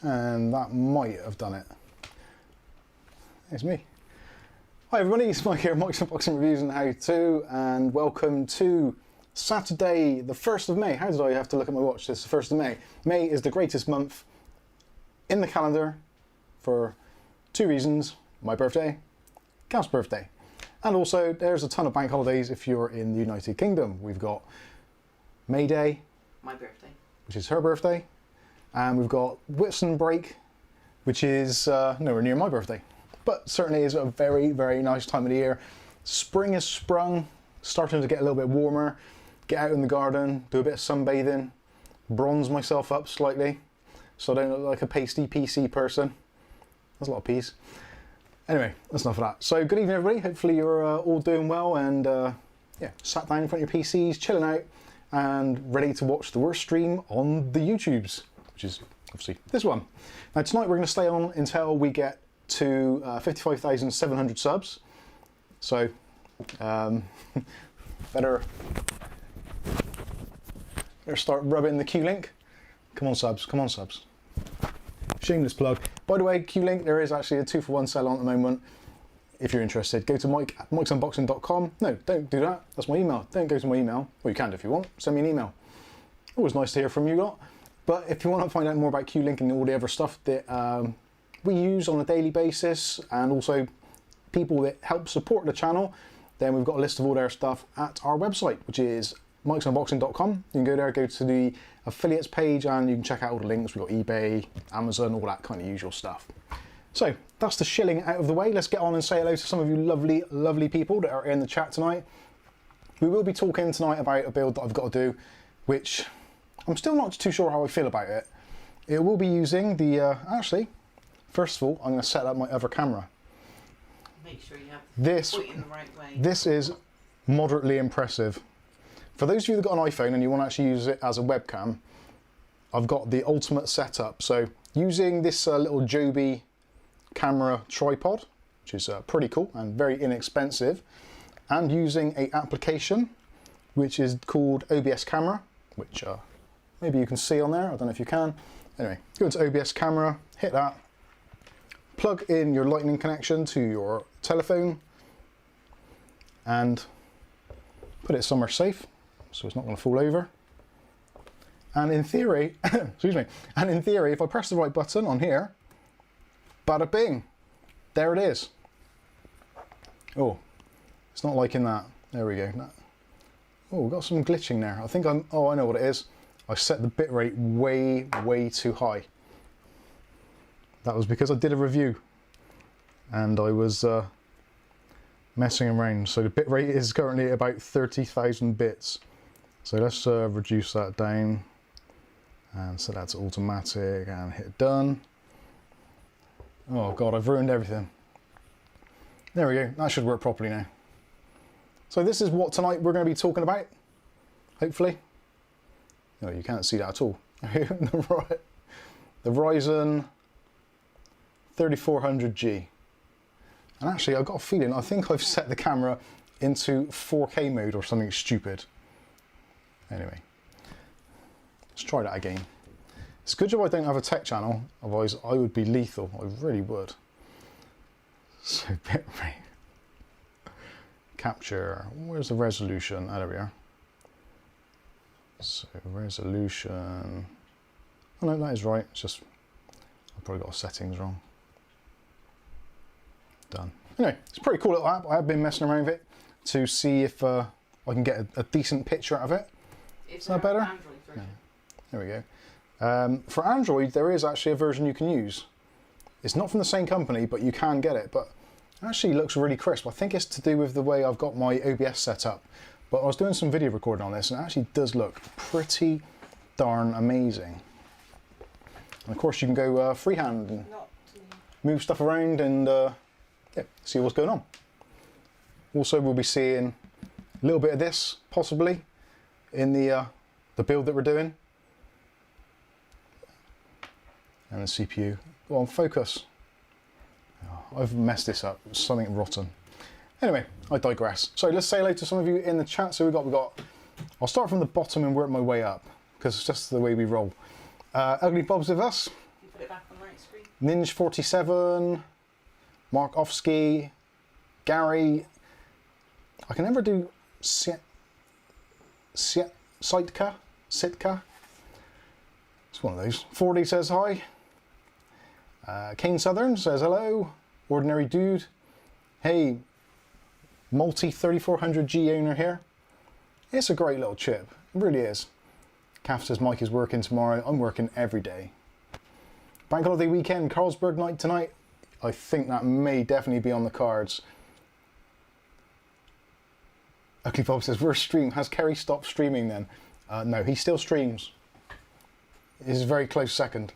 and that might have done it. It's me. Hi everybody, it's Mike here, Mike's Unboxing Reviews and How To, and welcome to Saturday the 1st of May. How did I have to look at my watch? This is the 1st of May. May is the greatest month in the calendar for two reasons: my birthday, Cal's birthday, and also there's a ton of bank holidays if you're in the United Kingdom. We've got May Day, my birthday, which is her birthday, and we've got Whitsun break, which is nowhere near my birthday, but certainly is a very, very nice time of the year. Spring has sprung, starting to get a little bit warmer. Get out in the garden, do a bit of sunbathing, bronze myself up slightly so I don't look like a pasty PC person. That's a lot of P's. Anyway, that's enough of that. So good evening everybody, hopefully you're all doing well and yeah, sat down in front of your PCs, chilling out and ready to watch the worst stream on the YouTubes, which is obviously this one. Now tonight we're going to stay on until we get to 55,700 subs. So better start rubbing the Q-Link. Come on subs, come on subs. Shameless plug. By the way, Q-Link, there is actually a 2-for-1 sale on at the moment. If you're interested, go to mikesunboxing.com. No, don't do that. That's my email. Don't go to my email. Well, you can if you want. Send me an email. Always nice to hear from you lot. But if you want to find out more about Q-Link and all the other stuff that we use on a daily basis, and also people that help support the channel, then we've got a list of all their stuff at our website, which is mikesunboxing.com. You can go there, go to the affiliates page, and you can check out all the links. We've got eBay, Amazon, all that kind of usual stuff. So that's the shilling out of the way. Let's get on and say hello to some of you lovely, lovely people that are in the chat tonight. We will be talking tonight about a build that I've got to do, which I'm still not too sure how I feel about it. It will be using the, actually, first of all, I'm going to set up my other camera. Make sure you have the point in the right way. This is moderately impressive. For those of you that got an iPhone and you want to actually use it as a webcam, I've got the ultimate setup. So using this little Joby camera tripod, which is pretty cool and very inexpensive, and using an application which is called OBS Camera, which maybe you can see on there, I don't know if you can. Anyway, go into OBS Camera, hit that, plug in your lightning connection to your telephone, and put it somewhere safe so it's not going to fall over. And in theory, excuse me, and in theory, if I press the right button on here, bada bing, there it is. Oh, it's not liking that. There we go. Oh, we've got some glitching there. I think oh, I know what it is. I set the bitrate way, way too high. That was because I did a review and I was messing around. So the bitrate is currently about 30,000 bits. So let's reduce that down and set that to automatic and hit done. Oh God, I've ruined everything. There we go, that should work properly now. So this is what tonight we're going to be talking about, hopefully. No, you can't see that at all. The Ryzen 3400G. And actually I've got a feeling, I think I've set the camera into 4K mode or something stupid. Anyway, let's try that again. It's a good job I don't have a tech channel, otherwise I would be lethal, I really would. So bitrate. Capture, where's the resolution? Oh, there we are. So resolution, oh no, that is right, it's just, I've probably got settings wrong. Done. Anyway, it's a pretty cool little app. I have been messing around with it to see if I can get a decent picture out of it. Is that better? Android version. Yeah. There we go. For Android, there is actually a version you can use. It's not from the same company, but you can get it. But it actually looks really crisp. I think it's to do with the way I've got my OBS set up. But I was doing some video recording on this, and it actually does look pretty darn amazing. And of course, you can go freehand and move stuff around and yeah, see what's going on. Also, we'll be seeing a little bit of this, possibly, in the build that we're doing. And the CPU. Go on, focus. Oh, I've messed this up. It's something rotten. Anyway, I digress. So let's say hello to some of you in the chat. So we've got. I'll start from the bottom and work my way up because it's just the way we roll. Ugly Bob's with us. Put it back on right screen. Ninja47, Markovsky, Gary. I can never do Sitka. It's one of those. 40 says hi. Kane Southern says hello. Ordinary Dude. Hey, multi 3400G owner here. It's a great little chip. It really is. Kath says Mike is working tomorrow. I'm working every day. Bank holiday weekend, Carlsberg night tonight. I think that may definitely be on the cards. Ugly Bob says, where's stream? Has Kerry stopped streaming then? No, he still streams. He's a very close second.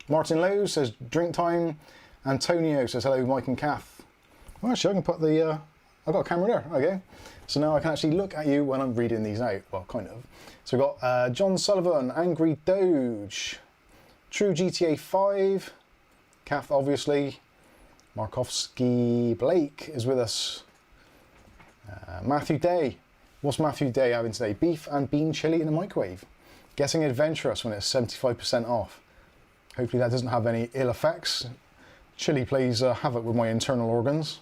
Martin Lowe says, drink time. Antonio says, hello, Mike and Kath. Well, actually, I can put the... I've got a camera there, okay. So now I can actually look at you when I'm reading these out. Well, kind of. So we've got John Sullivan, Angry Doge, True GTA 5, Kath, obviously. Markovsky Blake is with us. Matthew Day. What's Matthew Day having today? Beef and bean chili in the microwave. Getting adventurous when it's 75% off. Hopefully that doesn't have any ill effects. Chili plays havoc with my internal organs.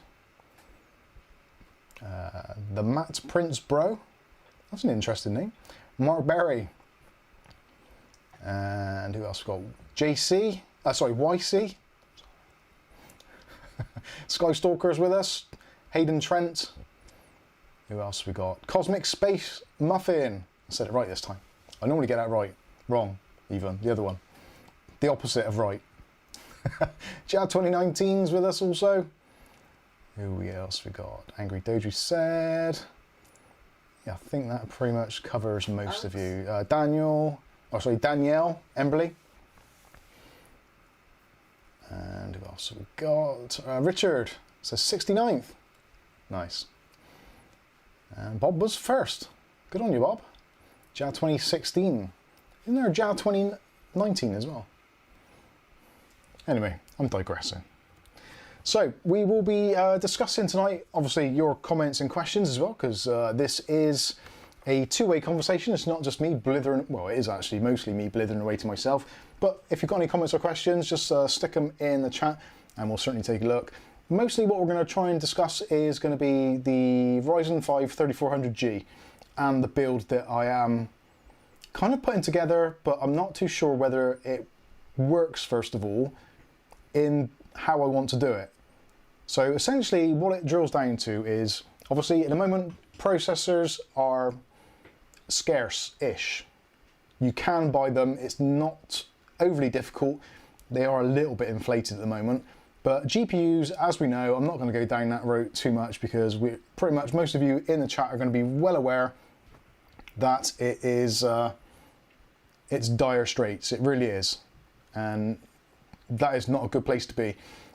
The Matt Prince Bro. That's an interesting name. Mark Berry. And who else we got? JC. YC. Skystalker's with us. Hayden Trent. Who else we got? Cosmic Space Muffin. I said it right this time. I normally get that right. Wrong, even. The other one. The opposite of right. Jad 2019's with us also. Who else we got? Angry Doji said. Yeah, I think that pretty much covers most of you. Danielle Emberley. And who else have we got? Richard says 69th. Nice. And Bob was first. Good on you, Bob. Jad 2016. Isn't there a Jad 2019 as well? Anyway, I'm digressing. So we will be discussing tonight, obviously, your comments and questions as well, because this is a two-way conversation. It's not just me blithering, well, it is actually mostly me blithering away to myself. But if you've got any comments or questions, just stick them in the chat and we'll certainly take a look. Mostly what we're going to try and discuss is going to be the Ryzen 5 3400G and the build that I am kind of putting together, but I'm not too sure whether it works, first of all, in how I want to do it. So essentially what it drills down to is, obviously at the moment processors are scarce-ish. You can buy them, it's not overly difficult, they are a little bit inflated at the moment, but GPUs, as we know, I'm not going to go down that route too much because we pretty much most of you in the chat are going to be well aware that it is it's dire straits, it really is, and that is not a good place to be.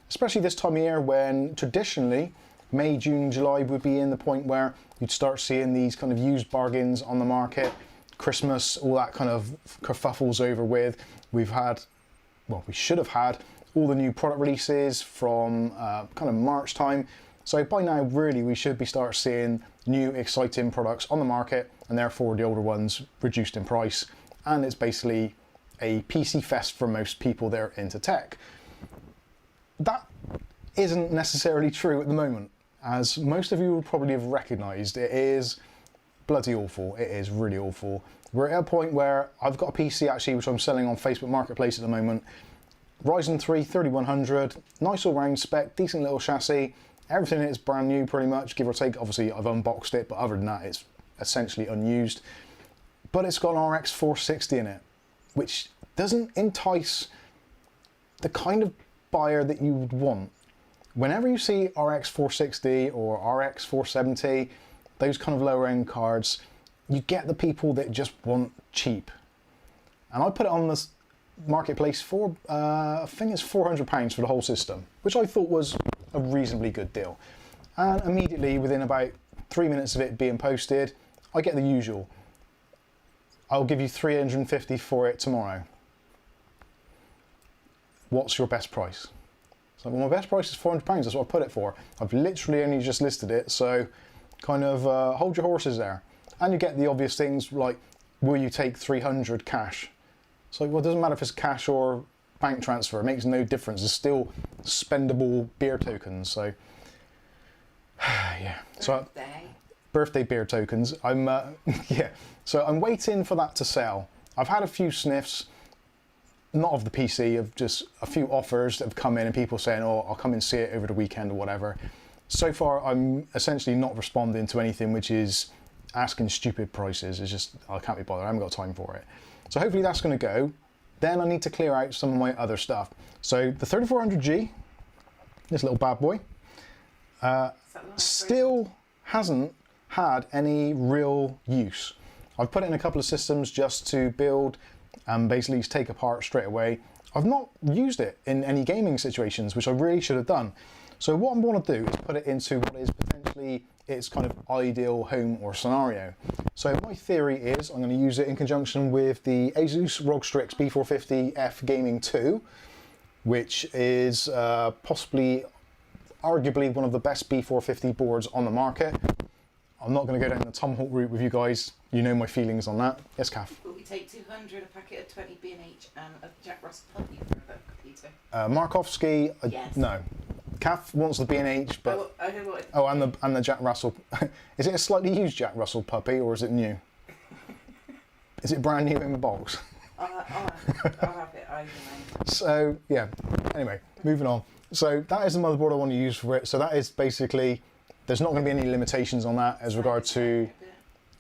Especially this time of year when traditionally May, June, July would be in the point where you'd start seeing these kind of used bargains on the market. Christmas, all that kind of kerfuffles over with. We've had, well, we should have had all the new product releases from kind of March time. So by now, really, we should be start seeing new exciting products on the market, and therefore the older ones reduced in price. And it's basically a PC fest for most people that are into tech. That isn't necessarily true at the moment, as most of you will probably have recognised. It is bloody awful. It is really awful. We're at a point where I've got a PC actually which I'm selling on Facebook Marketplace at the moment. Ryzen 3100, nice all round spec, decent little chassis. Everything is brand new pretty much, give or take. Obviously I've unboxed it, but other than that it's essentially unused. But it's got an RX550 in it, which doesn't entice the kind of buyer that you would want. Whenever you see RX560 or RX470, those kind of lower end cards, you get the people that just want cheap. And I put it on this marketplace for, I think it's £400 for the whole system, which I thought was a reasonably good deal. And immediately within about 3 minutes of it being posted, I get the usual. I'll give you $350 for it tomorrow. What's your best price? So well, my best price is £400, that's what I put it for. I've literally only just listed it, so kind of hold your horses there. And you get the obvious things like, will you take 300 cash? So well, it doesn't matter if it's cash or bank transfer. It makes no difference. It's still spendable beer tokens. So yeah. Birthday beer tokens. I'm yeah. So I'm waiting for that to sell. I've had a few sniffs, not of the PC, of just a few offers that have come in and people saying, oh, I'll come and see it over the weekend or whatever. So far, I'm essentially not responding to anything which is asking stupid prices. It's just, I can't be bothered. I haven't got time for it. So hopefully that's going to go. Then I need to clear out some of my other stuff. So the 3400G, this little bad boy, still hasn't had any real use. I've put it in a couple of systems just to build and basically take apart straight away. I've not used it in any gaming situations, which I really should have done. So what I'm going to do is put it into what is potentially its kind of ideal home or scenario. So my theory is I'm going to use it in conjunction with the Asus ROG Strix B450F Gaming 2, which is possibly, arguably one of the best B450 boards on the market. I'm not going to go down the Tomahawk route with you guys. You know my feelings on that. Yes, Kath? Will we take 200, a packet of 20 B&H and a Jack Russell puppy for the computer? Markovsky, yes. No. Kath wants the B&H, but... Oh, and the Jack Russell. Is it a slightly used Jack Russell puppy, or is it new? Is it brand new in the box? I'll have it either way. So, yeah. Anyway, moving on. So that is the motherboard I want to use for it. So that is basically... There's not going to be any limitations on that as regard to...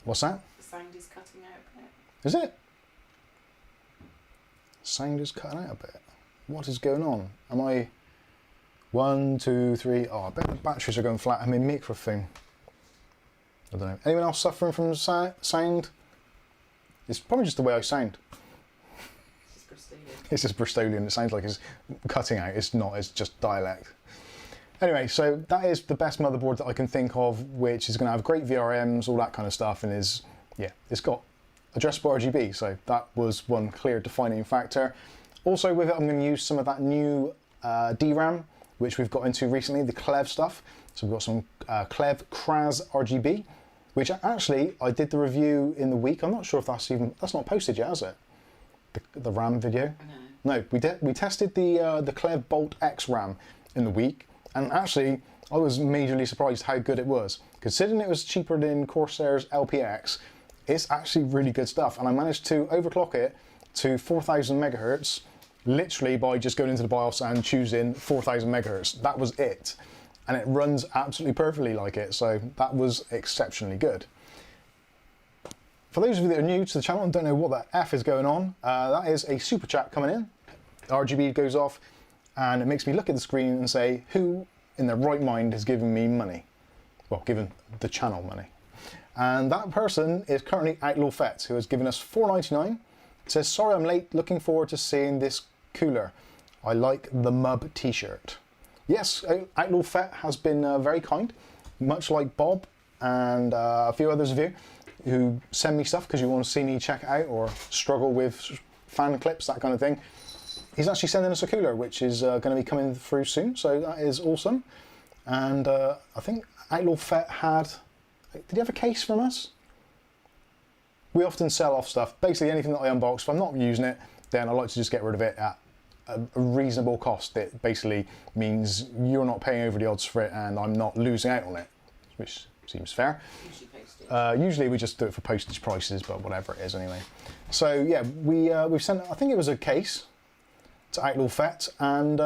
What's that? The sound is cutting out a bit. Is it? Sound is cutting out a bit. What is going on? Am I... 1, 2, 3... Oh, I bet the batteries are going flat. I mean, microphone. I don't know. Anyone else suffering from sound? It's probably just the way I sound. It's just Bristolian. It sounds like it's cutting out. It's not. It's just dialect. Anyway, so that is the best motherboard that I can think of, which is going to have great VRMs, all that kind of stuff, and is, yeah, it's got addressable RGB, so that was one clear defining factor. Also with it, I'm going to use some of that new DRAM, which we've got into recently, the Clev stuff. So we've got some Clev Kraz RGB, which actually I did the review in the week. I'm not sure if that's not posted yet, is it? The RAM video? No, we tested the Clev Bolt X RAM in the week. And actually, I was majorly surprised how good it was. Considering it was cheaper than Corsair's LPX, it's actually really good stuff. And I managed to overclock it to 4000 megahertz, literally by just going into the BIOS and choosing 4000 megahertz. That was it. And it runs absolutely perfectly like it. So that was exceptionally good. For those of you that are new to the channel and don't know what that F is going on, that is a super chat coming in. RGB goes off. And it makes me look at the screen and say, who in their right mind is giving me money? Well, given the channel money. And that person is currently Outlaw Fett, who has given us $4.99. It says, sorry I'm late, looking forward to seeing this cooler. I like the Mub t-shirt. Yes, Outlaw Fett has been very kind, much like Bob and a few others of you who send me stuff because you want to see me check it out or struggle with fan clips, that kind of thing. He's actually sending us a cooler, which is going to be coming through soon, so that is awesome. And I think Outlaw Fett had... Did he have a case from us? We often sell off stuff. Basically, anything that I unbox, if I'm not using it, then I like to just get rid of it at a reasonable cost. It basically means you're not paying over the odds for it, and I'm not losing out on it, which seems fair. Usually we just do it for postage prices, but whatever it is anyway. So yeah, we've sent... I think it was a case to Outlaw Fett, and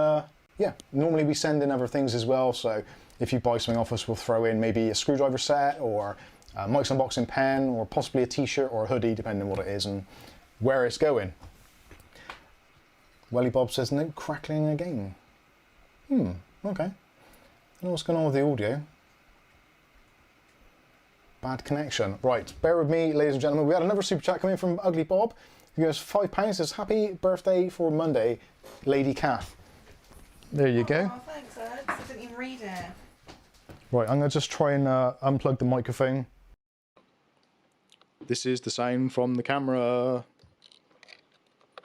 yeah, normally we send in other things as well, so if you buy something off us, we'll throw in maybe a screwdriver set or a Mike's Unboxing pen or possibly a t-shirt or a hoodie, depending on what it is and where it's going. Welly Bob says no crackling again. Okay. I don't know what's going on with the audio. Bad connection. Right, bear with me, ladies and gentlemen. We had another super chat coming in from Ugly Bob. He goes, £5, says, happy birthday for Monday, Lady Kath. There you go. Oh, thanks, Ed. I didn't even read it. Right, I'm going to just try and unplug the microphone. This is the sound from the camera. I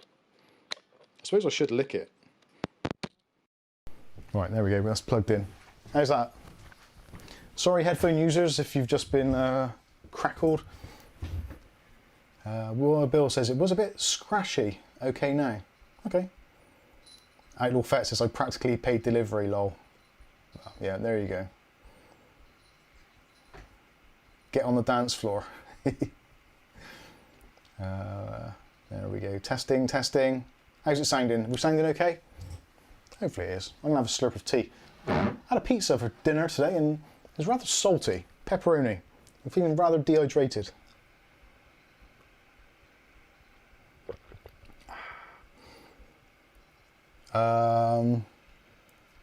suppose I should lick it. Right, there we go, that's plugged in. How's that? Sorry, headphone users, if you've just been crackled. Bill says it was a bit scratchy. Okay now. Okay. Outlaw Fett says, I practically paid delivery, lol. Yeah, there you go. Get on the dance floor. There we go. Testing, testing. How's it sounding? We're sounding okay? Hopefully it is. I'm going to have a slurp of tea. I had a pizza for dinner today and it was rather salty. Pepperoni. I'm feeling rather dehydrated.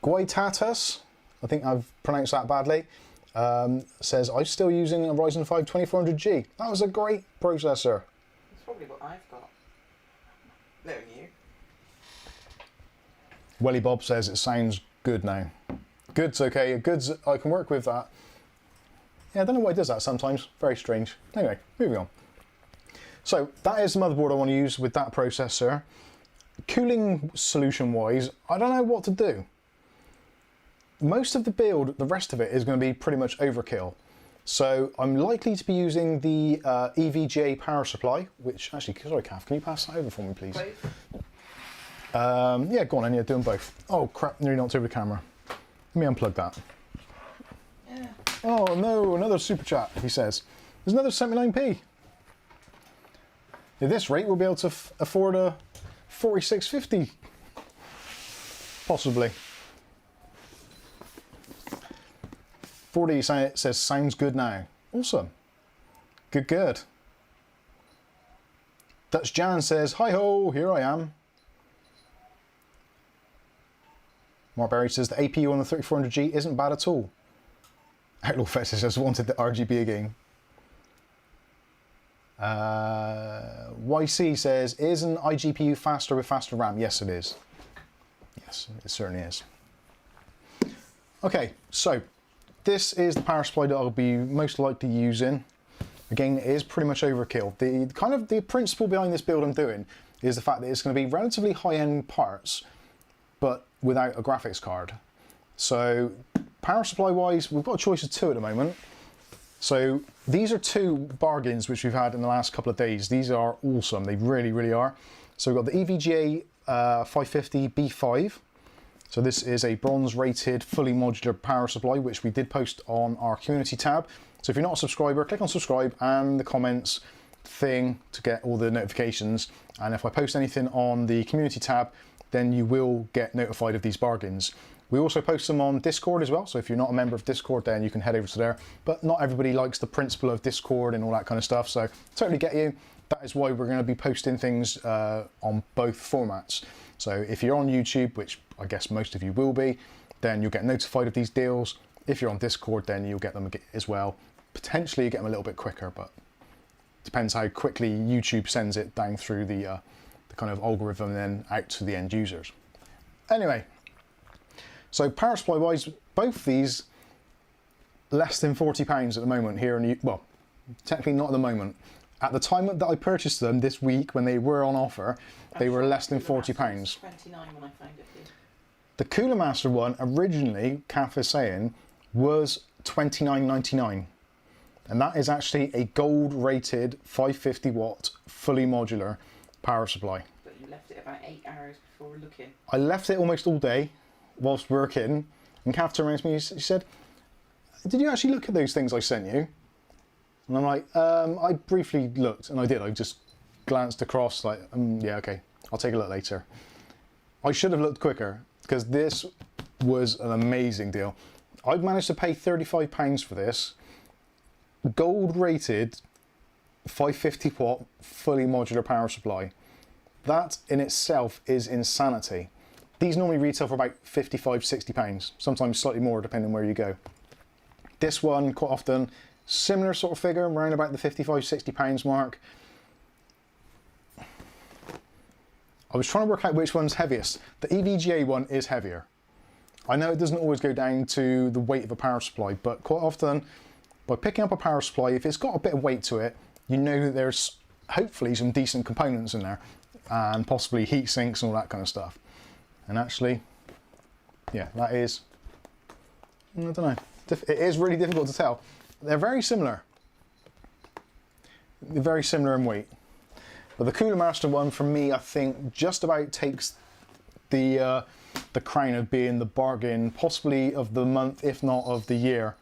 Guaitatas, I think I've pronounced that badly, says, I'm still using a Ryzen 5 3400G. That was a great processor. That's probably what I've got. Knowing you. Welly Bob says it sounds good now. Good's okay, good's, I can work with that. Yeah, I don't know why it does that sometimes. Very strange. Anyway, moving on. So that is the motherboard I want to use with that processor. Cooling solution wise, I don't know what to do. Most of the build, the rest of it is going to be pretty much overkill. So I'm likely to be using the EVGA power supply, which actually, sorry Kath, can you pass that over for me please? Yeah, go on then, yeah, do them both. Oh crap, nearly knocked over the camera. Let me unplug that. Yeah. Oh no, another super chat, he says. There's another 79p. At this rate, we'll be able to afford a 4650. Possibly. 40 says, sounds good now. Awesome. Good, good. Dutch Jan says, hi ho, here I am. Mark Berry says, the APU on the 3400G isn't bad at all. Outlaw Fest says, wanted the RGB again. YC says, is an iGPU faster with faster RAM? Yes, it is. Yes, it certainly is. Okay, so this is the power supply that I'll be most likely using. Again, it is pretty much overkill. The principle behind this build I'm doing is the fact that it's going to be relatively high-end parts, but without a graphics card. So power supply wise, we've got a choice of two at the moment. So these are two bargains which we've had in the last couple of days. These are awesome, they really, really are. So we've got the EVGA 550 B5. So this is a bronze rated, fully modular power supply, which we did post on our community tab. So if you're not a subscriber, click on subscribe and the comments thing to get all the notifications. And if I post anything on the community tab, then you will get notified of these bargains. We also post them on Discord as well, so if you're not a member of Discord, then you can head over to there. But not everybody likes the principle of Discord and all that kind of stuff, so totally get you. That is why we're going to be posting things on both formats. So if you're on YouTube, which I guess most of you will be, then you'll get notified of these deals. If you're on Discord, then you'll get them as well. Potentially you get them a little bit quicker, but depends how quickly YouTube sends it down through the kind of algorithm and then out to the end users. Anyway, so power supply wise, both these less than £40 at the moment here in, well, technically not at the moment. At the time that I purchased them this week when they were on offer, they were less than £40. 29 when I found it here. The Cooler Master one originally, Kath is saying, was $29.99. And that is actually a gold rated 550 watt fully modular power supply. But you left it about 8 hours before looking. I left it almost all day whilst working, and Kath turned around to me, she said, did you actually look at those things I sent you? And I'm like, I briefly looked, and I did. I just glanced across like, yeah, okay, I'll take a look later. I should have looked quicker, because this was an amazing deal. I've managed to pay £35 for this gold rated 550 watt fully modular power supply. That in itself is insanity. These normally retail for about £55–60, sometimes slightly more depending where you go. This one, quite often, similar sort of figure, around about the £55–60 mark. I was trying to work out which one's heaviest. The EVGA one is heavier. I know it doesn't always go down to the weight of a power supply, but quite often, by picking up a power supply, if it's got a bit of weight to it, you know that there's hopefully some decent components in there, and possibly heat sinks and all that kind of stuff. And actually, yeah, that is, I don't know, it is really difficult to tell. They're very similar. They're very similar in weight. But the Cooler Master one, for me, I think just about takes the the crown of being the bargain, possibly of the month, if not of the year.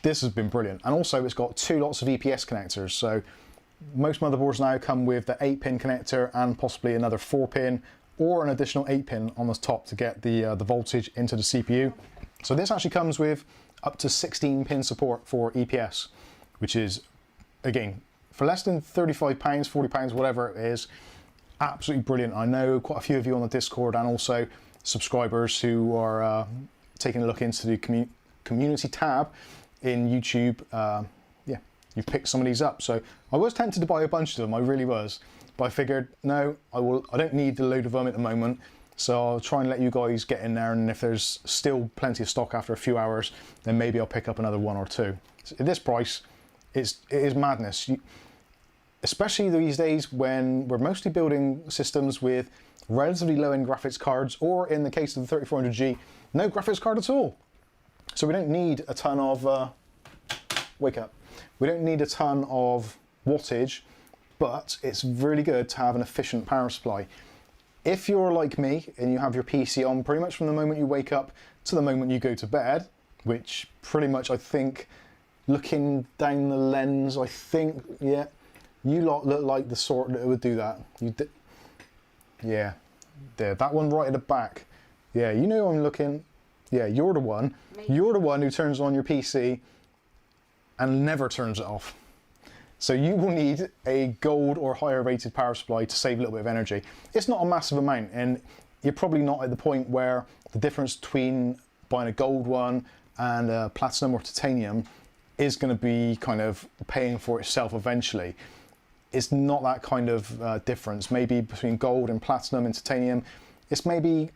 This has been brilliant. And also it's got 2 lots of EPS connectors. So most motherboards now come with the 8-pin connector and possibly another 4-pin or an additional 8-pin on the top to get the voltage into the CPU. So this actually comes with up to 16-pin support for EPS, which is, again, for less than £35, £40, whatever it is, absolutely brilliant. I know quite a few of you on the Discord and also subscribers who are taking a look into the community tab in YouTube. Yeah, you've picked some of these up. So I was tempted to buy a bunch of them, I really was. But I figured, no, I don't need a load of them at the moment. So I'll try and let you guys get in there, and if there's still plenty of stock after a few hours, then maybe I'll pick up another 1 or 2. So at this price, it is madness. Especially these days when we're mostly building systems with relatively low-end graphics cards, or in the case of the 3400G, no graphics card at all. So we don't need a ton of, wake up. We don't need a ton of wattage, but it's really good to have an efficient power supply. If you're like me and you have your PC on pretty much from the moment you wake up to the moment you go to bed, which pretty much I think, looking down the lens, I think, yeah, you lot look like the sort that would do that. Yeah, there, that one right at the back. Yeah, you know I'm looking. Yeah, you're the one. You're the one who turns on your PC and never turns it off. So you will need a gold or higher rated power supply to save a little bit of energy. It's not a massive amount, and you're probably not at the point where the difference between buying a gold one and a platinum or titanium is going to be kind of paying for itself eventually. It's not that kind of difference. Maybe between gold and platinum and titanium, it's maybe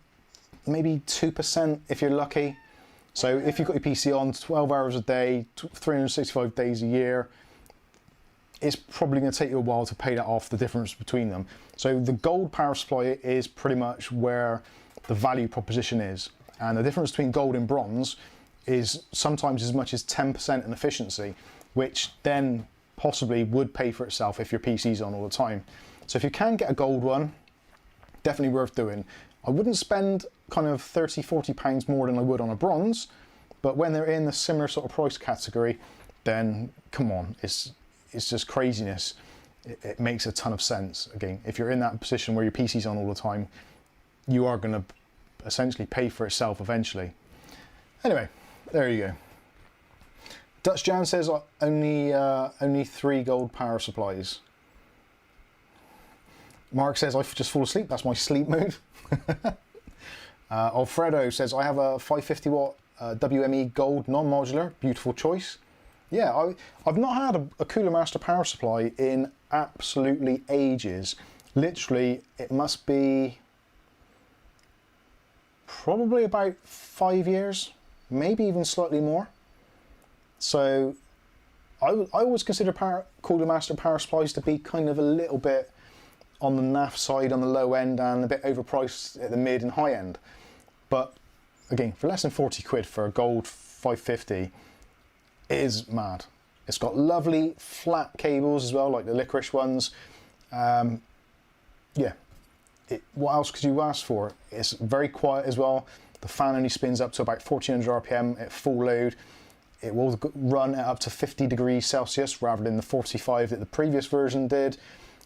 2% if you're lucky. So if you've got your PC on 12 hours a day, 365 days a year, it's probably going to take you a while to pay that off, the difference between them. So the gold power supply is pretty much where the value proposition is. And the difference between gold and bronze is sometimes as much as 10% in efficiency, which then possibly would pay for itself if your PC's on all the time. So if you can get a gold one, definitely worth doing. I wouldn't spend kind of 30, 40 pounds more than I would on a bronze, but when they're in the similar sort of price category, then come on, it's just craziness. It makes a ton of sense. Again, if you're in that position where your PC's on all the time, you are going to essentially pay for itself eventually. Anyway, there you go. Dutch Jan says only 3 gold power supplies. Mark says I just fall asleep. That's my sleep mode. Alfredo says I have a 550 watt WME gold non-modular. Beautiful choice. Yeah, I've not had a Cooler Master power supply in absolutely ages. Literally, it must be probably about 5 years, maybe even slightly more. So I always consider Cooler Master power supplies to be kind of a little bit on the naff side, on the low end, and a bit overpriced at the mid and high end. But again, for less than 40 quid for a gold 550, it is mad. It's got lovely flat cables as well, like the licorice ones. Yeah, what else could you ask for? It's very quiet as well. The fan only spins up to about 1400 RPM at full load. It will run at up to 50 degrees Celsius rather than the 45 that the previous version did.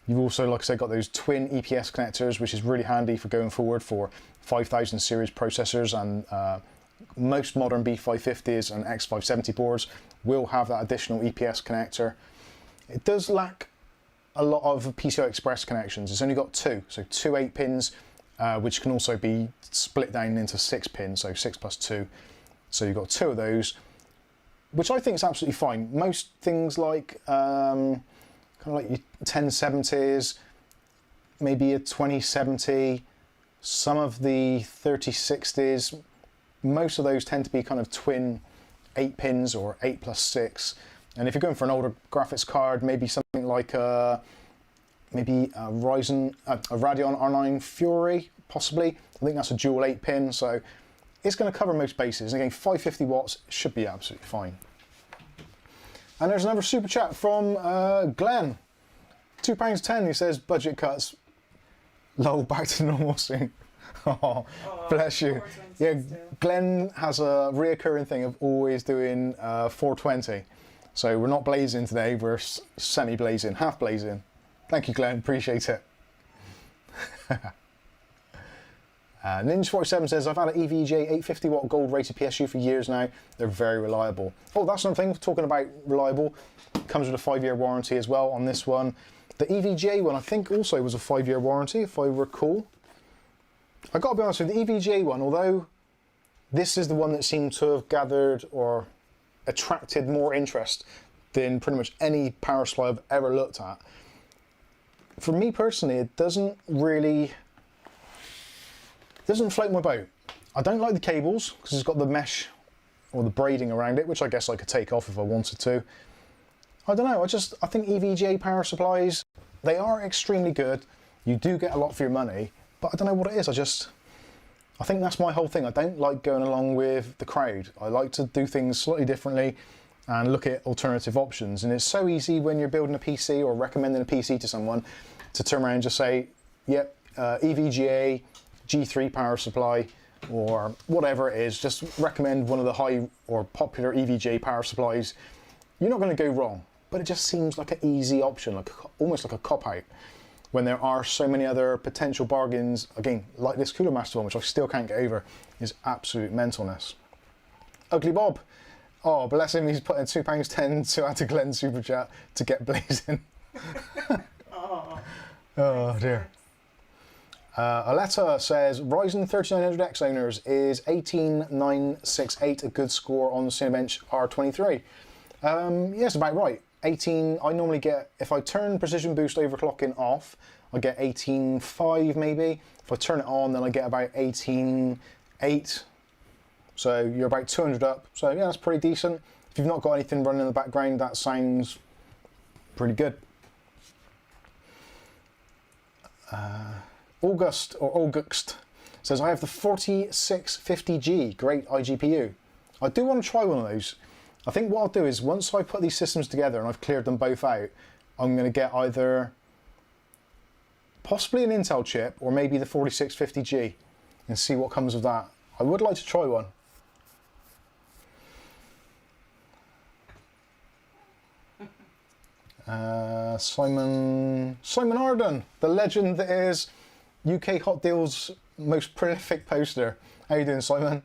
You've also, like I said, got those twin EPS connectors, which is really handy for going forward for 5000 series processors, and most modern B550s and X570 boards will have that additional EPS connector. It does lack a lot of PCI Express connections. It's only got 2, so 2 8-pins, which can also be split down into 6 pins, so 6 plus 2. So you've got 2 of those, which I think is absolutely fine. Most things like kind of like your 1070s, maybe a 2070, some of the 3060s, most of those tend to be kind of twin 8 pins or 8 plus 6. And if you're going for an older graphics card, maybe something like maybe a Ryzen, a Radeon R9 Fury, possibly. I think that's a dual 8 pin, so it's going to cover most bases. And again, 550 watts should be absolutely fine. And there's another super chat from Glenn, £2.10. He says budget cuts. Lol, back to normal soon. Oh, bless you. 420 Yeah, still. Glenn has a reoccurring thing of always doing 420. So we're not blazing today, we're semi-blazing, half blazing. Thank you, Glenn, appreciate it. Ninja47 says, I've had an EVGA 850 watt gold rated PSU for years now. They're very reliable. Oh, that's something, talking about reliable. Comes with a 5-year warranty as well on this one. The EVGA one, I think also was a 5-year warranty, if I recall. I gotta be honest with you, the EVGA one, although this is the one that seemed to have gathered or attracted more interest than pretty much any power supply I've ever looked at. For me personally, it doesn't float my boat. I don't like the cables because it's got the mesh or the braiding around it, which I guess I could take off if I wanted to. I don't know, I think EVGA power supplies, they are extremely good. You do get a lot for your money, but I don't know what it is. I think that's my whole thing. I don't like going along with the crowd. I like to do things slightly differently and look at alternative options. And it's so easy when you're building a PC or recommending a PC to someone to turn around and just say, yep, EVGA, G3 power supply, or whatever it is, just recommend one of the high or popular EVGA power supplies. You're not going to go wrong, but it just seems like an easy option, almost like a cop-out, when there are so many other potential bargains, again, like this Cooler Master one, which I still can't get over, is absolute mentalness. Ugly Bob, oh, bless him, he's putting £2.10 to add to Glenn's super chat to get blazing. Oh dear. Aletta says, Ryzen 3900X owners, is 18968 a good score on the Cinebench R23? Yes, about right. 18, I normally get, if I turn precision boost overclocking off, I get 18.5 maybe. If I turn it on, then I get about 18.8. So you're about 200 up. So yeah, that's pretty decent. If you've not got anything running in the background, that sounds pretty good. August says, I have the 4650G, great iGPU. I do want to try one of those. I think what I'll do is, once I put these systems together and I've cleared them both out, I'm going to get either possibly an Intel chip or maybe the 4650G and see what comes of that. I would like to try one. Simon Arden, the legend that is UK Hot Deals' most prolific poster. How you doing, Simon?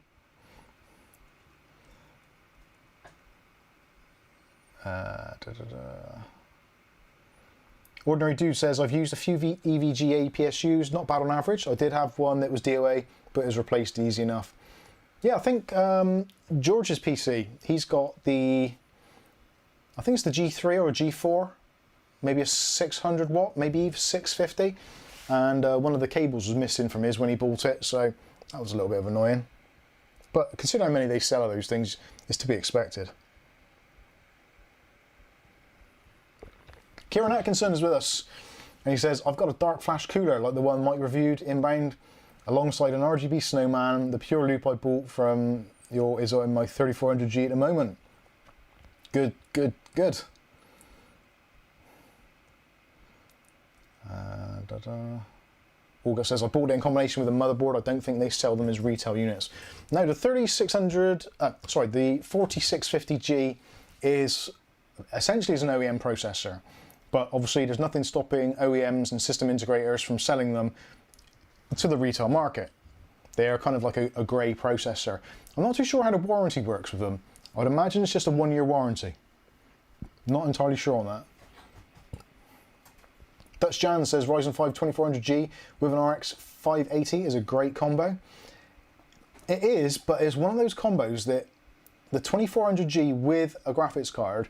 Ordinary Dude says, I've used a few EVGA PSUs, not bad on average. I did have one that was DOA, but it was replaced easy enough. Yeah, I think George's PC, he's got the, I think it's the G3 or a G4, maybe a 600 watt, maybe even 650. And one of the cables was missing from his when he bought it, so that was a little bit of annoying. But considering how many they sell of those things, it's to be expected. Kieran Atkinson is with us, and he says, I've got a dark flash cooler like the one Mike reviewed inbound, alongside an RGB Snowman. The pure loop I bought from is in my 3400G at the moment. Good, good, good. August says, I bought it in combination with a motherboard. I don't think they sell them as retail units. Now the 4650G is essentially an OEM processor, but obviously there's nothing stopping OEMs and system integrators from selling them to the retail market. They are kind of like a grey processor. I'm not too sure how the warranty works with them. I'd imagine it's just a 1-year warranty. Not entirely sure on that. Dutch Jan says, Ryzen 5 2400G with an RX550 is a great combo. It is, but it's one of those combos that the 2400G with a graphics card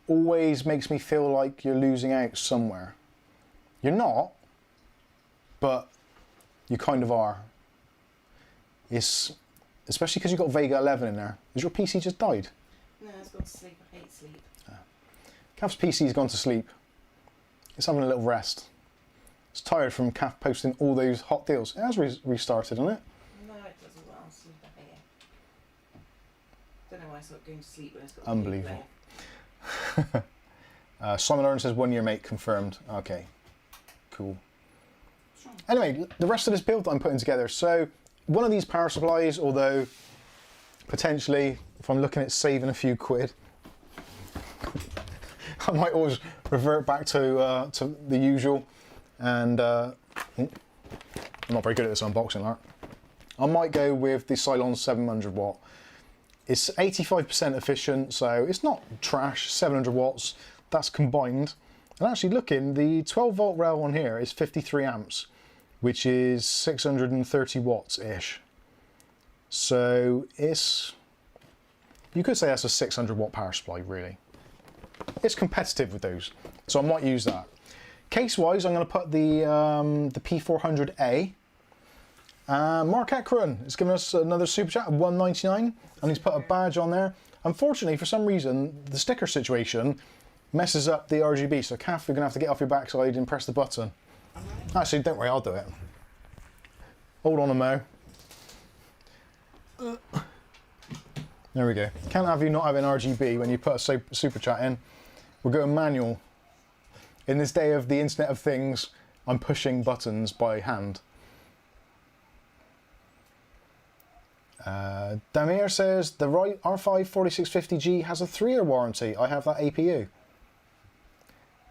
always makes me feel like you're losing out somewhere. You're not, but you kind of are. It's especially because you've got Vega 11 in there. Has your PC just died? No, it's gone to sleep. I hate sleep. Cav's PC's gone to sleep. It's having a little rest. It's tired from Cav posting all those hot deals. It has restarted, hasn't it? No, it doesn't. Well, I'll sleep. I hate it. Don't know why I stopped going to sleep when it's got Unbelievable. Simon Oren says 1 year, mate, confirmed. Okay, cool. Anyway, the rest of this build that I'm putting together. So one of these power supplies, although potentially if I'm looking at saving a few quid, I might always revert back to the usual. And I'm not very good at this unboxing art. I might go with the Cylon 700 watt. It's 85% efficient, so it's not trash. 700 watts, that's combined. And actually looking, the 12 volt rail on here is 53 amps, which is 630 watts-ish. So it's, you could say that's a 600 watt power supply, really. It's competitive with those, so I might use that. Case-wise, I'm going to put the P400A. Mark Ekron has given us another super chat of $1.99, and he's put a badge on there. Unfortunately, for some reason, the sticker situation messes up the RGB, so Kath, you're going to have to get off your backside and press the button. Actually, don't worry, I'll do it. Hold on a mo. There we go. Can't have you not having RGB when you put a super chat in. We're going manual. In this day of the Internet of Things, I'm pushing buttons by hand. Damir says, the R5 4650G has a 3-year warranty. I have that APU.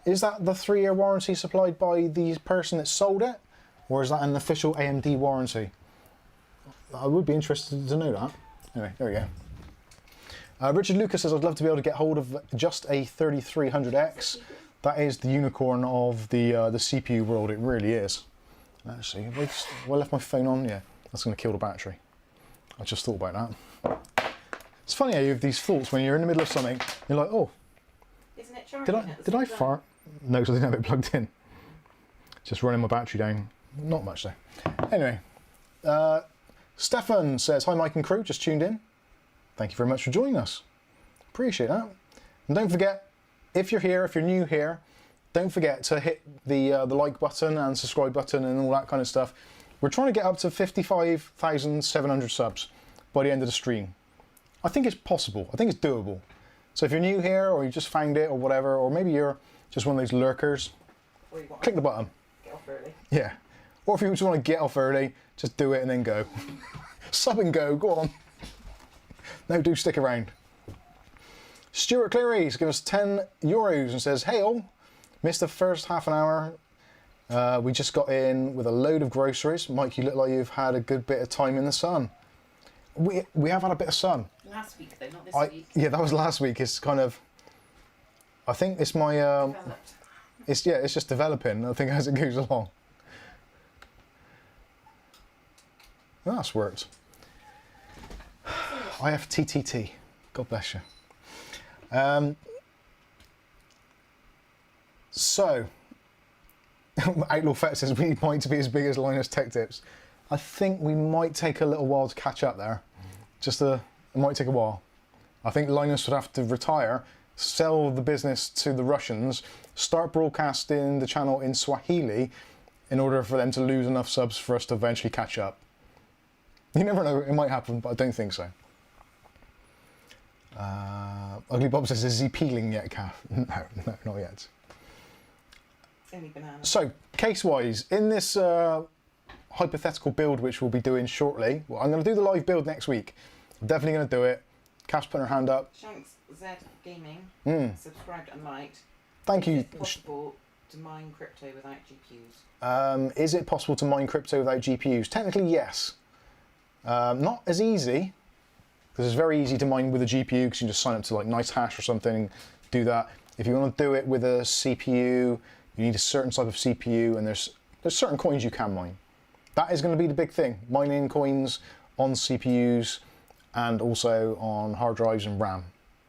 Is that the 3-year warranty supplied by the person that sold it? Or is that an official AMD warranty? I would be interested to know that. Anyway, there we go. Richard Lucas says, I'd love to be able to get hold of just a 3300X. That is the unicorn of the CPU world, it really is. Actually, have I left my phone on? Yeah, that's going to kill the battery. I just thought about that. It's funny how you have these thoughts when you're in the middle of something. You're like, oh, isn't it charging? did I fart? No, because I didn't have it plugged in. Just running my battery down. Not much though. Anyway, Stefan says, hi Mike and crew, just tuned in. Thank you very much for joining us. Appreciate that. And don't forget, if you're here, if you're new here, don't forget to hit the like button and subscribe button and all that kind of stuff. We're trying to get up to 55,700 subs by the end of the stream. I think it's possible. I think it's doable. So if you're new here, or you just found it, or whatever, or maybe you're just one of those lurkers, click the button. Get off early. Yeah. Or if you just want to get off early, just do it and then go. Sub and go on. No, do stick around. Stuart Cleary's given us €10 and says, hey all, missed the first half an hour. We just got in with a load of groceries. Mike, you look like you've had a good bit of time in the sun. We have had a bit of sun. Last week though, not this week. Yeah, that was last week. It's kind of, I think it's my, it's just developing, I think, as it goes along. Oh, that's worked. I have TTT. God bless you. So, Outlaw Fett says, we need Mike to be as big as Linus Tech Tips. I think we might take a little while to catch up there. It might take a while. I think Linus would have to retire, sell the business to the Russians, start broadcasting the channel in Swahili in order for them to lose enough subs for us to eventually catch up. You never know, it might happen, but I don't think so. Ugly Bob says, is he peeling yet, Kath? No, not yet. Only banana. So, case-wise, in this hypothetical build which we'll be doing shortly, well, I'm going to do the live build next week. I'm definitely going to do it. Kath's putting her hand up. Shanks Z Gaming, subscribed and liked. Thank you. Is it possible to mine crypto without GPUs? Is it possible to mine crypto without GPUs? Technically, yes. Not as easy, because it's very easy to mine with a GPU because you can just sign up to like NiceHash or something, do that. If you want to do it with a CPU, you need a certain type of CPU, and there's certain coins you can mine. That is going to be the big thing, mining coins on CPUs and also on hard drives and RAM.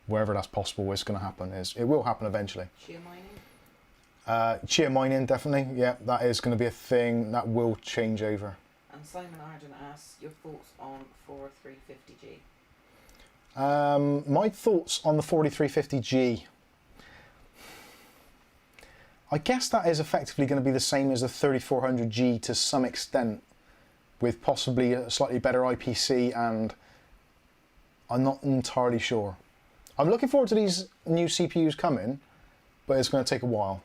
Wherever that's possible, it's going to happen. It will happen eventually. Chia mining? Chia mining, definitely. Yeah, that is going to be a thing that will change over. And Simon Arden asks your thoughts on 4350G. My thoughts on the 4350G. I guess that is effectively going to be the same as the 3400G to some extent, with possibly a slightly better IPC, and I'm not entirely sure. I'm looking forward to these new CPUs coming, but it's going to take a while.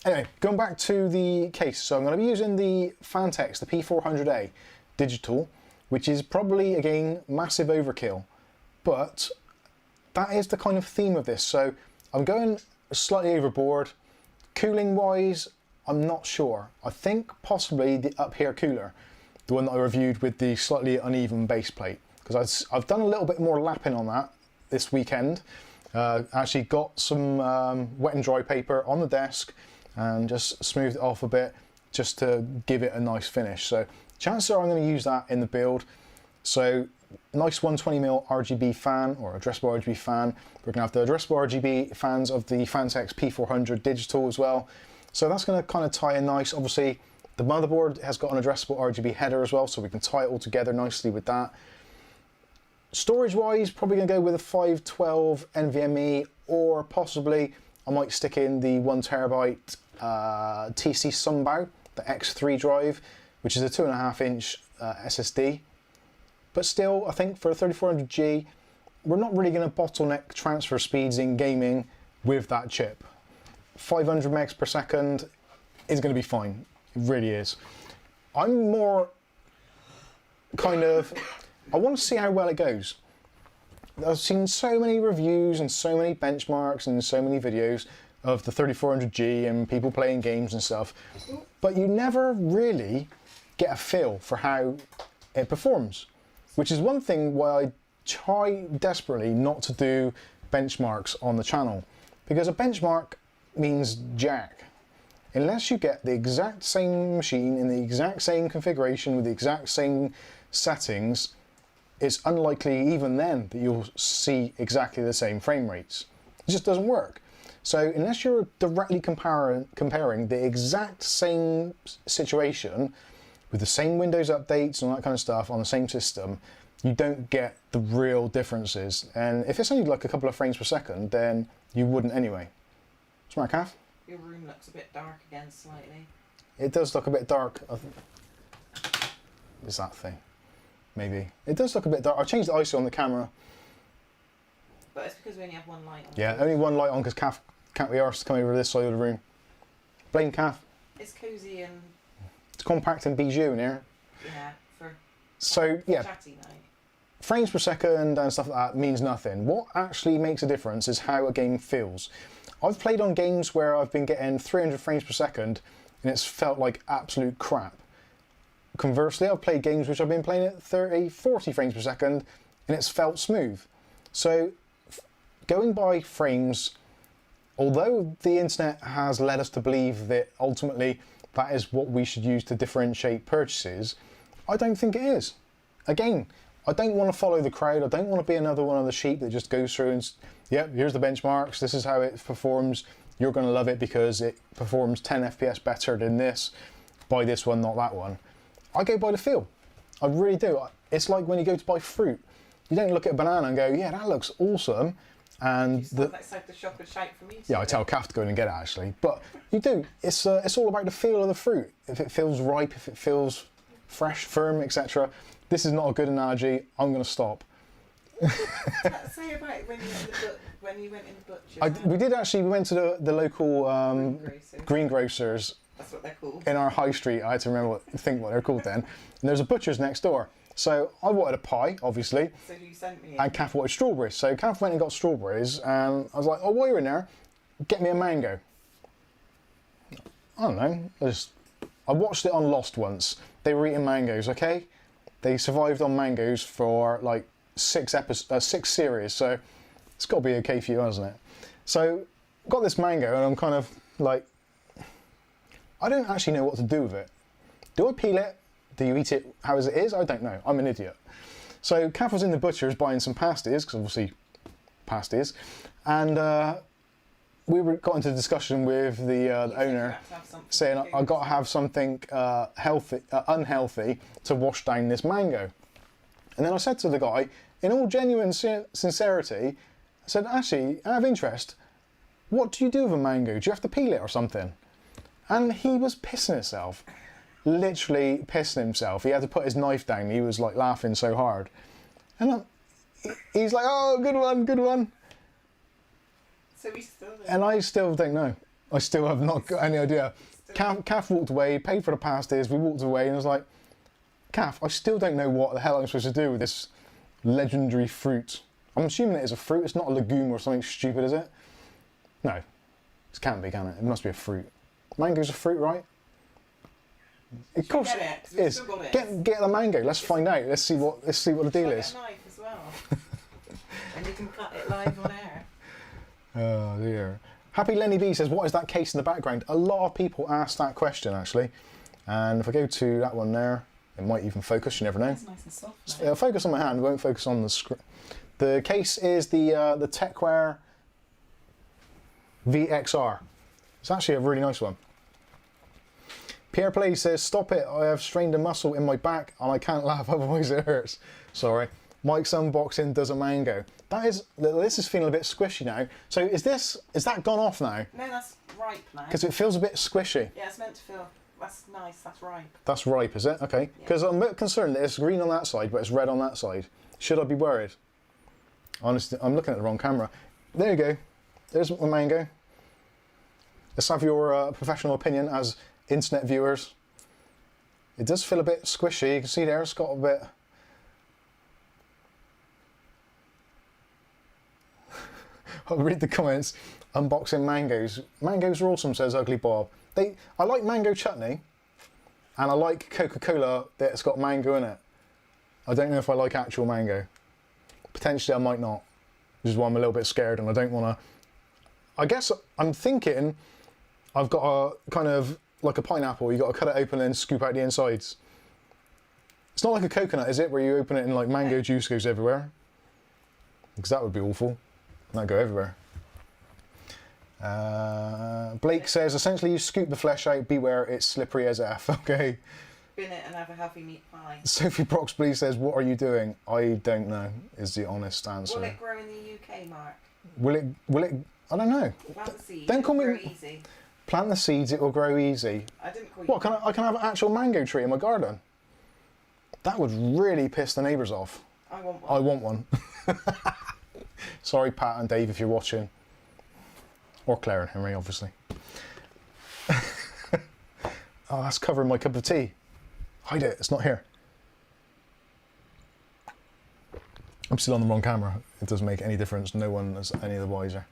Anyway, going back to the case, so I'm going to be using the Fantex, the P400A digital, which is probably, again, massive overkill, but that is the kind of theme of this. So I'm going slightly overboard. Cooling wise, I'm not sure. I think possibly the up here cooler, the one that I reviewed with the slightly uneven base plate, because I've done a little bit more lapping on that this weekend. Actually got some wet and dry paper on the desk and just smoothed it off a bit just to give it a nice finish. So chances are I'm going to use that in the build. So nice 120mm RGB fan, or addressable RGB fan. We're going to have the addressable RGB fans of the Fantex P400 digital as well. So that's going to kind of tie in nice. Obviously the motherboard has got an addressable RGB header as well, so we can tie it all together nicely with that. Storage wise, probably going to go with a 512 NVMe, or possibly I might stick in the 1TB TC Sunbow, the X3 drive, which is a 2.5-inch SSD. But still, I think for a 3400G, we're not really going to bottleneck transfer speeds in gaming with that chip. 500 megs per second is going to be fine. It really is. I'm more kind of, I want to see how well it goes. I've seen so many reviews and so many benchmarks and so many videos of the 3400G and people playing games and stuff, but you never really get a feel for how it performs, which is one thing why I try desperately not to do benchmarks on the channel, because a benchmark means jack. Unless you get the exact same machine in the exact same configuration with the exact same settings, it's unlikely even then that you'll see exactly the same frame rates. It just doesn't work. So unless you're directly comparing the exact same situation with the same Windows updates and all that kind of stuff on the same system, you don't get the real differences. And if it's only like a couple of frames per second, then you wouldn't anyway. What's my calf? Your room looks a bit dark again, slightly. It does look a bit dark. Is that thing? Maybe. It does look a bit dark. I changed the ISO on the camera. But it's because we only have one light on. Yeah, only one light on because Calf can't be arsed to come over to this side of the room. Blame Calf. It's cosy and... It's compact and bijou in here. Yeah, for so, yeah. chatty night. Frames per second and stuff like that means nothing. What actually makes a difference is how a game feels. I've played on games where I've been getting 300 frames per second and it's felt like absolute crap. Conversely, I've played games which I've been playing at 30, 40 frames per second and it's felt smooth. So going by frames, although the internet has led us to believe that ultimately that is what we should use to differentiate purchases, I don't think it is. Again, I don't want to follow the crowd. I don't want to be another one of the sheep that just goes through and, yep, here's the benchmarks, this is how it performs, you're going to love it because it performs 10 FPS better than this, buy this one, not that one. I go by the feel. I really do. It's like when you go to buy fruit. You don't look at a banana and go, yeah, that looks awesome. And you stand outside the shop and shout for me. Yeah, I tell Kath to go in and get it actually. But you do. It's all about the feel of the fruit. If it feels ripe, if it feels fresh, firm, etc. This is not a good analogy. I'm going to stop. Say about when you went in the butcher. We did actually. We went to the local greengrocers. That's what they're called. In our high street. I had to think what they're called then. And there's a butcher's next door. So I wanted a pie, obviously. So you sent me. And Kath wanted strawberries. So Kath went and got strawberries, and I was like, "Oh, while you're in there, get me a mango." I don't know. I watched it on Lost once. They were eating mangoes. Okay, they survived on mangoes for like 6 series. So it's got to be okay for you, hasn't it? So got this mango, and I'm kind of like, I don't actually know what to do with it. Do I peel it? Do you eat it how as it is? I don't know. I'm an idiot. So Kath was in the butcher's buying some pasties, because obviously pasties, and we got into a discussion with the owner, saying I've got to have something unhealthy to wash down this mango. And then I said to the guy, in all genuine sincerity, I said, actually, out of interest, what do you do with a mango? Do you have to peel it or something? And he was pissing himself. Literally pissing himself. He had to put his knife down. He was like laughing so hard. And he's like, oh, good one, good one. So we still don't. And I still don't know. I still have not got any idea. Kath walked away, paid for the pasties, we walked away, and I was like, Kath, I still don't know what the hell I'm supposed to do with this legendary fruit. I'm assuming it is a fruit, it's not a legume or something stupid, is it? No. It can't be, can it? It must be a fruit. Mango's a fruit, right? Of course it is. Get the mango, let's find out. Let's see what the deal is. Get a knife as well. And you can cut it live on air. Oh dear. Happy Lenny B says, what is that case in the background? A lot of people ask that question actually. And if I go to that one there, it might even focus, you never know. It's nice and soft. It'll focus on my hand, it won't focus on the screen. The case is the Techwear VXR. It's actually a really nice one. Pierre Play says, stop it, I have strained a muscle in my back and I can't laugh, otherwise it hurts. Sorry. Mike's unboxing does a mango. This is feeling a bit squishy now. So is that gone off now? No, that's ripe now. Because it feels a bit squishy. Yeah, it's meant to feel, that's nice, that's ripe. That's ripe, is it? Okay. Because I'm a bit concerned that it's green on that side, but it's red on that side. Should I be worried? Honestly, I'm looking at the wrong camera. There you go. There's my mango. Let's have your professional opinion as internet viewers. It does feel a bit squishy. You can see there, it's got a bit... I'll read the comments. Unboxing mangoes. Mangoes are awesome, says Ugly Bob. I like mango chutney, and I like Coca-Cola that's got mango in it. I don't know if I like actual mango. Potentially I might not, which is why I'm a little bit scared and I don't want to... I guess I'm thinking I've got a kind of like a pineapple, you've got to cut it open and scoop out the insides. It's not like a coconut, is it, where you open it and like mango juice goes everywhere? Because that would be awful. That'd go everywhere. Blake says, essentially you scoop the flesh out, beware it's slippery as F. Okay. Bin it and have a healthy meat pie. Sophie Broxley says, what are you doing? I don't know, is the honest answer. Will it grow in the UK, Mark? Will it, I don't know. Plant the seeds, Don't call me... grow easy. Plant the seeds, it will grow easy. I didn't call you... What, I can have an actual mango tree in my garden? That would really piss the neighbours off. I want one. I want one. Sorry, Pat and Dave, if you're watching. Or Claire and Henry, obviously. Oh, that's covering my cup of tea. Hide it, it's not here. I'm still on the wrong camera. It doesn't make any difference. No one is any the wiser.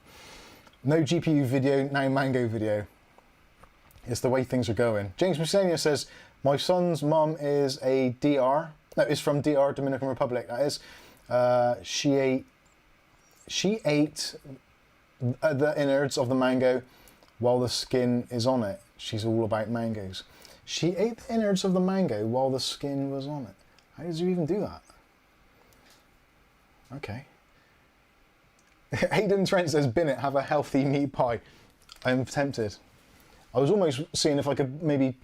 No GPU video, now mango video. It's the way things are going. James Miscellaneous says, my son's mum is a DR. No, is from DR, Dominican Republic. That is. She ate the innards of the mango while the skin is on it. She's all about mangoes. She ate the innards of the mango while the skin was on it. How did you even do that? Okay. Hayden Trent says, bin it, have a healthy meat pie. I'm tempted. I was almost seeing if I could maybe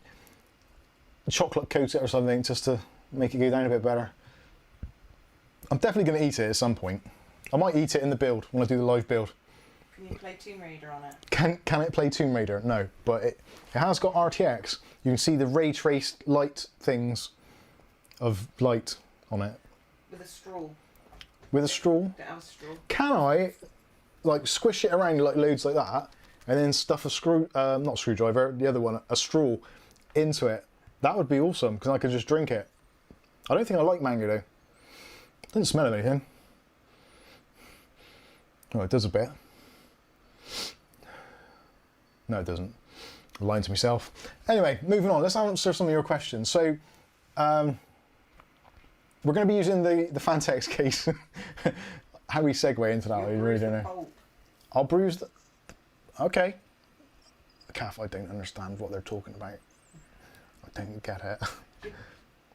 chocolate coat it or something just to make it go down a bit better. I'm definitely going to eat it at some point. I might eat it in the build, when I do the live build. Can you play Tomb Raider on it? Can it play Tomb Raider? No, but it has got RTX. You can see the ray traced light things of light on it. With a straw. With a straw? Don't have a straw. Can I like squish it around like loads like that and then stuff a not screwdriver, the other one, a straw into it? That would be awesome because I could just drink it. I don't think I like mango though. Doesn't smell of anything. Oh, it does a bit. No, it doesn't. I'm lying to myself. Anyway, moving on. Let's answer some of your questions. So, we're going to be using the Fantex case. How we segue into that, I really don't know. I'll bruise the... Okay. Kath, I don't understand what they're talking about. I don't get it.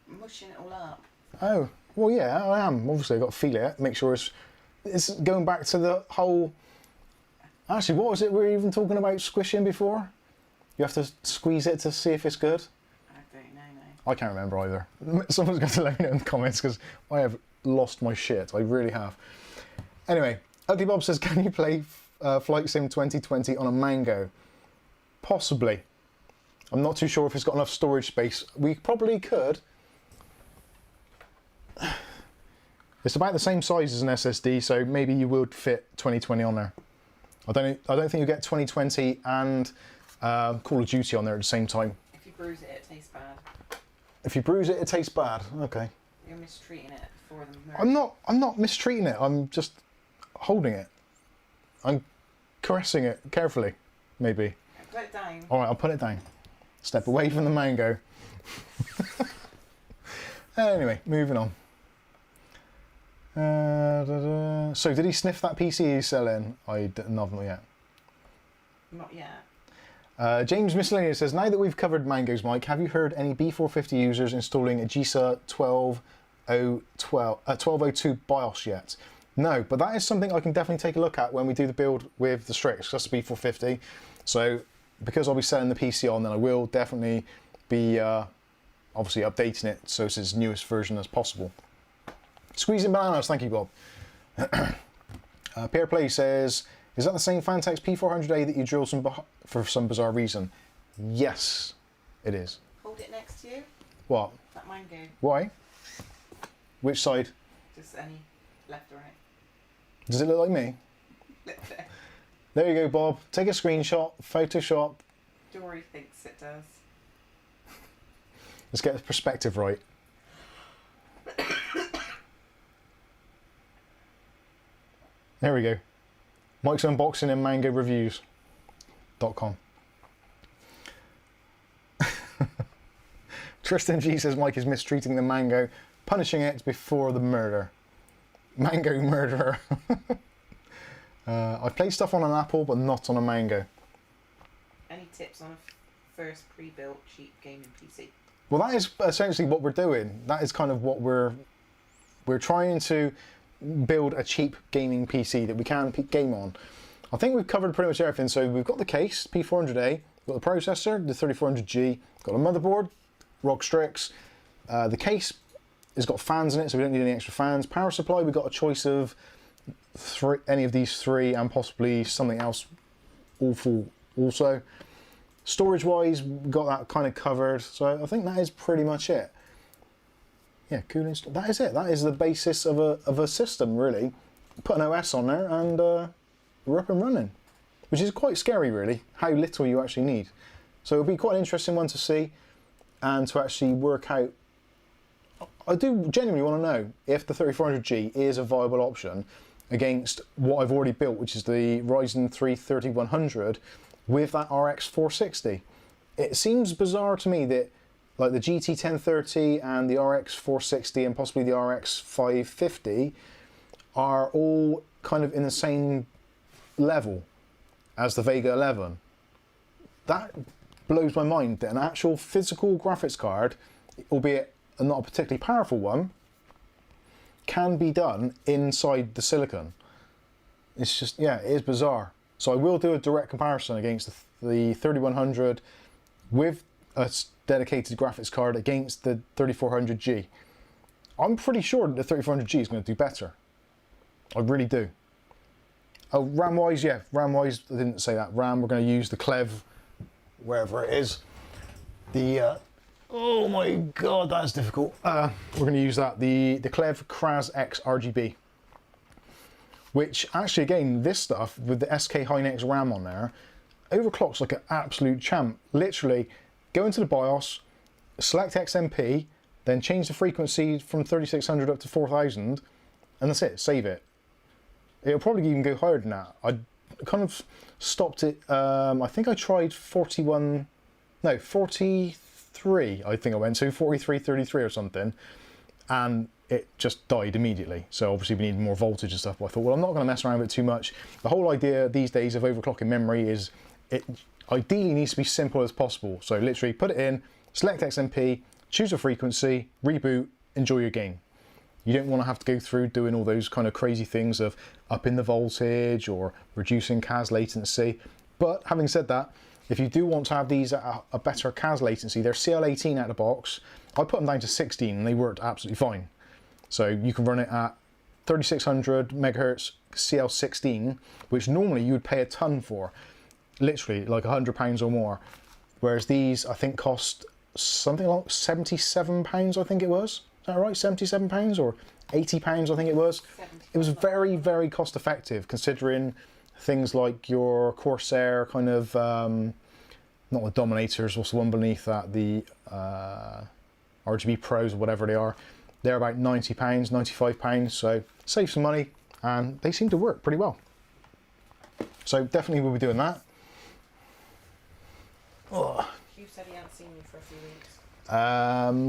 You're mushing it all up. Oh, well, yeah, I am. Obviously, I've got to feel it, make sure it's going back to the whole... Actually, what was it we were even talking about squishing before? You have to squeeze it to see if it's good? I don't know, no. I can't remember either. Someone's got to let me know in the comments because I have lost my shit. I really have. Anyway, Ugly Bob says, can you play Flight Sim 2020 on a Mango? Possibly. I'm not too sure if it's got enough storage space. We probably could. It's about the same size as an SSD, so maybe you would fit 2020 on there. I don't think you get 2020 and Call of Duty on there at the same time. If you bruise it, it tastes bad. If you bruise it, it tastes bad. Okay. You're mistreating it for the murder. I'm not mistreating it. I'm just holding it. I'm caressing it carefully, maybe. Put it down. All right, I'll put it down. Step away from the mango. Anyway, moving on. So did he sniff that PC he's selling? Not yet. Not yet. James Miscellaneous says, now that we've covered mangoes, Mike, have you heard any B450 users installing a GSA 1202 BIOS yet? No, but that is something I can definitely take a look at when we do the build with the Strix. That's the B450. So because I'll be selling the PC on, then I will definitely be obviously updating it so it's its newest version as possible. Squeezing bananas, thank you, Bob. Pierre Play says, is that the same Fantex P400A that you drilled for some bizarre reason? Yes, it is. Hold it next to you. What? That mango. Why? Which side? Just any, left or right. Does it look like me? There you go, Bob. Take a screenshot, Photoshop. Dory thinks it does. Let's get the perspective right. There we go. Mike's unboxing and mango reviews.com. Tristan G says Mike is mistreating the mango, punishing it before the murder. Mango murderer. I play stuff on an Apple, but not on a mango. Any tips on a first pre-built cheap gaming PC? Well, that is essentially what we're doing. That is kind of what we're trying to build a cheap gaming PC that we can game on. I think we've covered pretty much everything. So we've got the case, P400A, we've got the processor, the 3400G, got a motherboard, ROG Strix. The case has got fans in it, so we don't need any extra fans. Power supply, we've got a choice of any of these three and possibly something else awful also. Storage wise, we've got that kind of covered. So I think that is pretty much it. Yeah, cooling, that is it. That is the basis of a system, really. Put an OS on there and we're up and running, which is quite scary, really, how little you actually need. So it'll be quite an interesting one to see and to actually work out. I do genuinely want to know if the 3400G is a viable option against what I've already built, which is the Ryzen 3400 with that RX550. It seems bizarre to me that like the GT1030 and the RX550 and possibly the RX550 are all kind of in the same level as the Vega 11. That blows my mind that an actual physical graphics card, albeit not a particularly powerful one, can be done inside the silicon. It's just, yeah, it is bizarre. So I will do a direct comparison against the 3100 with a dedicated graphics card against the 3400G. I'm pretty sure that the 3400G is going to do better. I really do. Oh, RAM-wise, yeah, RAM-wise, I didn't say that. RAM, we're going to use the Clev, wherever it is. The, oh my God, that's difficult. We're going to use that, the Clev Kraz X RGB. Which actually, again, this stuff with the SK Hynix RAM on there, overclocks like an absolute champ. Literally, go into the BIOS, select XMP, then change the frequency from 3600 up to 4000, and that's it, save it. It'll probably even go higher than that. I kind of stopped it, I think I tried 43, I think I went to, 4333 or something, and it just died immediately. So obviously we need more voltage and stuff, but I thought, well, I'm not going to mess around with it too much. The whole idea these days of overclocking memory is it ideally needs to be simple as possible. So literally put it in, select XMP, choose a frequency, reboot, enjoy your game. You don't want to have to go through doing all those kind of crazy things of upping the voltage or reducing CAS latency. But having said that, if you do want to have these at a better CAS latency, they're CL18 out of the box. I put them down to 16 and they worked absolutely fine. So you can run it at 3600 megahertz CL16, which normally you would pay a ton for, literally like £100 or more. Whereas these, I think, cost something like £77, I think it was. Is that right? £77 or £80, I think it was. It was very, very cost effective considering things like your Corsair kind of, not the Dominators, what's the one beneath that, the RGB Pros or whatever they are, they're about £90, £95, so save some money, and they seem to work pretty well. So definitely we'll be doing that. Oh. You said he hadn't seen you for a few weeks.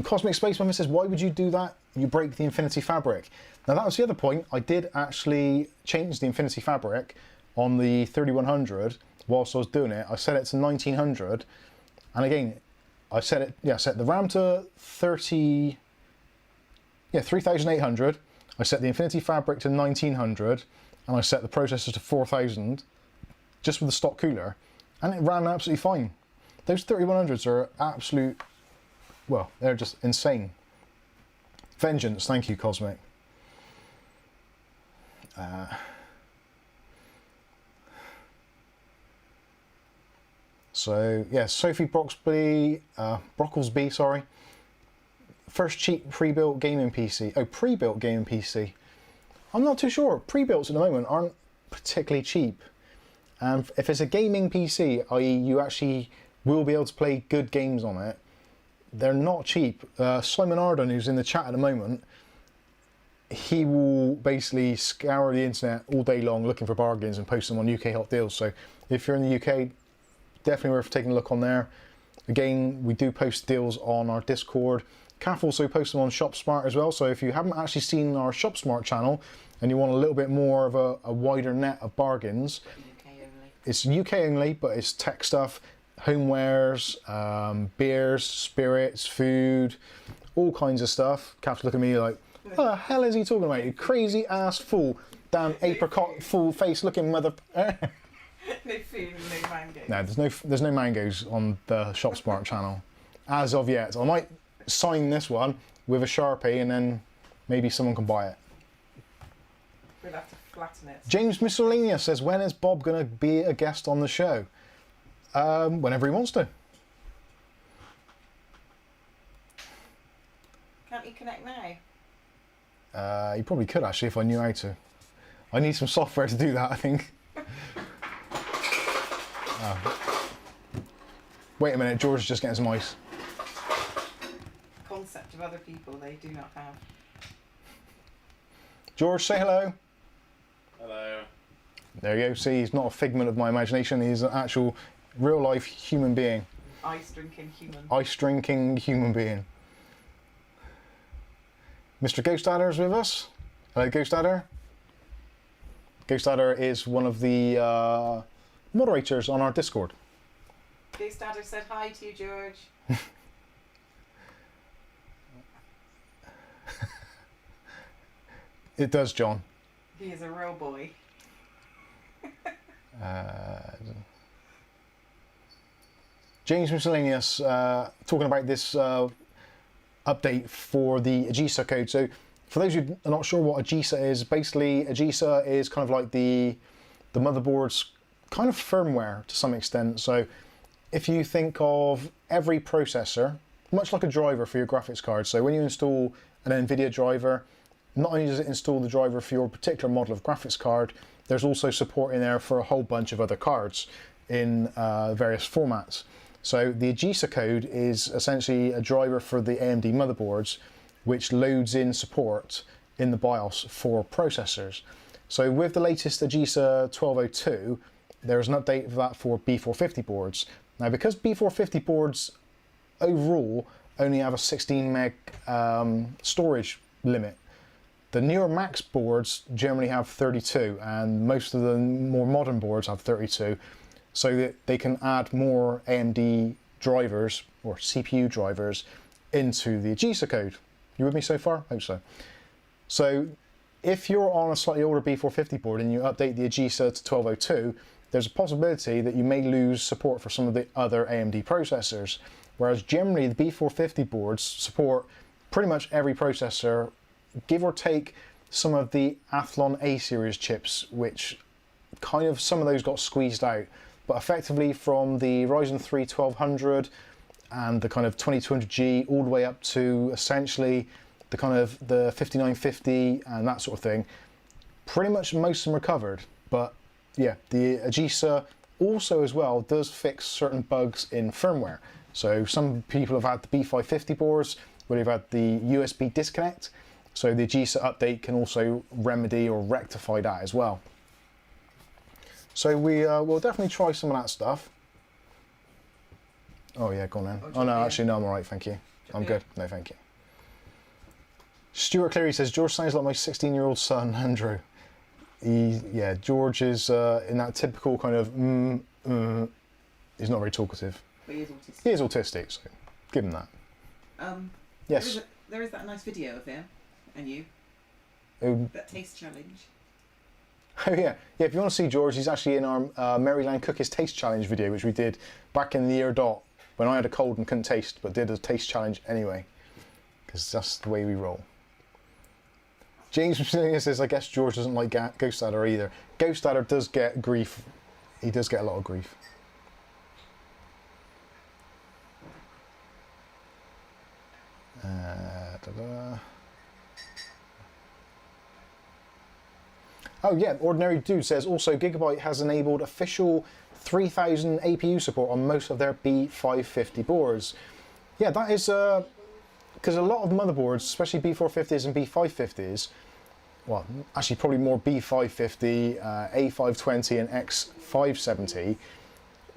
Cosmic Space Mother says, why would you do that? You break the Infinity Fabric. Now that was the other point. I did actually change the Infinity Fabric on the 3100 whilst I was doing it. I set it to 1900, and again, I set it, yeah, set the RAM to 3800. I set the Infinity Fabric to 1900, and I set the processor to 4000, just with the stock cooler, and it ran absolutely fine. Those 3100s are absolute, well, they're just insane. Vengeance, thank you, Cosmic. So, yeah, Sophie Brocklesby, sorry. First cheap pre-built gaming PC. Oh, pre-built gaming PC. I'm not too sure. Pre-builts at the moment aren't particularly cheap. And if it's a gaming PC, i.e. you actually will be able to play good games on it, they're not cheap. Simon Arden, who's in the chat at the moment, he will basically scour the internet all day long looking for bargains and post them on UK Hot Deals. So if you're in the UK, definitely worth taking a look on there. Again, we do post deals on our Discord. Kath also posts them on ShopSmart as well. So if you haven't actually seen our ShopSmart channel and you want a little bit more of a wider net of bargains, UK only. it's UK only, but it's tech stuff, homewares, beers, spirits, food, all kinds of stuff. Kath's looking at me like, what the hell is he talking about? You crazy ass fool, damn apricot full face looking mother. No food and no mango. No, there's no mangoes on the ShopSmart channel as of yet. I might sign this one with a Sharpie and then maybe someone can buy it. We'll have to flatten it. James Miscellaneous says, when is Bob going to be a guest on the show? Whenever he wants to. Can't you connect now? You probably could actually if I knew how to. I need some software to do that, I think. Wait a minute, George is just getting some ice. Concept of other people they do not have. George, say hello. Hello. There you go. See, he's not a figment of my imagination. He's an actual, real-life human being. Ice-drinking human. Ice-drinking human being. Mr. Ghost Adder is with us. Hello, Ghost Adder. Ghost Adder is one of the moderators on our Discord. Ghost Adder said hi to you, George. It does, John. He is a real boy. James Miscellaneous talking about this update for the AGESA code. So for those who are not sure what AGESA is, basically AGESA is kind of like the motherboard's kind of firmware to some extent. So if you think of every processor, much like a driver for your graphics card. So when you install an NVIDIA driver, not only does it install the driver for your particular model of graphics card, there's also support in there for a whole bunch of other cards in various formats. So the AGESA code is essentially a driver for the AMD motherboards, which loads in support in the BIOS for processors. So with the latest AGESA 1202, there's an update for that for B450 boards. Now, because B450 boards overall only have a 16 meg storage limit, the newer Max boards generally have 32, and most of the more modern boards have 32, so that they can add more AMD drivers or CPU drivers into the AGESA code. You with me so far? Hope so. So if you're on a slightly older B450 board and you update the AGESA to 1202, there's a possibility that you may lose support for some of the other AMD processors, whereas generally the B450 boards support pretty much every processor, give or take some of the Athlon A series chips, which kind of, some of those got squeezed out. But effectively from the Ryzen 3100 and the kind of 2200G all the way up to essentially the kind of the 5950 and that sort of thing, pretty much most of them are covered. But yeah, the AGESA also as well does fix certain bugs in firmware. So some people have had the B550 boards where they've had the USB disconnect. So the AGESA update can also remedy or rectify that as well. So we'll definitely try some of that stuff. Oh yeah, go on then. Oh no, actually no, I'm alright, thank you. I'm good. No, thank you. Stuart Cleary says, George sounds like my 16-year-old son, Andrew. Yeah, George is in that typical kind of, he's not very talkative. But he is autistic. He is autistic, so give him that. Yes. There is that nice video of him and you. That taste challenge. Oh yeah, yeah. If you want to see George, he's actually in our Maryland Cookies Taste Challenge video, which we did back in the year dot when I had a cold and couldn't taste, but did a taste challenge anyway, because that's the way we roll. James Miscellaneous says, I guess George doesn't like Ghost Adder either. Ghost Adder does get grief. He does get a lot of grief. Oh yeah, Ordinary Dude says also Gigabyte has enabled official 3000 APU support on most of their B550 boards. Yeah, that is because a lot of motherboards, especially B450s and B550s, well, actually probably more B550, A520 and X570,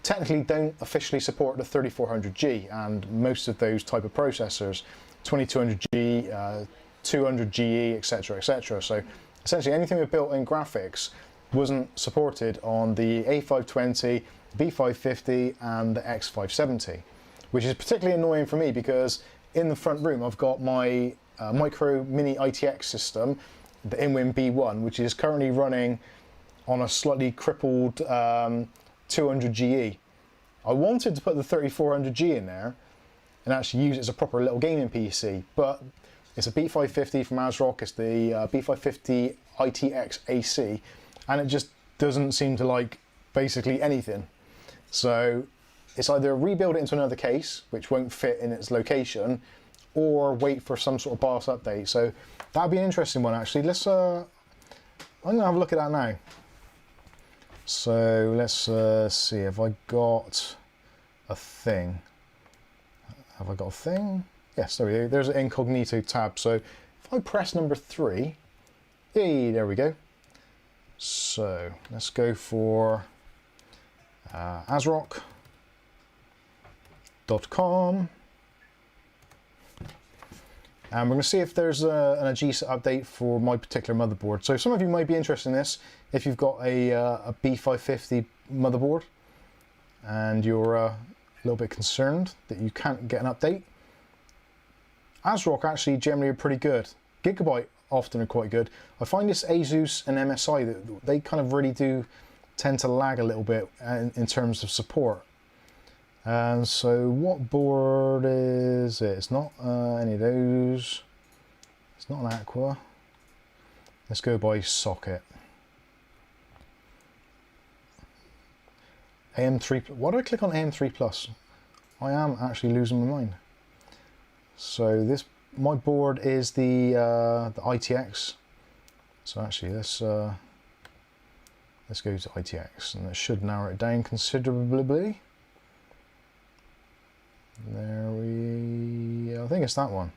technically don't officially support the 3400G, and most of those type of processors, 2200G, 200GE, etc., etc. So essentially anything with built-in graphics wasn't supported on the A520, B550 and the X570, which is particularly annoying for me because in the front room I've got my micro mini ITX system, the InWin B1, which is currently running on a slightly crippled 200GE. I wanted to put the 3400G in there and actually use it as a proper little gaming PC, but it's a B550 from ASRock, it's the B550 ITX AC, and it just doesn't seem to like basically anything. So it's either rebuild it into another case, which won't fit in its location, or wait for some sort of BIOS update. So that'd be an interesting one actually. Let's, I'm gonna have a look at that now. So let's see, have I got a thing? Have I got a thing? Yes, there we go. There's an incognito tab. So if I press number 3, hey, there we go. So let's go for ASRock.com. And we're going to see if there's an AGESA update for my particular motherboard. So some of you might be interested in this if you've got a B550 motherboard and you're a little bit concerned that you can't get an update. ASRock actually generally are pretty good. Gigabyte often are quite good. I find this Asus and MSI that they kind of really do tend to lag a little bit in terms of support. And so what board is it? It's not any of those. It's not an Aqua. Let's go by socket. AM3, why do I click on AM3 Plus? I am actually losing my mind. So this, my board is the ITX. So actually let's go to ITX and that should narrow it down considerably. There I think it's that one.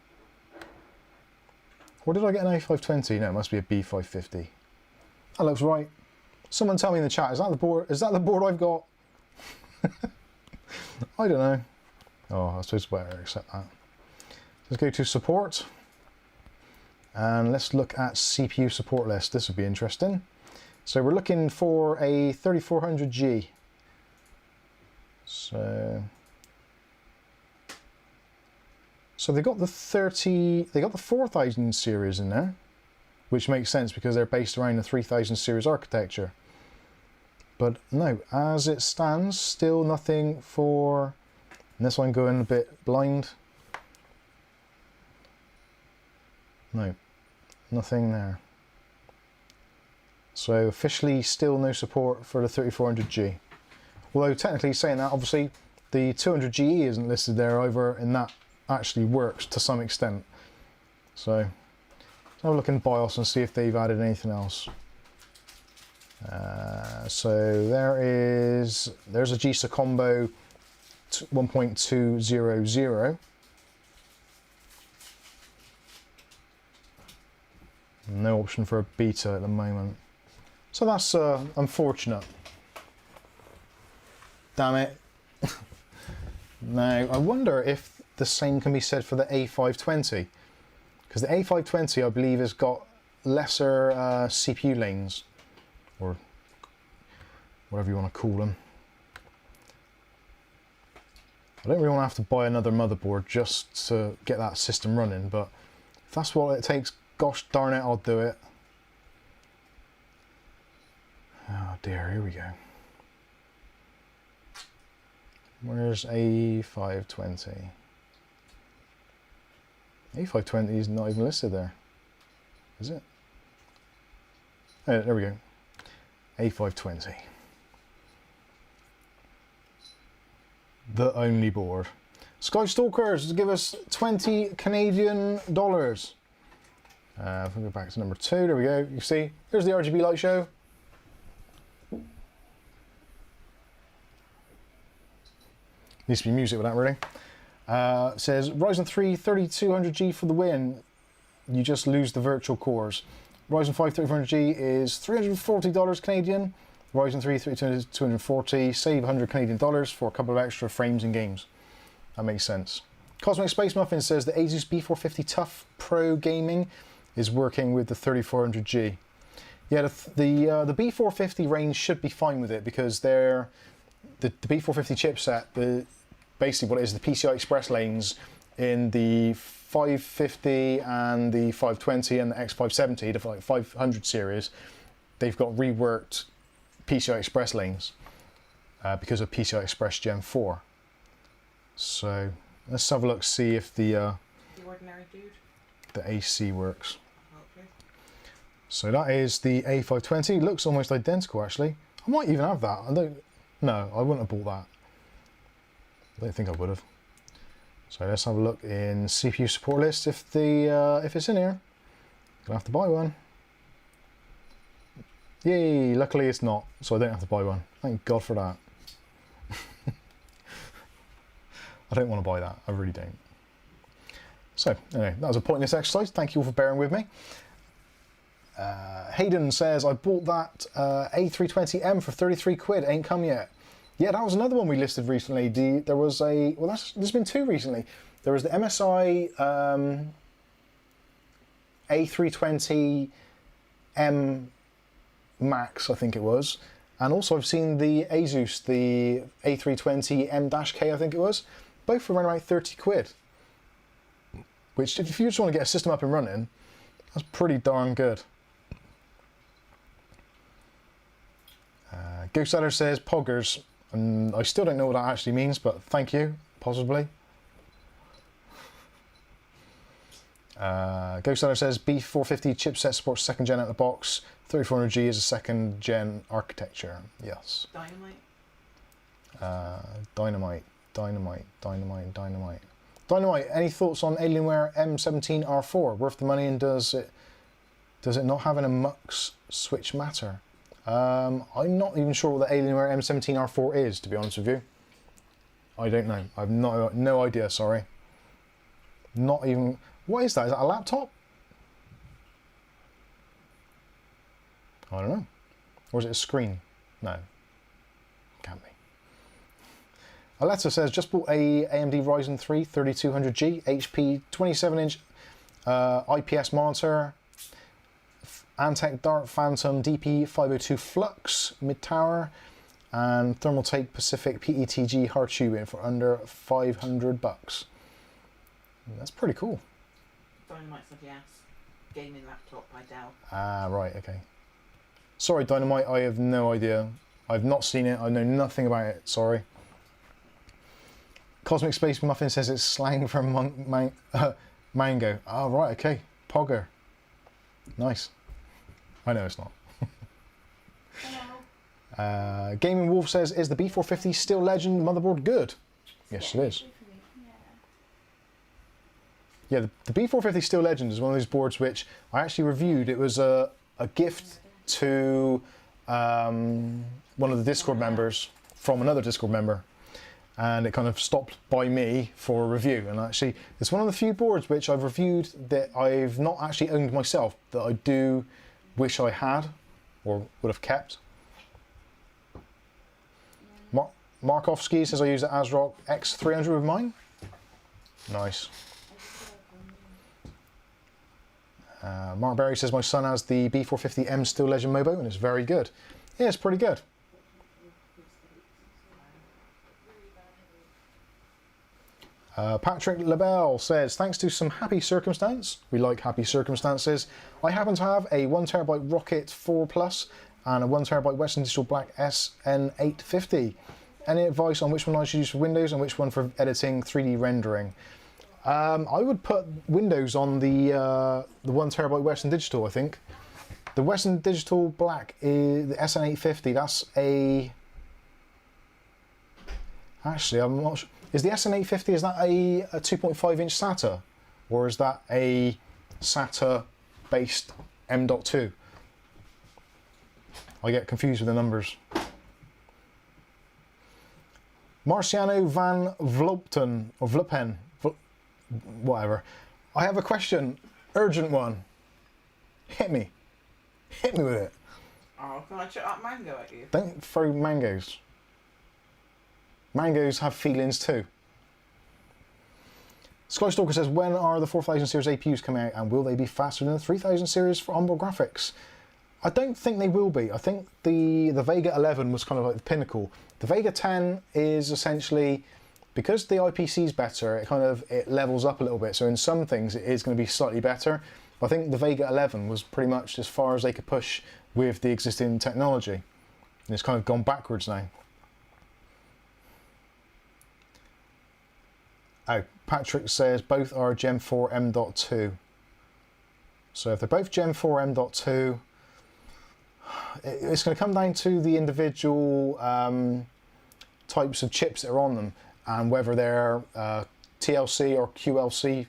Or did I get an A520? No, it must be a B550. That looks right. Someone tell me in the chat, is that the board I've got? I don't know. Oh, I suppose it's better accept that. Let's go to support. And let's look at CPU support list. This would be interesting. So we're looking for a 3400G. So they've got the 4000 series in there, which makes sense because they're based around the 3000 series architecture. But no, as it stands, still nothing for, unless I'm going a bit blind. No, nothing there. So officially still no support for the 3400G. Although technically saying that, obviously the 200GE isn't listed there either, and that actually works to some extent. So let's have a look in BIOS and see if they've added anything else. So there's a GSA combo 1.200. No option for a beta at the moment. So that's unfortunate. Damn it. Now, I wonder if the same can be said for the A520. Because the A520, I believe, has got lesser CPU lanes. Or whatever you want to call them. I don't really want to have to buy another motherboard just to get that system running, but if that's what it takes, gosh darn it, I'll do it. Oh dear, here we go. Where's A520? A520 is not even listed there, is it? Oh, there we go. A520. The only board. Sky Stalkers give us 20 Canadian dollars. If we go back to number 2, there we go. You see, there's the RGB light show. Needs to be music with that, really. Says Ryzen 3200G for the win. You just lose the virtual cores. Ryzen 3400G is $340 Canadian. Ryzen 3 3240, save 100 Canadian dollars for a couple of extra frames in games. That makes sense. Cosmic Space Muffin says the Asus B450 Tough Pro Gaming is working with the 3400G. Yeah, the B450 range should be fine with it because the B450 chipset, basically what it is, the PCI Express lanes in the 550 and the 520 and the X570, the 500 series, they've got reworked PCI Express lanes because of PCI Express Gen 4. So let's have a look, see if the ordinary dude. The AC works. So that is the A520. Looks almost identical actually. I might even have that. No, I wouldn't have bought that. I don't think I would have. So let's have a look in CPU support list if it's in here. Gonna have to buy one. Yay! Luckily it's not, so I don't have to buy one. Thank God for that. I don't want to buy that. I really don't. So anyway, that was a pointless exercise. Thank you all for bearing with me. Hayden says, I bought that A320M for 33 quid, ain't come yet. Yeah, that was another one we listed recently. There was there's been two recently. There was the MSI A320M Max, I think it was. And also I've seen the Asus, the A320M-K, I think it was. Both for around about 30 quid. Which, if you just want to get a system up and running, that's pretty darn good. Ghost Adder says poggers, and I still don't know what that actually means, but thank you, possibly. Ghost Adder says B450 chipset supports 2nd gen out of the box. 3400G is a 2nd gen architecture. Yes. Dynamite. Dynamite, any thoughts on Alienware M17R4? Worth the money, and does it not having a mux switch matter? I'm not even sure what the Alienware M17R4 is, to be honest with you. I don't know. I've no idea, sorry. Not even... What is that? Is that a laptop? I don't know. Or is it a screen? No. Can't be. Aletta says, just bought a AMD Ryzen 3 3200G, HP 27-inch IPS monitor, Antec Dart Phantom DP502 Flux mid-tower, and Thermaltake Pacific PETG hard tubing for under $500. That's pretty cool. Dynamite said yes. Gaming laptop by Dell. Ah, right, okay. Sorry, Dynamite, I have no idea. I've not seen it, I know nothing about it, sorry. Cosmic Space Muffin says it's slang for mango. Oh, right, okay. Pogger. Nice. I know it's not. Hello. Gaming Wolf says, is the B450 Steel Legend motherboard good? Yes, it is. Yeah, the B450 Steel Legend is one of those boards which I actually reviewed. It was a gift to one of the Discord members from another Discord member, and it kind of stopped by me for a review. And actually, it's one of the few boards which I've reviewed that I've not actually owned myself, that I do wish I had or would have kept. Markovsky says I use the ASRock X300 with mine. Nice. Mark Berry says my son has the B450M Steel Legend Mobo and it's very good. Yeah, it's pretty good. Patrick LaBelle says, thanks to some happy circumstance, we like happy circumstances, I happen to have a 1TB Rocket 4 Plus and a 1TB Western Digital Black SN850. Any advice on which one I should use for Windows and which one for editing 3D rendering? I would put Windows on the 1TB Western Digital, I think. The Western Digital Black, is the SN850, that's a... Actually, I'm not sure. Is the SN850, is that a 2.5-inch SATA? Or is that a SATA-based M.2? I get confused with the numbers. Marciano van Vlopten, or Vlopen, whatever. I have a question, urgent one. Hit me. Hit me with it. Oh, can I chuck that mango at you? Don't throw mangoes. Mangoes have feelings too. Skystalker says, when are the 4000 series APUs coming out and will they be faster than the 3000 series for onboard graphics? I don't think they will be. I think the Vega 11 was kind of like the pinnacle. The Vega 10 is essentially, because the IPC is better, it levels up a little bit. So in some things it is going to be slightly better. But I think the Vega 11 was pretty much as far as they could push with the existing technology. And it's kind of gone backwards now. Oh, Patrick says both are Gen 4 M.2. So if they're both Gen 4 M.2, it's going to come down to the individual types of chips that are on them and whether they're TLC or QLC.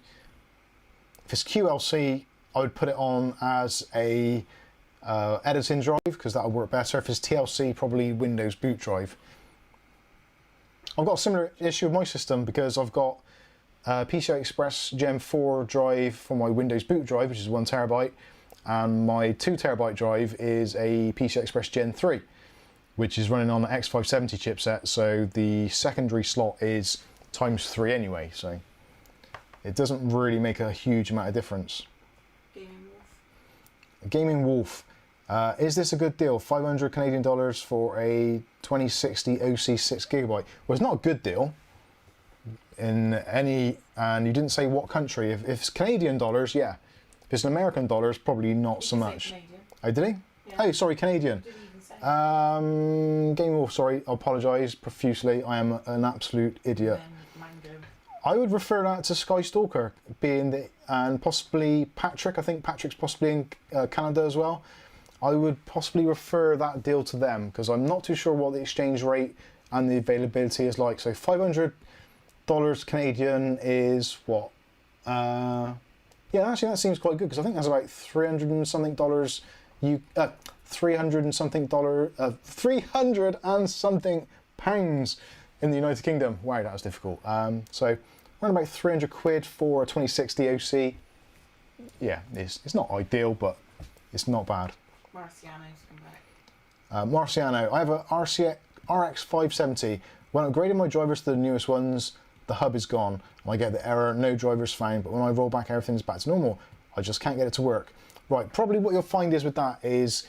If it's QLC, I would put it on as a editing drive because that would work better. If it's TLC, probably Windows boot drive. I've got a similar issue with my system because I've got PCI Express Gen 4 drive for my Windows boot drive, which is 1TB, and my 2TB drive is a PCI Express Gen 3, which is running on an X570 chipset, so the secondary slot is ×3 anyway, so it doesn't really make a huge amount of difference. Gaming Wolf. Is this a good deal? 500 Canadian dollars for a 2060 OC 6GB. Well, it's not a good deal in any, and you didn't say what country. If it's Canadian dollars, yeah. If it's an American dollars, probably not so much. Oh, did he? Yeah. Oh, sorry, Canadian. Game Wolf, sorry, I apologise profusely. I am an absolute idiot. I would refer that to Skystalker, being the, and possibly Patrick. I think Patrick's possibly in Canada as well. I would possibly refer that deal to them because I'm not too sure what the exchange rate and the availability is like. So $500 Canadian is what? Yeah, actually that seems quite good because I think that's about $300 and something dollars. $300 and something $300 and something pounds in the United Kingdom. Wow, that was difficult. So around about 300 quid for a 2060 OC. Yeah, it's not ideal, but it's not bad. Marciano's come back. Marciano, I have a RX550. When upgrading my drivers to the newest ones, the hub is gone. And I get the error, no drivers found, but when I roll back, everything's back to normal. I just can't get it to work. Right, probably what you'll find is with that is,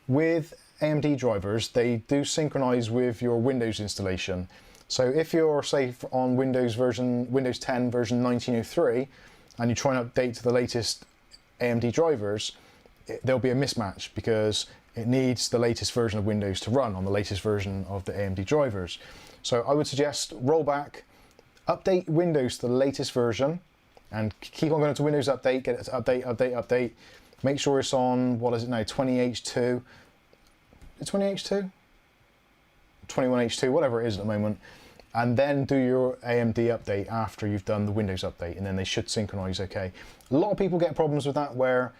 with AMD drivers, they do synchronize with your Windows installation. So if you're, say, on Windows 10 version 1903, and you try and update to the latest AMD drivers, there'll be a mismatch because it needs the latest version of Windows to run on the latest version of the AMD drivers. So I would suggest roll back, update Windows to the latest version, and keep on going to Windows Update, get it to update. Make sure it's on, what is it now, 20H2? 20H2? 21H2, whatever it is at the moment. And then do your AMD update after you've done the Windows update, and then they should synchronize okay. A lot of people get problems with that where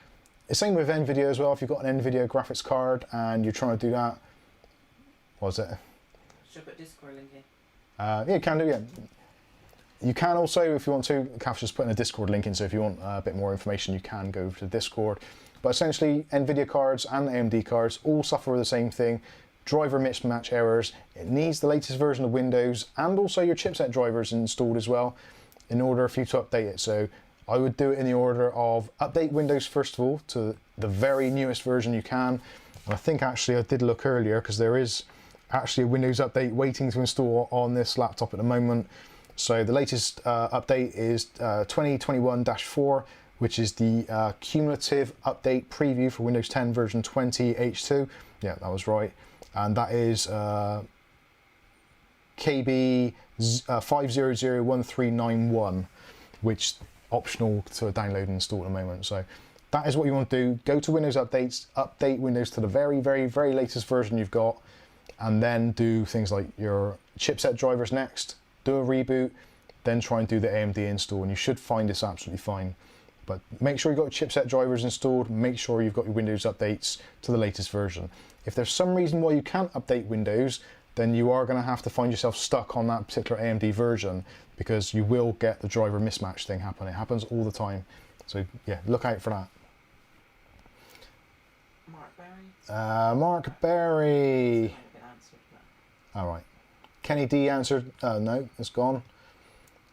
Same with NVIDIA as well. If you've got an NVIDIA graphics card and you're trying to do that, what is it? Should I put Discord link in? Yeah, you can do, yeah. You can also, if you want to, Kath's just putting a Discord link in, so if you want a bit more information, you can go to Discord. But essentially, NVIDIA cards and AMD cards all suffer the same thing. Driver mismatch errors. It needs the latest version of Windows and also your chipset drivers installed as well in order for you to update it. So I would do it in the order of update Windows first of all to the very newest version you can. And I think actually I did look earlier because there is actually a Windows update waiting to install on this laptop at the moment. So the latest update is 2021-4, which is the cumulative update preview for Windows 10 version 20 H2. Yeah, that was right. And that is KB 5001391, which optional to download and install at the moment. So that is what you want to do. Go to Windows Updates, update Windows to the very, very, very latest version you've got, and then do things like your chipset drivers next, do a reboot, then try and do the AMD install, and you should find this absolutely fine. But make sure you've got your chipset drivers installed, make sure you've got your Windows updates to the latest version. If there's some reason why you can't update Windows, then you are going to have to find yourself stuck on that particular AMD version, because you will get the driver mismatch thing happen. It happens all the time. So yeah, look out for that. Mark Berry. Mark Berry. All right. Kenny D answered, no, it's gone.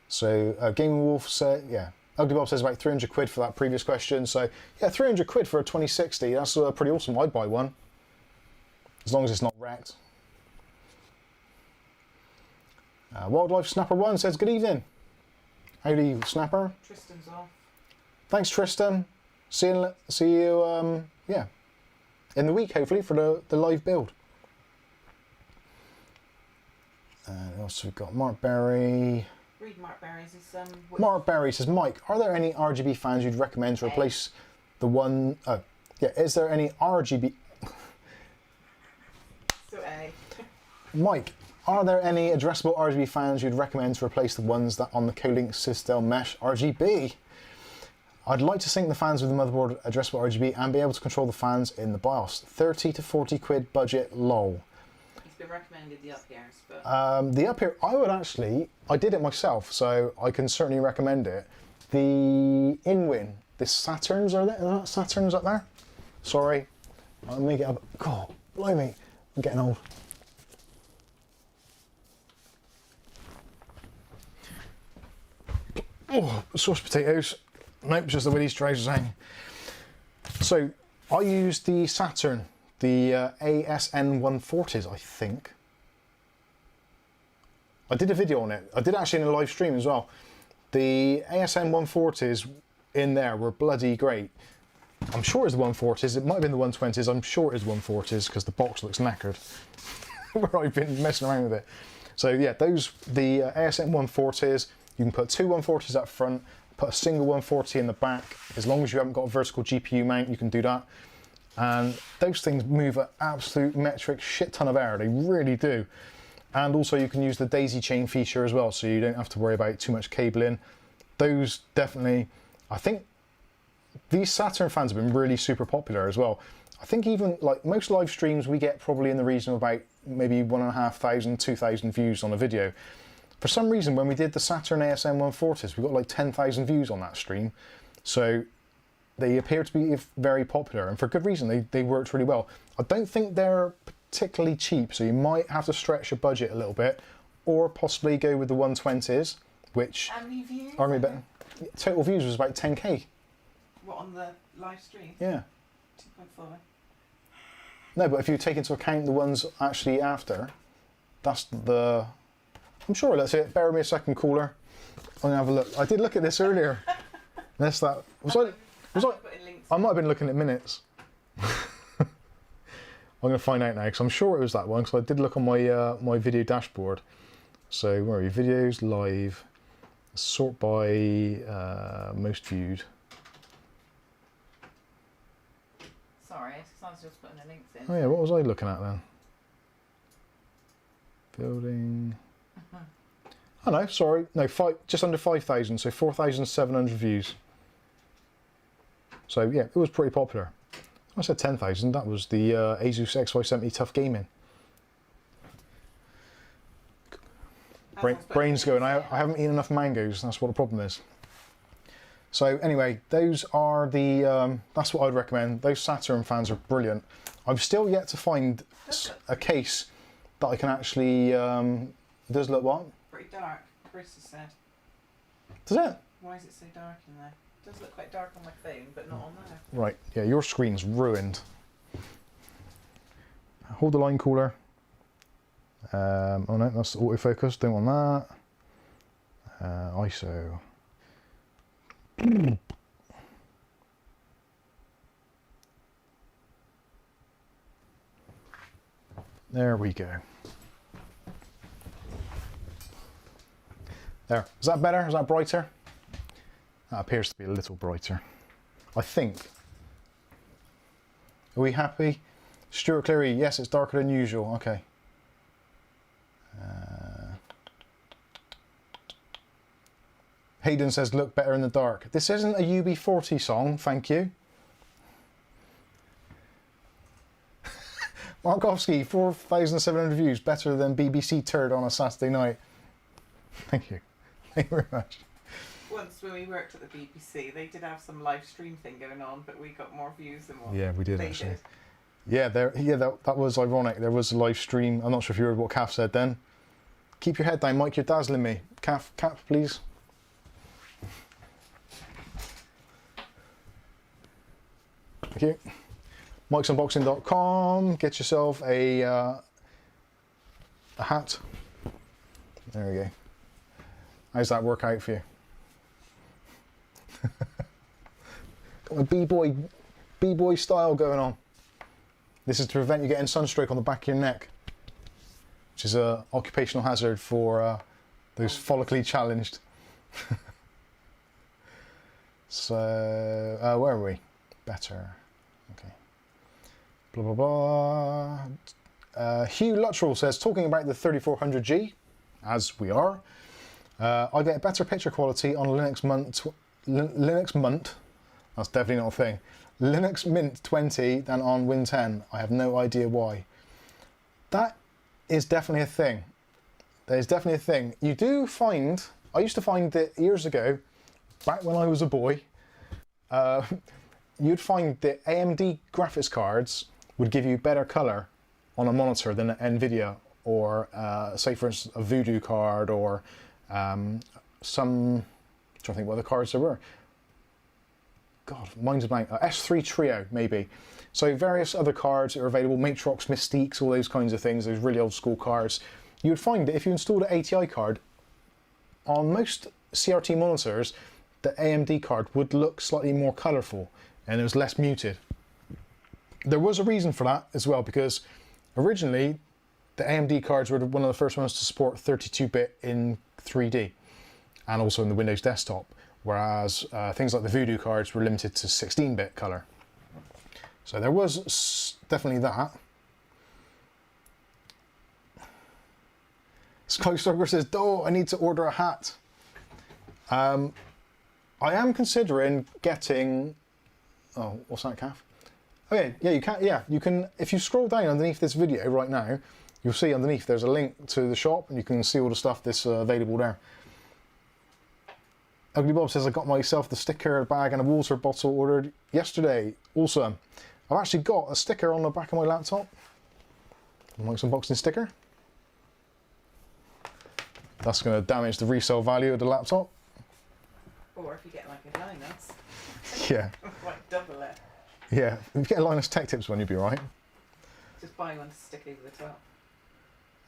So Gaming Wolf said, yeah. Ugly Bob says about 300 quid for that previous question. So yeah, 300 quid for a 2060. That's pretty awesome. I'd buy one. As long as it's not wrecked. Wildlife Snapper 1 says, good evening. Howdy, Snapper. Tristan's off. Thanks, Tristan. See you yeah, in the week, hopefully, for the live build. Also we've got Mark Berry. Read Mark Berry's. Mark Berry says, Mike, are there any RGB fans you'd recommend to replace the one... Oh, yeah, is there any RGB... So A. Mike, are there any addressable RGB fans you'd recommend to replace the ones that on the Colink Systel Mesh RGB? I'd like to sync the fans with the motherboard addressable RGB and be able to control the fans in the BIOS. 30 to 40 quid budget, lol. It's been recommended the up ears, but... The up here, I did it myself, so I can certainly recommend it. The InWin, the Saturns, are there Saturns up there? Sorry, I'll make it up. God, blimey, I'm getting old. Oh, sauce potatoes. Nope, just the Willie's trousers hang. So, I used the Saturn, the ASN 140s, I think. I did a video on it. I did actually in a live stream as well. The ASN 140s in there were bloody great. I'm sure it's the 140s. It might have been the 120s. I'm sure it's 140s because the box looks knackered where I've been messing around with it. So yeah, the ASN 140s, you can put two 140s up front, put a single 140 in the back. As long as you haven't got a vertical GPU mount, you can do that. And those things move an absolute metric shit ton of air. They really do. And also you can use the daisy chain feature as well, so you don't have to worry about too much cabling. Those definitely, I think these Saturn fans have been really super popular as well. I think even like most live streams we get probably in the region of about maybe 1,500, 2,000 views on a video. For some reason when we did the Saturn ASM 140s we got like 10,000 views on that stream. So they appear to be very popular, and for good reason. They worked really well. I don't think they're particularly cheap, so you might have to stretch your budget a little bit, or possibly go with the 120s, which how many views? are maybe better. Total views was about 10k. What, on the live stream? Yeah. 2.4. No, but if you take into account the ones actually after, that's the... I'm sure, let's see, bear with me a second, caller. I'm gonna have a look. I did look at this earlier. That's that. I might have been looking at minutes. I'm going to find out now because I'm sure it was that one, because I did look on my my video dashboard. So where are you? Videos, live, sort by most viewed. Sorry, I was just putting the links in. Oh yeah, what was I looking at then? Building. Oh no, sorry, no, just under 5,000, so 4,700 views. So yeah, it was pretty popular. I said 10,000, that was the Asus X570 Tough Gaming. Brain's going out. I haven't eaten enough mangoes, that's what the problem is. So anyway, those are the, that's what I'd recommend. Those Saturn fans are brilliant. I've still yet to find a case that I can actually, does look what? Pretty dark, Chris has said. Does it? Why is it so dark in there? It does look quite dark on my phone, but not on there. Right, yeah, your screen's ruined. Hold the line cooler. Oh no, that's the autofocus, don't want that. ISO. There we go. There, is that better? Is that brighter? That appears to be a little brighter, I think. Are we happy? Stuart Cleary, yes, it's darker than usual. Okay. Hayden says, look better in the dark. This isn't a UB40 song, thank you. Markovsky, 4,700 views, better than BBC Turd on a Saturday night. Thank you. Thank you very much. Once when we worked at the BBC, they did have some live stream thing going on, but we got more views than what Yeah, we did they actually. did. Yeah, that was ironic. There was a live stream. I'm not sure if you heard what Kath said then. Keep your head down, Mike, you're dazzling me. Kath, please. Thank you. Mike'sUnboxing.com. Get yourself a hat. There we go. How's that work out for you? Got my B-boy style going on. This is to prevent you getting sunstroke on the back of your neck, which is an occupational hazard for those follically challenged. So, where are we? Better. Okay. Blah, blah, blah. Hugh Luttrell says, talking about the 3400G, as we are, I get a better picture quality on Linux Mint, that's definitely not a thing, Linux Mint 20 than on Win 10. I have no idea why. That is definitely a thing. That is definitely a thing. You do find, I used to find that years ago, back when I was a boy, you'd find that AMD graphics cards would give you better color on a monitor than an NVIDIA or, say for instance, a Voodoo card or some, I'm trying to think what other cards there were. God, mine's a blank. S3 Trio, maybe. So various other cards that are available, Matrox, Mystiques, all those kinds of things, those really old school cards. You would find that if you installed an ATI card, on most CRT monitors, the AMD card would look slightly more colourful and it was less muted. There was a reason for that as well, because originally the AMD cards were one of the first ones to support 32-bit in 3D and also in the Windows desktop, whereas things like the Voodoo cards were limited to 16-bit colour. So there was definitely that. Skystoker says, "Oh, I need to order a hat." I am considering getting. Oh, what's that, Kath? Oh yeah, you can. Yeah, you can. If you scroll down underneath this video right now, you'll see underneath there's a link to the shop, and you can see all the stuff that's available there. Ugly Bob says, I got myself the sticker bag and a water bottle ordered yesterday. Awesome. I've actually got a sticker on the back of my laptop. Mike's Unboxing sticker. That's going to damage the resale value of the laptop. Or if you get like a Linus. Yeah. Like double it. Yeah. If you get a Linus Tech Tips one, you'll be right. Just buy one to stick over the top.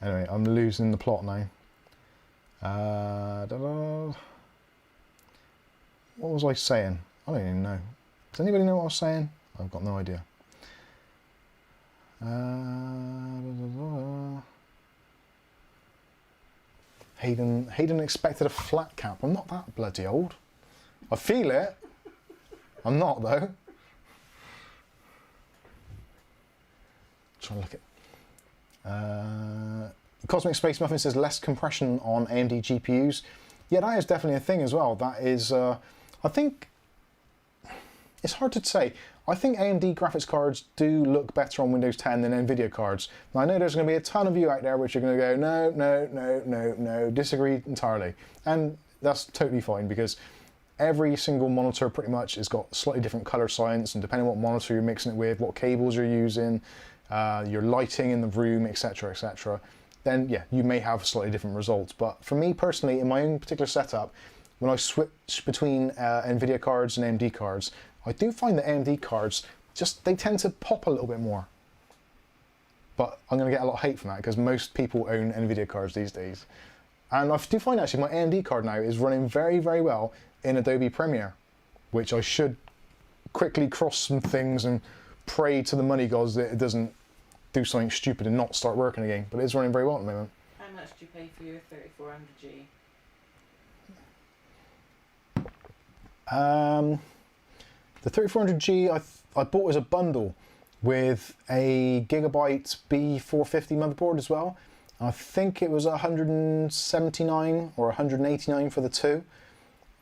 Anyway, I'm losing the plot now. Da-da. What was I saying? I don't even know. Does anybody know what I was saying? I've got no idea. Hayden expected a flat cap. I'm not that bloody old. I feel it. I'm not though. Trying to look at. Cosmic Space Muffin says less compression on AMD GPUs. Yeah, that is definitely a thing as well. That is, I think, It's hard to say. I think AMD graphics cards do look better on Windows 10 than NVIDIA cards. Now I know there's going to be a ton of you out there which are going to go, no, no, no, no, no, disagree entirely. And that's totally fine because every single monitor pretty much has got slightly different color science, and depending on what monitor you're mixing it with, what cables you're using, your lighting in the room, etc, etc, then yeah, you may have slightly different results. But for me personally, in my own particular setup, when I switch between NVIDIA cards and AMD cards, I do find that AMD cards, they tend to pop a little bit more. But I'm going to get a lot of hate from that because most people own NVIDIA cards these days. And I do find actually my AMD card now is running very, very well in Adobe Premiere, which I should quickly cross some things and pray to the money gods that it doesn't do something stupid and not start working again. But it's running very well at the moment. How much do you pay for your 3400G? The 3400G I bought as a bundle with a Gigabyte B450 motherboard as well. I think it was 179 or 189 for the two.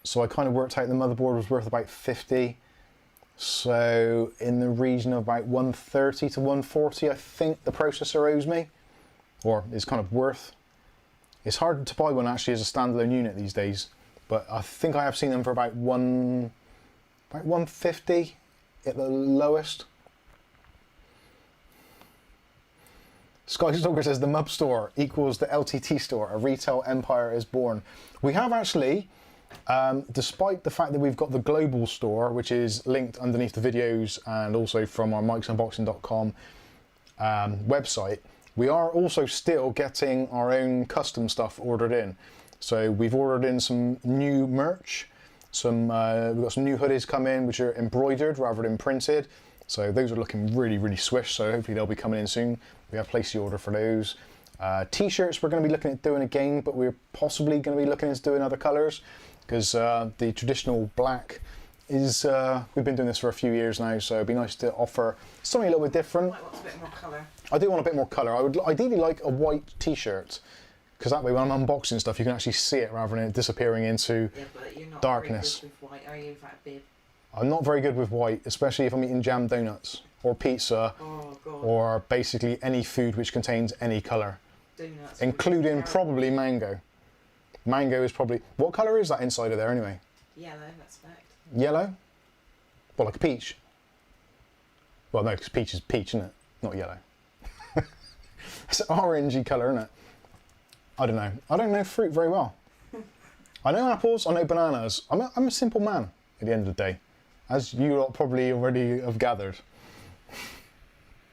So I kind of worked out the motherboard was worth about 50. So in the region of about 130 to 140, I think the processor owes me, or is kind of worth. It's hard to buy one actually as a standalone unit these days, but I think I have seen them for about 150 at the lowest. Skystalker says the Mub Store equals the LTT store. A retail empire is born. We have actually, despite the fact that we've got the global store, which is linked underneath the videos and also from our mikesunboxing.com website, we are also still getting our own custom stuff ordered in. So we've ordered in some new merch. We've got some new hoodies come in which are embroidered rather than printed. So those are looking really, really swish. So hopefully they'll be coming in soon. We have placed the order for those. T-shirts we're going to be looking at doing again, but we're possibly going to be looking into doing other colours because the traditional black is, we've been doing this for a few years now, so it'd be nice to offer something a little bit different. Might want a bit more colour. I do want a bit more colour. I would ideally like a white T-shirt because that way when I'm unboxing stuff you can actually see it rather than it disappearing into but you're not darkness. Very good with white, are you? Is that a bib? I'm not very good with white, especially if I'm eating jam donuts or pizza or basically any food which contains any colour, Donuts, including probably mango. Mango is probably... What colour is that inside of there anyway? Yellow, that's fact. Yellow? Well, like a peach. Well, no, because peach is peach, isn't it? Not yellow. It's an orangey colour, isn't it? I don't know. I don't know fruit very well. I know apples, I know bananas. I'm a simple man at the end of the day, as you lot probably already have gathered.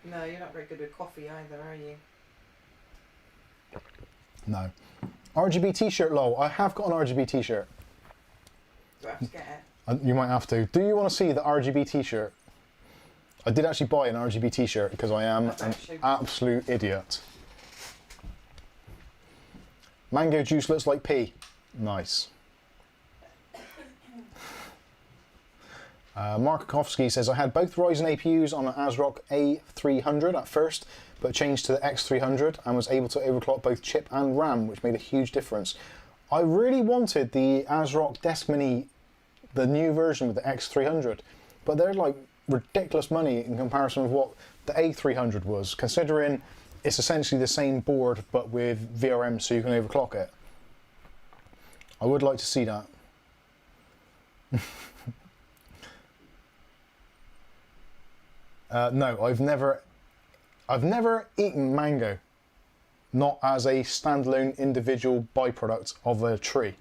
No, you're not very good with coffee either, are you? No. RGB t-shirt, lol. I have got an RGB t-shirt. Do I have to get it? You might have to. Do you want to see the RGB t-shirt? I did actually buy an RGB t-shirt because I am an absolute idiot. Mango juice looks like pea. Nice. Mark Kowski says, I had both Ryzen APUs on an ASRock A300 at first, but changed to the X300 and was able to overclock both chip and RAM, which made a huge difference. I really wanted the ASRock Desk Mini, the new version with the X300, but they're like ridiculous money in comparison with what the A300 was, considering it's essentially the same board but with VRM so you can overclock it. I would like to see that. No, I've never eaten mango, not as a standalone individual byproduct of a tree.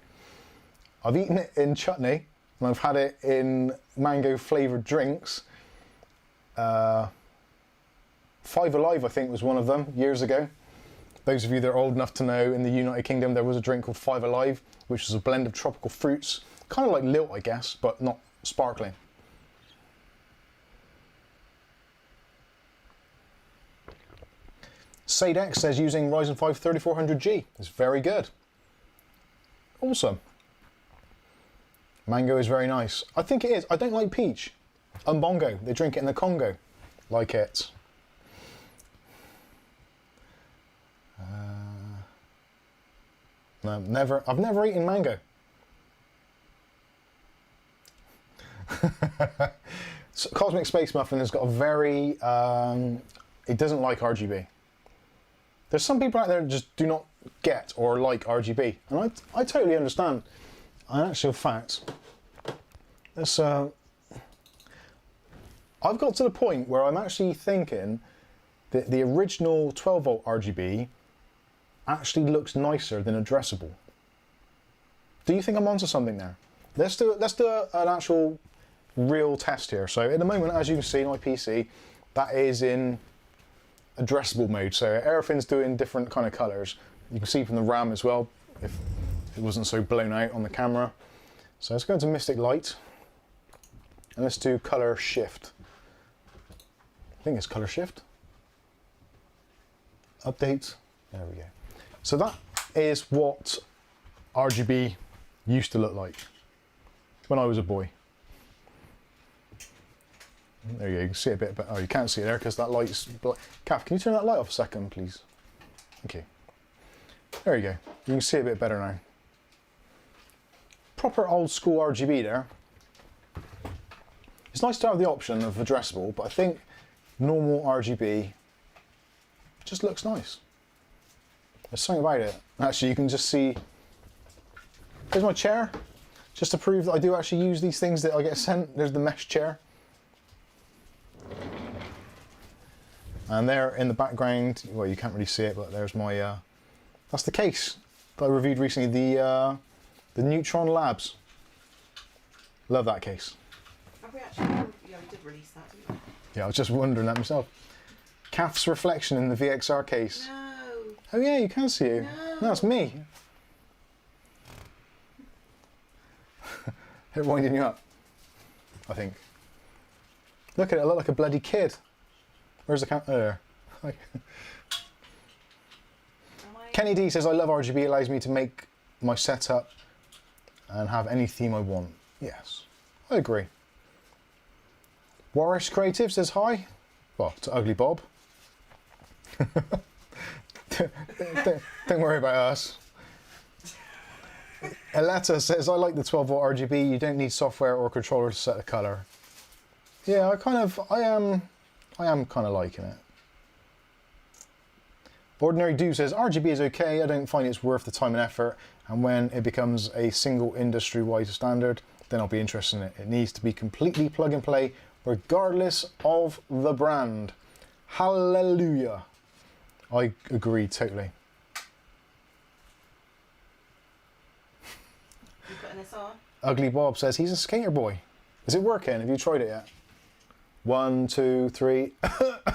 I've eaten it in chutney and I've had it in mango flavoured drinks. Five Alive, I think, was one of them years ago. Those of you that are old enough to know, in the United Kingdom there was a drink called Five Alive, which was a blend of tropical fruits, kind of like Lilt, I guess, but not sparkling. Sadex says using Ryzen 5 3400G is very good. Awesome. Mango is very nice. I think it is. I don't like peach. Umbongo, they drink it in the Congo. Like it. No, never. I've never eaten mango. Cosmic Space Muffin has got a very, it doesn't like RGB. There's some people out there that just do not get or like RGB, and I totally understand. In actual fact, this, I've got to the point where I'm actually thinking that the original 12 volt RGB actually looks nicer than addressable. Do you think I'm onto something there? Let's do an actual real test here. So at the moment, as you can see on my PC, that is in addressable mode. So everything's doing different kind of colors. You can see from the RAM as well, if it wasn't so blown out on the camera. So let's go into Mystic Light and let's do color shift. I think it's color shift. Update. There we go. So that is what RGB used to look like when I was a boy. There you go, you can see it a bit, but oh, you can't see it there because that light's black. Kath, can you turn that light off a second, please? Thank you. There you go. You can see a bit better now. Proper old school RGB there. It's nice to have the option of addressable, but I think normal RGB just looks nice. There's something about it. Actually, you can just see. Here's my chair, just to prove that I do actually use these things that I get sent. There's the mesh chair. And there in the background, well, you can't really see it, but there's my, that's the case that I reviewed recently, the Neutron Labs. Love that case. Have we actually, yeah, we did release that, didn't we? Yeah, I was just wondering that myself. Kath's reflection in the VXR case. No. Oh yeah, you can see you. No, that's me. They're winding you up, I think. Look at it, I look like a bloody kid. Where's the camera? There. Kenny D says, I love RGB, it allows me to make my setup and have any theme I want. Yes, I agree. Warish Creative says hi. Well, to Ugly Bob. Don't worry about us. Aletta says, I like the 12 volt RGB, you don't need software or controller to set the colour. Yeah, I am kind of liking it. Ordinary Dude says, RGB is okay, I don't find it's worth the time and effort, and when it becomes a single industry-wide standard, then I'll be interested in it. It needs to be completely plug and play, regardless of the brand. Hallelujah. I agree totally. You putting this on? Ugly Bob says, he's a skater boy. Is it working? Have you tried it yet? 1, 2, 3.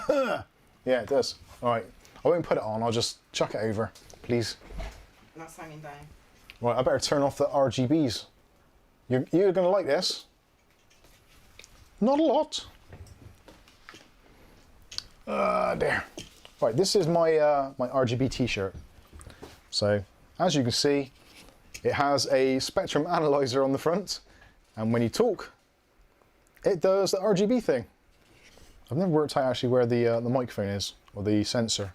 Yeah, it does. All right. I won't put it on. I'll just chuck it over, please. That's hanging down. Right, I better turn off the RGBs. You're going to like this. Not a lot. There. Right, this is my my RGB t-shirt. So, as you can see, it has a spectrum analyzer on the front, and when you talk, it does the RGB thing. I've never worked out actually where the microphone is, or the sensor.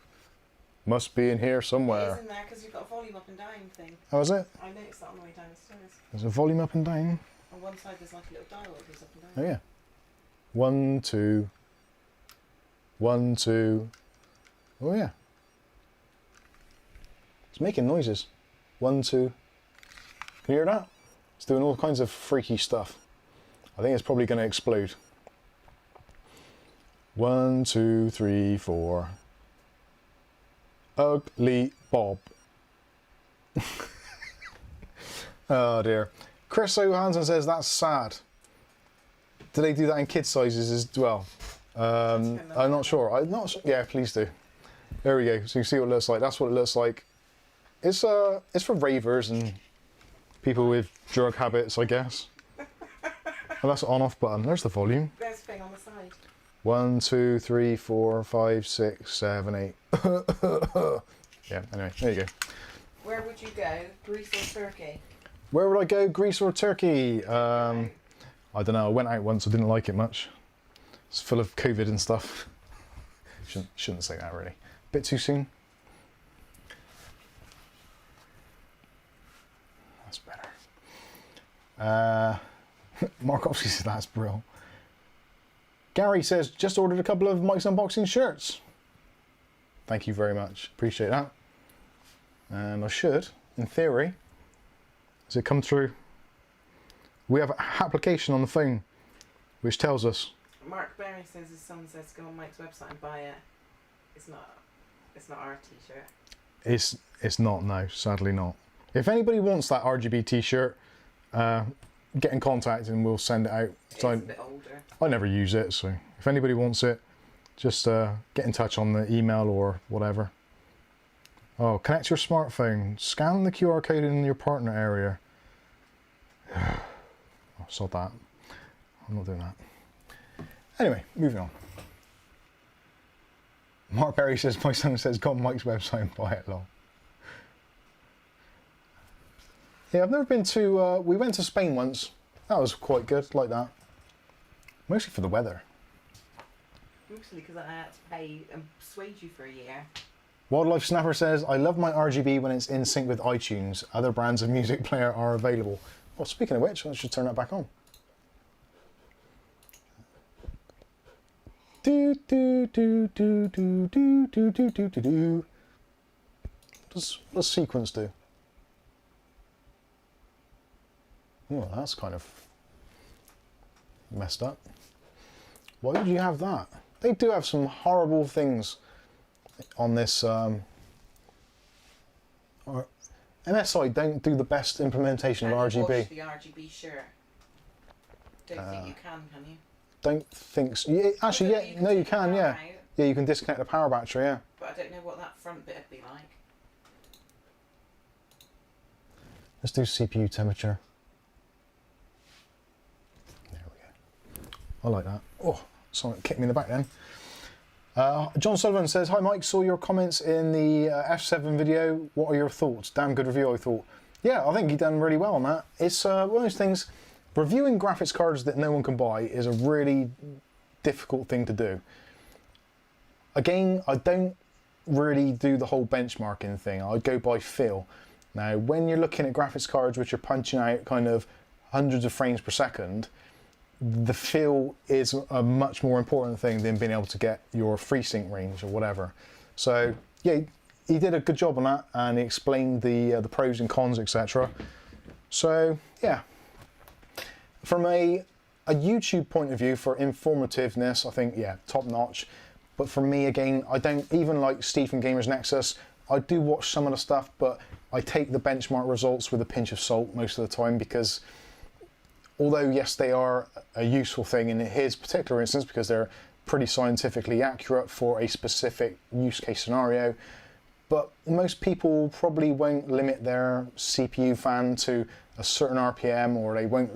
Must be in here somewhere. It is in there because you've got a volume up and down thing. Oh, is it? I noticed that on the way down the stairs. There's a volume up and down. On one side there's like a little dial that goes up and down. Oh yeah. 1, 2. 1, 2. Oh yeah. It's making noises. 1, 2. Can you hear that? It's doing all kinds of freaky stuff. I think it's probably going to explode. 1, 2, 3, 4. Ugly Bob. Oh dear. Chris O'Hanson says that's sad. Do they do that in kid sizes as well? I'm not sure. I'm not sure. Yeah, please do. There we go. So you can see what it looks like. That's what it looks like. It's for ravers and people with drug habits, I guess. And that's on-off button. There's the volume. There's a thing on the side. 1, 2, 3, 4, 5, 6, 7, 8. Yeah, anyway, there you go. Where would you go? Greece or Turkey? Where would I go? Greece or Turkey? I don't know. I went out once. I didn't like it much. It's full of COVID and stuff. Shouldn't say that really. Bit too soon. That's better. Markovsky says that's brilliant. Gary says, just ordered a couple of Mike's Unboxing shirts. Thank you very much. Appreciate that. And I should, in theory, as it come through, we have an application on the phone which tells us. Mark Berry says his son says go on Mike's website and buy it. It's not our t-shirt. It's not, no, sadly not. If anybody wants that RGB t-shirt, get in contact and we'll send it out. It's a bit older. I never use it, so if anybody wants it, just get in touch on the email or whatever. Oh, connect your smartphone. Scan the QR code in your partner area. I saw that. I'm not doing that. Anyway, moving on. Mark Berry says, my son says, go on Mike's website and buy it, lol. Yeah, I've never been to, we went to Spain once. That was quite good, like that. Mostly for the weather. Mostly because I had to pay and persuade you for a year. Wildlife Snapper says, I love my RGB when it's in sync with iTunes. Other brands of music player are available. Well, speaking of which, I should turn that back on. Do do do do do do do do do do do. What does sequence do? Oh, that's kind of messed up. Why would you have that? They do have some horrible things on this. MSI don't do the best implementation of RGB. Watch the RGB shirt. Don't think you can you? Don't think so. Yeah, actually, yeah, no, you can, yeah. Yeah, you can disconnect the power battery, yeah. But I don't know what that front bit would be like. Let's do CPU temperature. There we go. I like that. Oh, someone kicked me in the back then. John Sullivan says, hi Mike, saw your comments in the F7 video. What are your thoughts? Damn good review, I thought. Yeah, I think he done really well on that. It's one of those things, reviewing graphics cards that no one can buy is a really difficult thing to do. Again, I don't really do the whole benchmarking thing. I go by feel. Now, when you're looking at graphics cards which are punching out kind of hundreds of frames per second, the feel is a much more important thing than being able to get your FreeSync range or whatever. So yeah, he did a good job on that, and he explained the pros and cons, etc. So yeah, from a YouTube point of view, for informativeness, I think yeah, top notch. But for me, again, I don't even like Steve from Gamers Nexus. I do watch some of the stuff, but I take the benchmark results with a pinch of salt most of the time, because although yes, they are a useful thing in his particular instance because they're pretty scientifically accurate for a specific use case scenario, but most people probably won't limit their CPU fan to a certain RPM, or they won't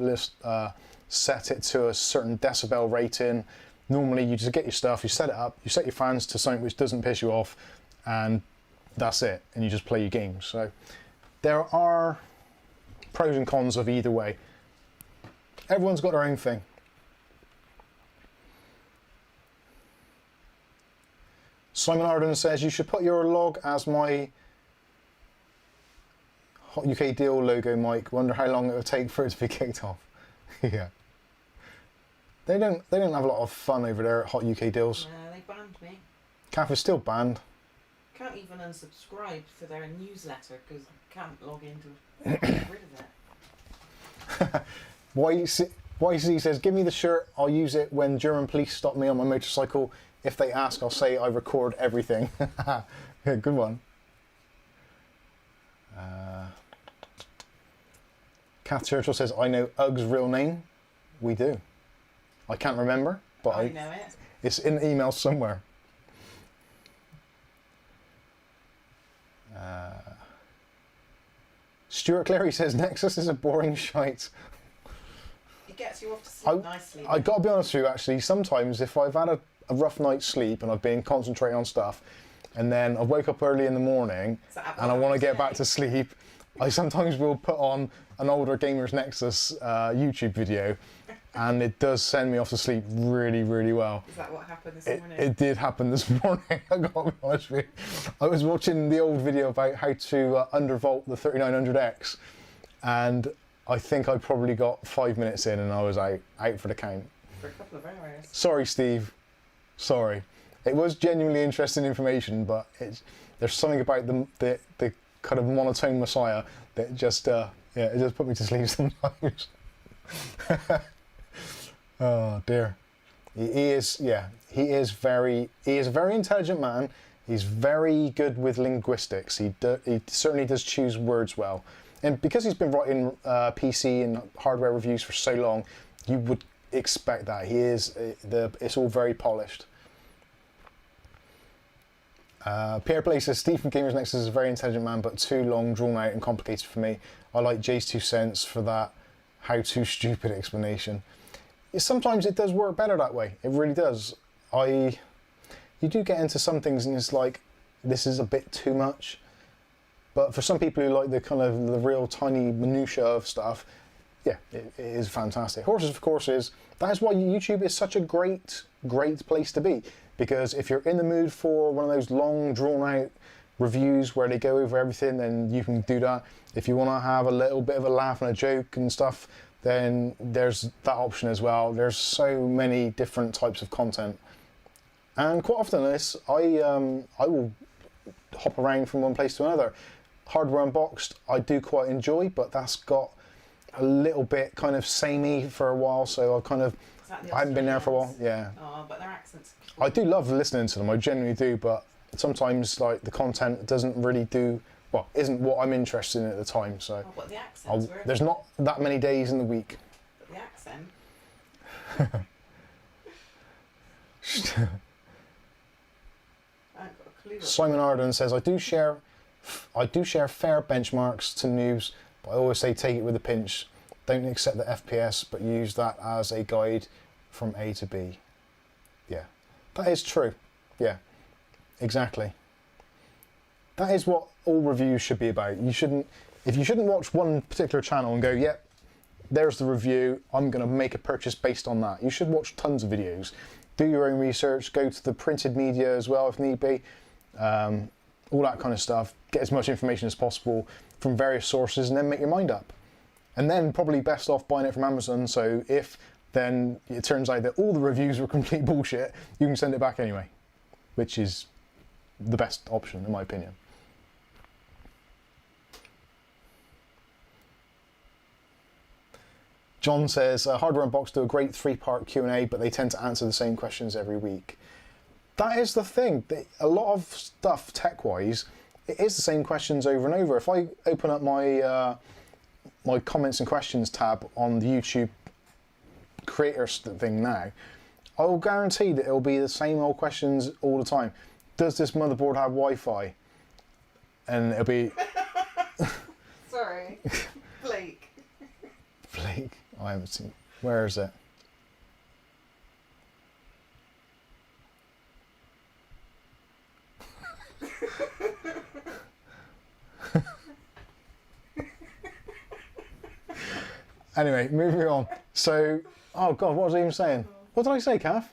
set it to a certain decibel rating. Normally you just get your stuff, you set it up, you set your fans to something which doesn't piss you off, and that's it, and you just play your games. So there are pros and cons of either way. Everyone's got their own thing. Simon Arden says, you should put your log as my Hot UK deal logo, Mike. Wonder how long it would take for it to be kicked off. Yeah. They don't have a lot of fun over there at Hot UK deals. No, they banned me. CAF is still banned. Can't even unsubscribe for their newsletter because I can't log into it. Get rid of it. YC says, give me the shirt, I'll use it when German police stop me on my motorcycle. If they ask, I'll say I record everything. Yeah, good one. Kath Churchill says, I know Ug's real name. We do. I can't remember, but I know it. It's in the email somewhere. Stuart Clary says, Nexus is a boring shite. It gets you off to sleep nicely. I got to be honest with you, actually, sometimes if I've had a rough night's sleep and I've been concentrating on stuff, and then I woke up early in the morning and I want to get back to sleep, I sometimes will put on an older Gamers Nexus YouTube video, and it does send me off to sleep really, really well. Is that what happened this morning? It did happen this morning, I got to be honest with you. I was watching the old video about how to undervolt the 3900X, and I think I probably got 5 minutes in and I was out for the count. for a couple of hours. Sorry, Steve. Sorry. It was genuinely interesting information, but there's something about the kind of monotone Messiah that just it just put me to sleep sometimes. Oh dear. He is a very intelligent man. He's very good with linguistics. He certainly does choose words well. And because he's been writing PC and hardware reviews for so long, you would expect that. It's all very polished. Pierre Play says, Steve from Gamers Nexus is a very intelligent man, but too long, drawn out and complicated for me. I like Jay's 2 cents for that how-to stupid explanation. Sometimes it does work better that way. It really does. You do get into some things and it's like, this is a bit too much. But for some people who like the kind of the real tiny minutiae of stuff, yeah, it is fantastic. Horses for Courses, that is why YouTube is such a great place to be. Because if you're in the mood for one of those long, drawn-out reviews where they go over everything, then you can do that. If you want to have a little bit of a laugh and a joke and stuff, then there's that option as well. There's so many different types of content. And quite often I will hop around from one place to another. Hardware Unboxed I do quite enjoy, but that's got a little bit kind of samey for a while, so I haven't been there for a while. Yeah. Oh, but their accents. I do love listening to them, I genuinely do, but sometimes like the content doesn't really isn't what I'm interested in at the time. So but the accents were. there's not that many days in the week. But the accent. I ain't got a clue. Simon Arden says, I do share fair benchmarks to noobs, but I always say take it with a pinch. Don't accept the FPS, but use that as a guide from A to B. Yeah, that is true. Yeah, exactly. That is what all reviews should be about. You shouldn't watch one particular channel and go, yep, there's the review, I'm going to make a purchase based on that. You should watch tons of videos. Do your own research, go to the printed media as well if need be. All that kind of stuff. Get as much information as possible from various sources and then make your mind up. And then probably best off buying it from Amazon, so if then it turns out that all the reviews were complete bullshit, you can send it back anyway, which is the best option in my opinion. John says, Hardware Unboxed do a great 3-part Q&A, but they tend to answer the same questions every week. That is the thing. A lot of stuff tech-wise, it is the same questions over and over. If I open up my my comments and questions tab on the YouTube creators thing now, I will guarantee that it will be the same old questions all the time. Does this motherboard have Wi-Fi? And it'll be... Sorry. Blake. Blake? I haven't seen... Where is it? Anyway, moving on. So, oh God, what was I even saying? What did I say, Kath?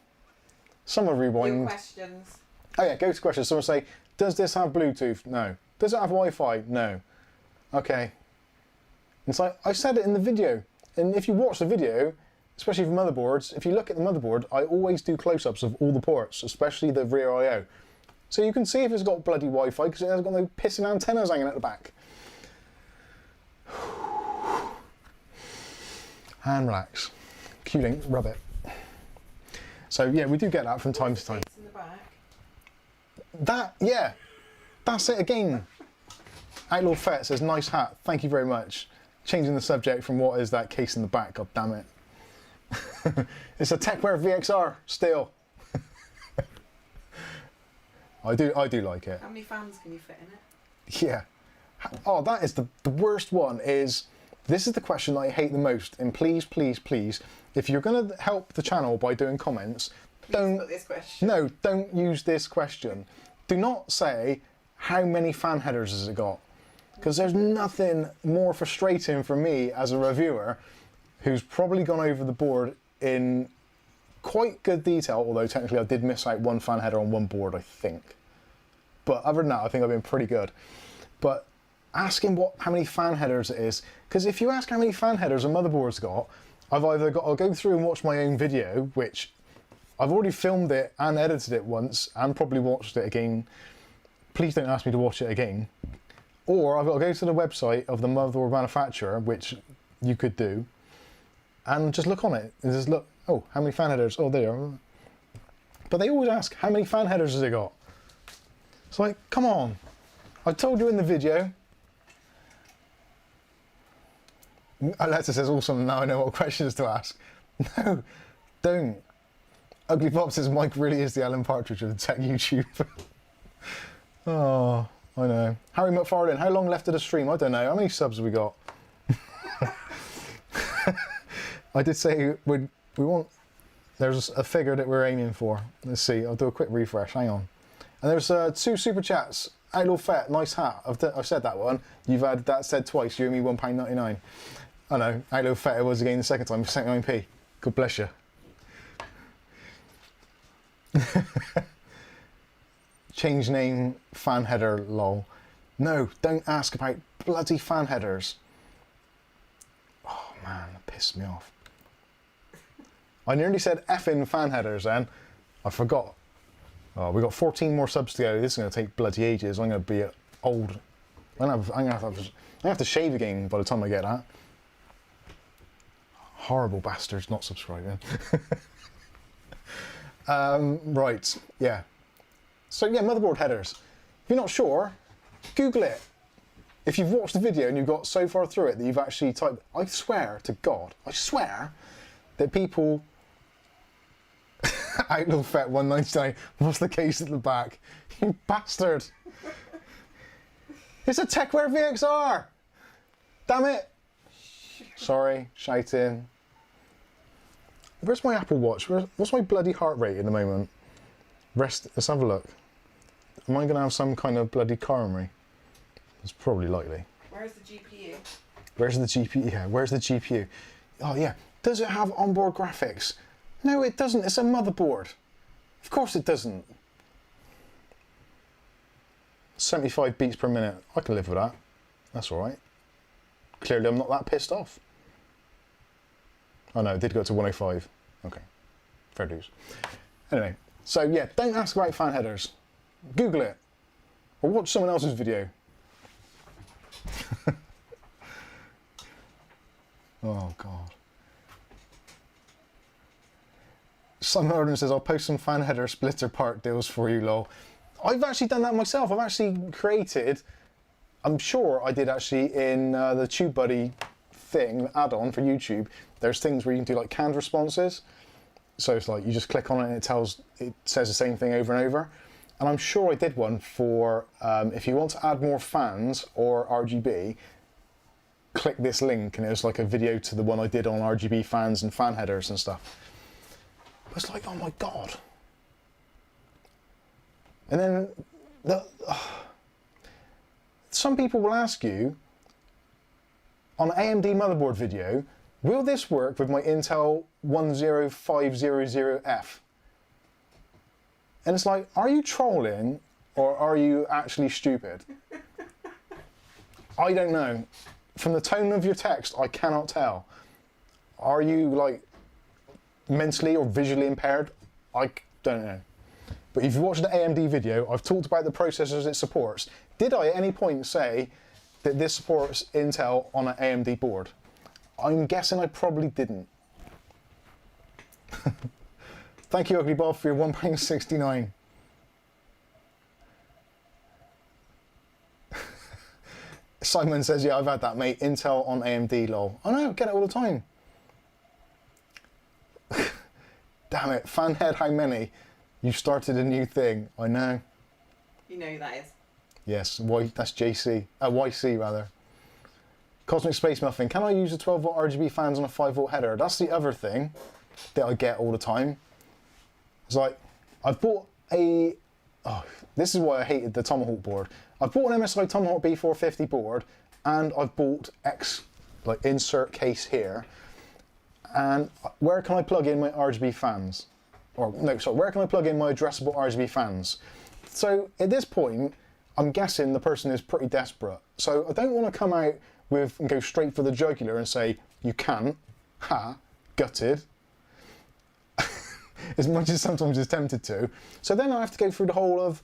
Someone rewind. Your questions. Oh yeah, go to questions. Someone say, does this have Bluetooth? No. Does it have Wi-Fi? No. Okay. It's like, I said it in the video. And if you watch the video, especially for motherboards, if you look at the motherboard, I always do close-ups of all the ports, especially the rear I/O. So you can see if it's got bloody Wi-Fi because it hasn't got no pissing antennas hanging at the back. And relax. Q-Link, rub it. So yeah, we do get that from time to time. In the back. That, yeah, that's it again. Outlaw Fett says, nice hat, thank you very much. Changing the subject from what is that case in the back, god damn it. It's a TechWare VXR still. I do like it. How many fans can you fit in it? Yeah. Oh, that is the worst one is, this is the question I hate the most, and please, please, please, if you're going to help the channel by doing comments, Please put this question. No, don't use this question. Do not say, how many fan headers has it got? Because there's nothing more frustrating for me as a reviewer who's probably gone over the board in quite good detail, although technically I did miss out one fan header on one board, I think. But other than that, I think I've been pretty good. But asking how many fan headers it is, because if you ask how many fan headers a motherboard's got, I've either got to go through and watch my own video, which I've already filmed it and edited it once and probably watched it again. Please don't ask me to watch it again. Or I've got to go to the website of the motherboard manufacturer, which you could do, and just look on it and just look, oh, how many fan headers? Oh, there. But they always ask, how many fan headers has it got? It's like, come on. I told you in the video. Alexa says, awesome, now I know what questions to ask. No, don't. Ugly Bob says, Mike really is the Alan Partridge of the tech YouTube. Oh, I know. Harry McFarlane, how long left of the stream? I don't know. How many subs have we got? I did say we want... There's a figure that we're aiming for. Let's see. I'll do a quick refresh. Hang on. And there's 2 super chats. Outlaw Fett, nice hat. I've said that one. You've had that said twice. You owe me £1.99. I know. Outlaw Fett it was again the second time. 79p. God bless you. Change name, fan header, lol. No, don't ask about bloody fan headers. Oh man, that pissed me off. I nearly said effing fan headers then. I forgot. Oh, we got 14 more subs to go. This is going to take bloody ages. I'm going to be old. I'm going to have to shave again by the time I get that. Horrible bastards not subscribing. Right, yeah. So yeah, motherboard headers. If you're not sure, Google it. If you've watched the video and you've got so far through it that you've actually typed, I swear to God, I swear that people... Outlaw Fet 199, what's the case at the back? You bastard! It's a TechWare VXR! Damn it! Sorry, shouting. Where's my Apple Watch? What's my bloody heart rate at the moment? Let's have a look. Am I going to have some kind of bloody coronary? It's probably likely. Where's the GPU? Where's the GPU? Yeah, where's the GPU? Oh yeah, does it have onboard graphics? No, it doesn't. It's a motherboard. Of course it doesn't. 75 beats per minute. I can live with that. That's all right. Clearly, I'm not that pissed off. Oh no, it did go to 105. Okay, fair dues. Anyway, so yeah, don't ask about fan headers. Google it. Or watch someone else's video. Oh God. Simon Arden says, I'll post some fan header splitter part deals for you, lol. I've actually done that myself. I've actually created, I'm sure I did actually in the TubeBuddy thing, add-on for YouTube. There's things where you can do like canned responses. So it's like you just click on it and it says the same thing over and over. And I'm sure I did one for if you want to add more fans or RGB, click this link, and it was like a video to the one I did on RGB fans and fan headers and stuff. It's like, oh my God. And then some people will ask you on an AMD motherboard video, will this work with my Intel 10500F? And it's like, are you trolling or are you actually stupid? I don't know. From the tone of your text, I cannot tell. Are you like mentally or visually impaired? I don't know. But if you watched the AMD video, I've talked about the processors it supports. Did I at any point say that this supports Intel on an AMD board? I'm guessing I probably didn't. Thank you, Ugly Bob, for your £1.69. Simon says, yeah, I've had that, mate. Intel on AMD, lol. I know, get it all the time. Damn it, fanhead, how many? You started a new thing. I know. You know who that is. Yes, that's JC. YC, rather. Cosmic Space Muffin. Can I use the 12-volt RGB fans on a 5-volt header? That's the other thing that I get all the time. It's like, I've bought a... Oh, this is why I hated the Tomahawk board. I've bought an MSI Tomahawk B450 board, and I've bought like insert case here. And where can I plug in my RGB fans? Or no, sorry, where can I plug in my addressable RGB fans? So at this point, I'm guessing the person is pretty desperate. So I don't want to come out with and go straight for the jugular and say, you can't, ha, gutted. As much as sometimes it's tempted to. So then I have to go through the whole of,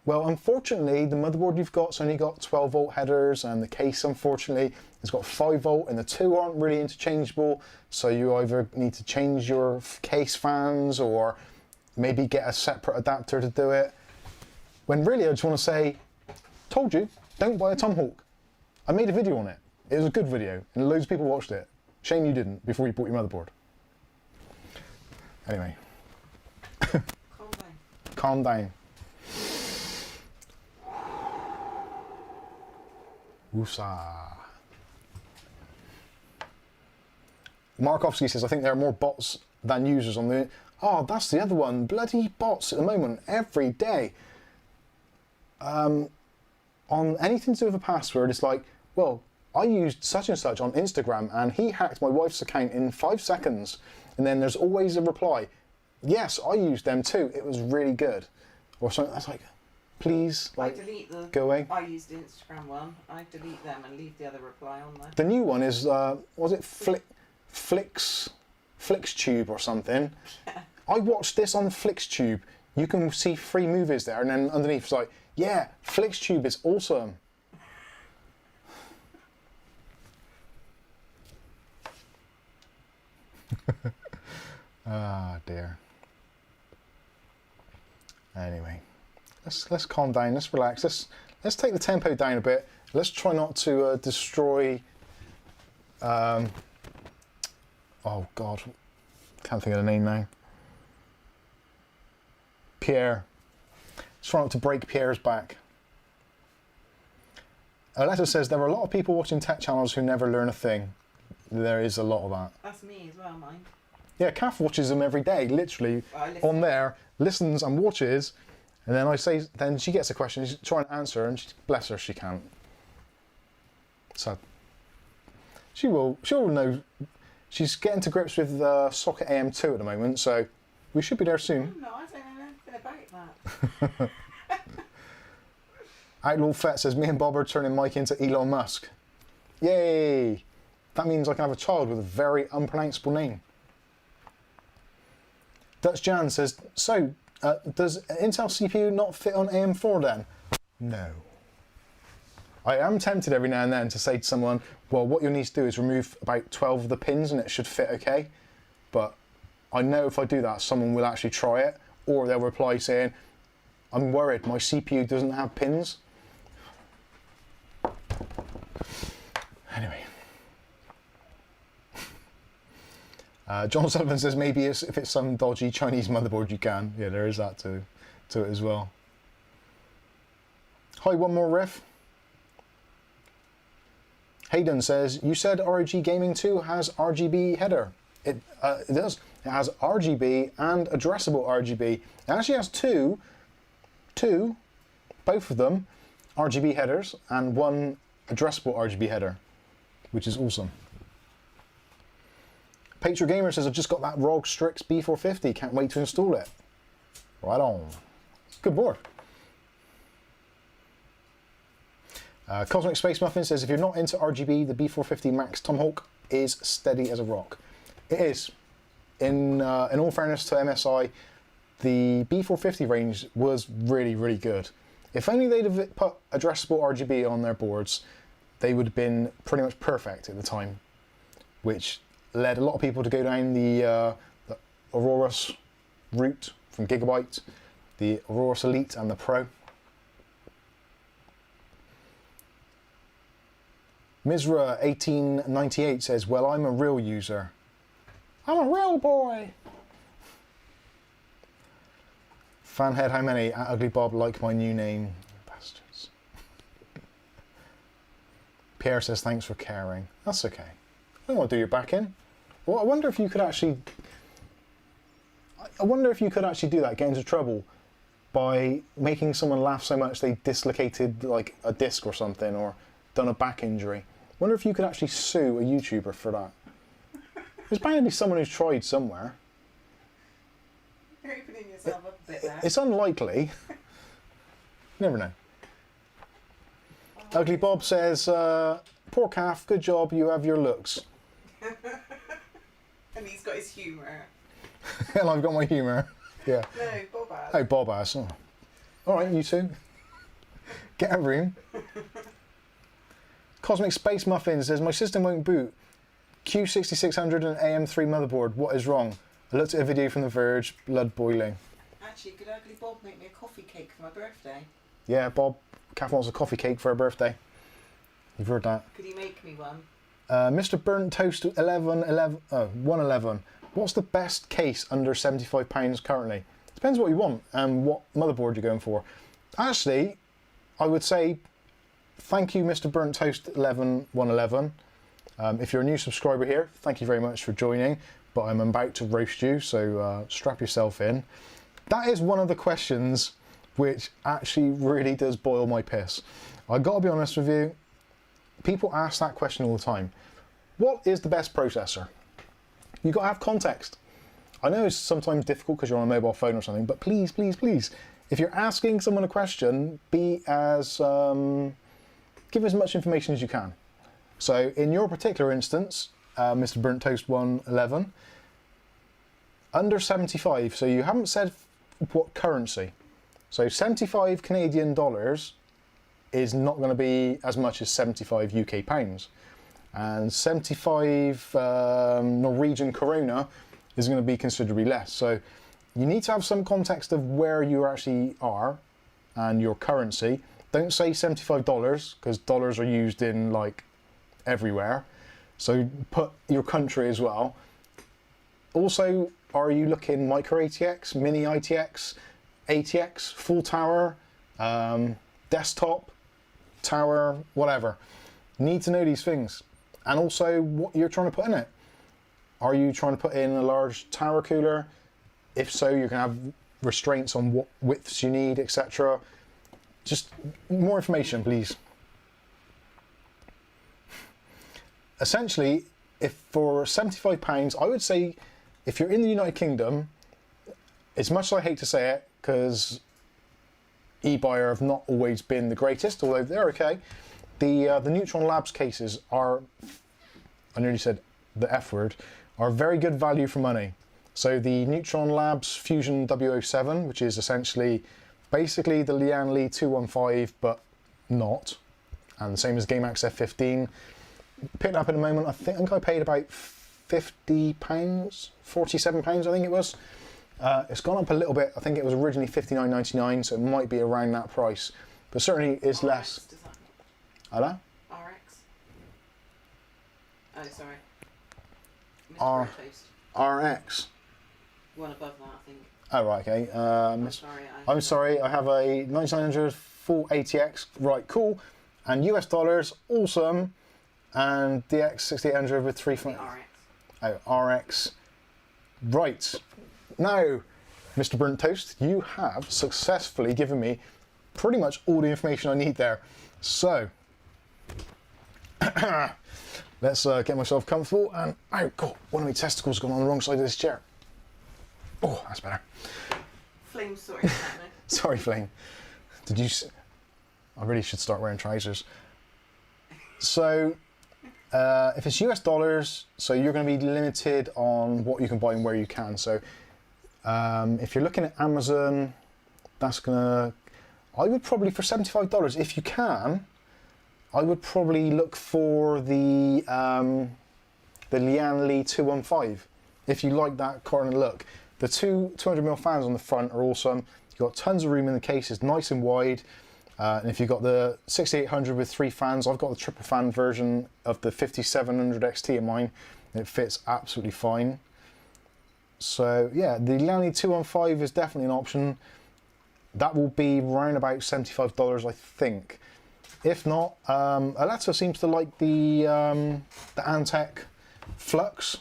well, unfortunately, the motherboard you've got's only got 12 volt headers, and the case, unfortunately, has got 5 volt, and the two aren't really interchangeable. So you either need to change your case fans, or maybe get a separate adapter to do it. When really, I just want to say, told you, don't buy a Tomahawk. I made a video on it. It was a good video, and loads of people watched it. Shame you didn't before you bought your motherboard. Anyway. Calm down. Calm down. Woosah. Markovsky says, I think there are more bots than users on the... Oh, that's the other one. Bloody bots at the moment, every day. On anything to do with a password, it's like, well, I used such and such on Instagram and he hacked my wife's account in 5 seconds. And then there's always a reply. Yes, I used them too. It was really good. Or something. That's like, please, like, I delete the, go away. I used the Instagram one. I delete them and leave the other reply on there. The new one is, was it FlixTube or something? I watched this on FlixTube. You can see free movies there, and then underneath it's like, yeah, FlixTube is awesome. Ah, dear. Anyway, let's calm down. Let's relax. Let's take the tempo down a bit. Let's try not to destroy. Oh God, can't think of the name now. Pierre. Let's try not to break Pierre's back. Aletta says there are a lot of people watching tech channels who never learn a thing. There is a lot of that. That's me as well, mine. Yeah, Kath watches them every day, literally on there, listens and watches, and then I say, then she gets a question, she's trying to answer, and bless her, she can't. So she'll know. She's getting to grips with Socket AM2 at the moment, so we should be there soon. No, I don't know anything about that. Outlaw Fett says, me and Bob are turning Mike into Elon Musk. Yay! That means I can have a child with a very unpronounceable name. Dutch Jan says, so, does Intel CPU not fit on AM4 then? No. I am tempted every now and then to say to someone, well, what you'll need to do is remove about 12 of the pins and it should fit okay. But I know if I do that, someone will actually try it, or they'll reply saying, I'm worried, my CPU doesn't have pins. Anyway. John Sullivan says maybe if it's some dodgy Chinese motherboard you can. Yeah, there is that to it as well. Hi, one more riff. Hayden says, you said ROG Gaming 2 has RGB header. It does. It has RGB and addressable RGB. It actually has two, both of them, RGB headers and one addressable RGB header, which is awesome. Patreon Gamer says, I've just got that ROG Strix B450. Can't wait to install it. Right on. Good board. Cosmic Space Muffin says, if you're not into RGB, the B450 Max Tomahawk is steady as a rock. It is. In all fairness to MSI, the B450 range was really, really good. If only they'd have put addressable RGB on their boards, they would have been pretty much perfect at the time, which led a lot of people to go down the Aurorus route from Gigabyte, the Aurorus Elite and the Pro. Misra1898 says, well, I'm a real user. I'm a real boy. Fanhead, how many? At Ugly Bob, like my new name. Bastards. Pierre says, thanks for caring. That's okay. I don't want to do your back in. Well, I wonder if you could actually... I wonder if you could actually do that, get into trouble by making someone laugh so much they dislocated like a disc or something, or done a back injury. I wonder if you could actually sue a YouTuber for that. There's bound to be someone who's tried somewhere. You're opening yourself up a bit there. It's unlikely. Never know. Ugly Bob says, poor calf, good job, you have your looks. And he's got his humour. And I've got my humour. Yeah. No, Bob has. Oh, Bob ass. Oh. All right, you two. Get a room. Cosmic Space Muffin says, my system won't boot. Q6600 and AM3 motherboard. What is wrong? I looked at a video from The Verge. Blood boiling. Actually, could Ugly Bob make me a coffee cake for my birthday? Yeah, Bob. Kath wants a coffee cake for her birthday. You've heard that. Could he make me one? Mr. Burnt Toast 111. What's the best case under £75 currently? Depends what you want and what motherboard you're going for. Actually, I would say thank you, Mr. Burnt Toast 111. If you're a new subscriber here, thank you very much for joining, but I'm about to roast you, so strap yourself in. That is one of the questions which actually really does boil my piss. I got to be honest with you, people ask that question all the time. What is the best processor? You've got to have context. I know it's sometimes difficult because you're on a mobile phone or something, but please, please, please, if you're asking someone a question, be as give as much information as you can. So in your particular instance, Mr. Burnt Toast 111, under 75, so you haven't said what currency. So 75 Canadian dollars is not going to be as much as 75 UK pounds. And 75 Norwegian krona is going to be considerably less. So you need to have some context of where you actually are and your currency. Don't say $75 because dollars are used in like everywhere. So put your country as well. Also, are you looking micro ATX, mini ITX, ATX, full tower, desktop, tower, whatever? Need to know these things. And also what you're trying to put in it. Are you trying to put in a large tower cooler? If so, you're going to have restraints on what widths you need, etc. Just more information, please. Essentially, if for £75, I would say if you're in the United Kingdom, as much as I hate to say it, because eBuyer have not always been the greatest, although they're okay, the Neutron Labs cases are, I nearly said the F word, are very good value for money. So the Neutron Labs Fusion W07, which is essentially basically the Lian Li 215, but not, and the same as GameX F15. Picked up in a moment. I think I paid about £50, £47 I think it was. It's gone up a little bit. I think it was originally $59.99, so it might be around that price, but certainly is less. Does that Hello? RX? Oh, sorry. R- Mr. Toast. RX. One above that, I think. Oh right, okay. Sorry, I'm sorry. I have a 9900 full ATX. Right, cool. And US dollars, awesome. And DX 6800 with 3. RX. Oh, RX. Right. Now, Mr. Burnt Toast, you have successfully given me pretty much all the information I need there. So, let's get myself comfortable. And, oh, God, one of my testicles gone on the wrong side of this chair. Oh, that's better. Flame, sorry. Sorry, Flame. Did you... I really should start wearing trousers. So, if it's US dollars, so you're going to be limited on what you can buy and where you can. So, if you're looking at Amazon, that's going to... I would probably, for $75, if you can, I would probably look for the Lian Li 215, if you like that corner look. The two 200mm fans on the front are awesome. You've got tons of room in the case, it's nice and wide. And if you've got the 6800 with 3 fans, I've got the triple fan version of the 5700 XT in mine, and it fits absolutely fine. So yeah, the Lian Li 215 is definitely an option. That will be around about $75, I think. If not, Alexa seems to like the Antec Flux.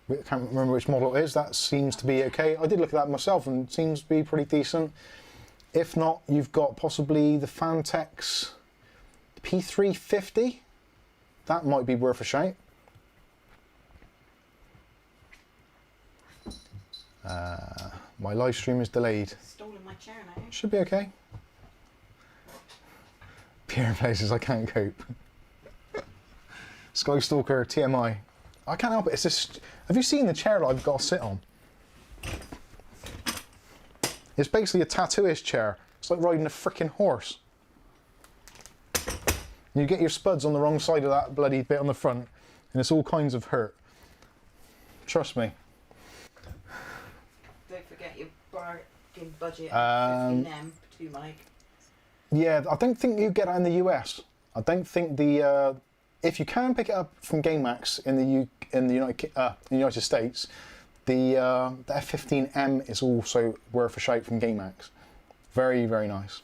I can't remember which model it is. That seems to be okay. I did look at that myself and it seems to be pretty decent. If not, you've got possibly the Fantex P350. That might be worth a shout. My live stream is delayed. Stolen my chair now. Should be okay. Pierre places I can't cope. Skystalker TMI. I can't help it. It's just. Have you seen the chair that I've got to sit on? It's basically a tattooist chair. It's like riding a freaking horse. You get your spuds on the wrong side of that bloody bit on the front, and it's all kinds of hurt. Trust me. Don't forget your bargain budget at 15M too, Mike. Yeah, I don't think you get that in the US. I don't think the if you can pick it up from GameMax in the United States, the F15M is also worth a shout from GameMax. Very, very nice.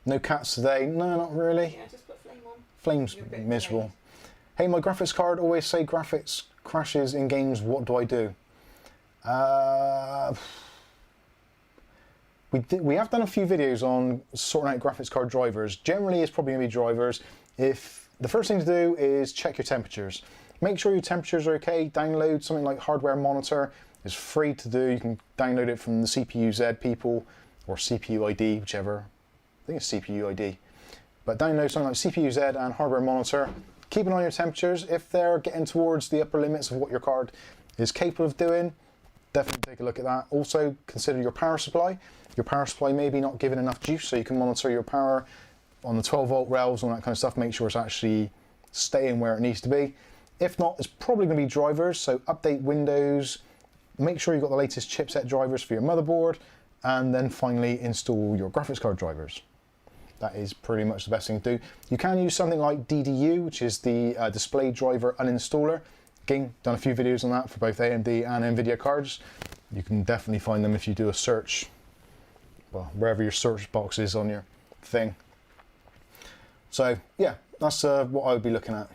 No cats today. No, not really. Yeah, just put flame on. Flame's miserable. Hey, my graphics card always say graphics crashes in games. What do I do? We have done a few videos on sorting out graphics card drivers. Generally, it's probably going to be drivers. If the first thing to do is check your temperatures. Make sure your temperatures are okay. Download something like Hardware Monitor. It's free to do. You can download it from the CPU-Z people or CPU-ID, whichever. I think it's CPU-ID. But download something like CPU-Z and Hardware Monitor. Keep an eye on your temperatures. If they're getting towards the upper limits of what your card is capable of doing, definitely take a look at that. Also, consider your power supply. Your power supply may be not giving enough juice, so you can monitor your power on the 12-volt rails and all that kind of stuff. Make sure it's actually staying where it needs to be. If not, it's probably going to be drivers, so update Windows. Make sure you've got the latest chipset drivers for your motherboard, and then finally install your graphics card drivers. That is pretty much the best thing to do. You can use something like DDU, which is the display driver uninstaller. Again, done a few videos on that for both AMD and NVIDIA cards. You can definitely find them if you do a search, well, wherever your search box is on your thing. So yeah, that's what I would be looking at.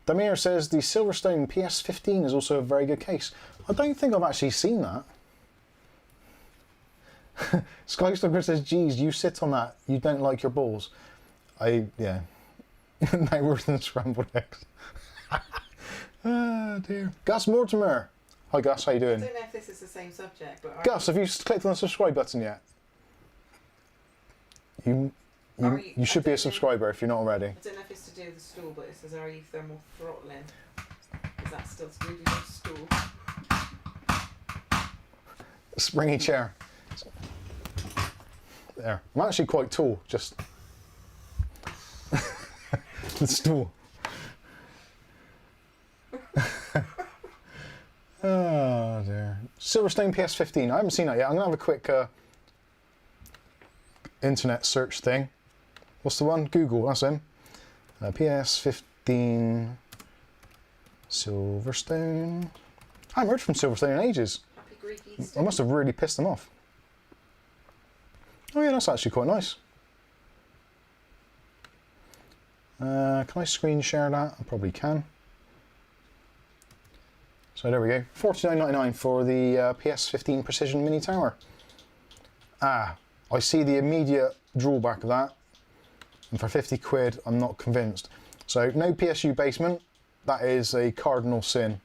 Damir says the Silverstone PS15 is also a very good case. I don't think I've actually seen that. Skystalker says, geez, you sit on that. You don't like your balls. Yeah. No worse than scrambled eggs. Oh dear. Gus Mortimer. Hi Gus, how you doing? I don't know if this is the same subject, but Gus, have you clicked on the subscribe button yet? You should be a subscriber if you're not already. I don't know if it's to do with the stool, but it says, are you thermal throttling? Is that still to do with your stool? Springy chair. There. I'm actually quite tall, just the stool. Oh dear. Silverstone PS15. I haven't seen that yet. I'm gonna have a quick internet search thing. What's the one? Google. That's him. PS15 Silverstone. I haven't heard from Silverstone in ages. Happy Greek Easter. I must have really pissed them off. Oh yeah, that's actually quite nice. Can I screen share that? I probably can. So there we go. $49.99 for the PS15 Precision Mini Tower. Ah, I see the immediate drawback of that. And for 50 quid, I'm not convinced. So no PSU basement. That is a cardinal sin.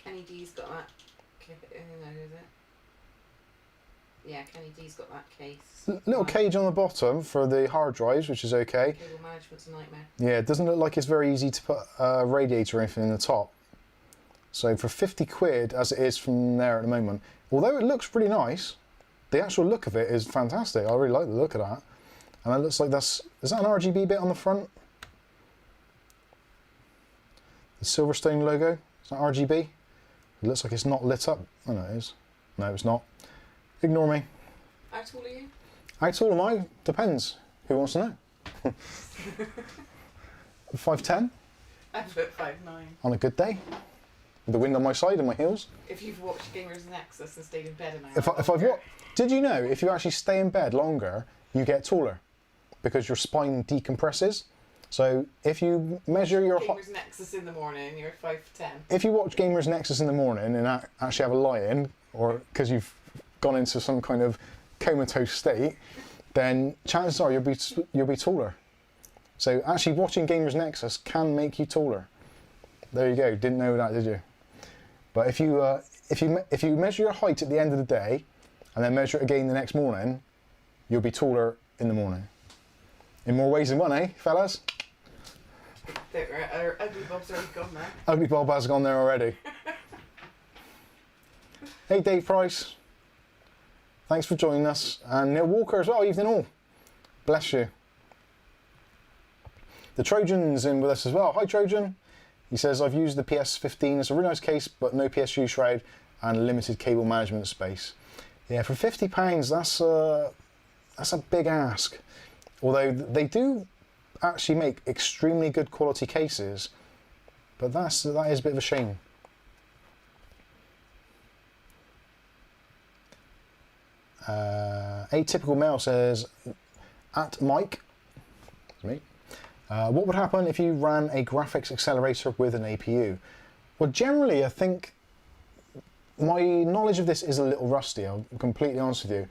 Kenny D's got that. No, is it? Yeah, Kenny D's got that case. Little cage on the bottom for the hard drives, which is okay. Cable management's a nightmare. Yeah, it doesn't look like it's very easy to put a radiator or anything in the top. So for 50 quid, as it is from there at the moment, although it looks pretty nice, the actual look of it is fantastic. I really like the look of that. And it looks like is that an RGB bit on the front? The Silverstone logo, is that RGB? It looks like it's not lit up. Oh no, it is. No, it's not. Ignore me. How tall are you? How tall am I? Depends. Who wants to know? 5'10"? I put 5'9". On a good day. With the wind on my side and my heels. If you've watched Gamers Nexus and stayed in bed an hour If I've what? Did you know if you actually stay in bed longer, you get taller? Because your spine decompresses. So if you measure your Gamers Nexus in the morning, you're 5'10". if you watch Gamers Nexus in the morning and actually have a lie-in, or because you've gone into some kind of comatose state, then chances are you'll be taller. So actually watching Gamers Nexus can make you taller. There you go. Didn't know that, did you? But if you measure your height at the end of the day, and then measure it again the next morning, you'll be taller in the morning. In more ways than one, eh, fellas? Our ugly Bob's already gone now. Ugly Bob has gone there already. Hey, Dave Price. Thanks for joining us. And Neil Walker as well, evening all. Bless you. The Trojan's in with us as well. Hi, Trojan. He says, I've used the PS15. It's a really nice case, but no PSU shroud and limited cable management space. Yeah, for £50, that's a big ask. Although they do actually make extremely good quality cases, but that is a bit of a shame. Atypical Male says, at Mike, that's me, what would happen if you ran a graphics accelerator with an APU? Well, generally, I think my knowledge of this is a little rusty, I'll be completely honest with you.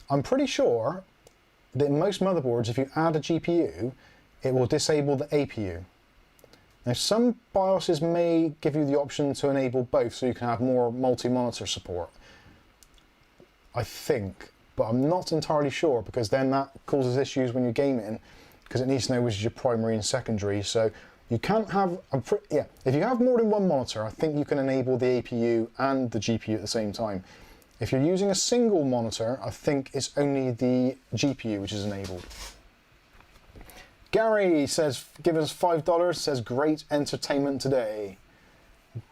I'm pretty sure that in most motherboards, if you add a GPU, it will disable the APU. Now, some BIOSes may give you the option to enable both, so you can have more multi-monitor support. I think, but I'm not entirely sure, because then that causes issues when you're gaming, because it needs to know which is your primary and secondary. So you can't have, if you have more than one monitor, I think you can enable the APU and the GPU at the same time. If you're using a single monitor, I think it's only the GPU which is enabled. Gary says, give us $5, says, great entertainment today. What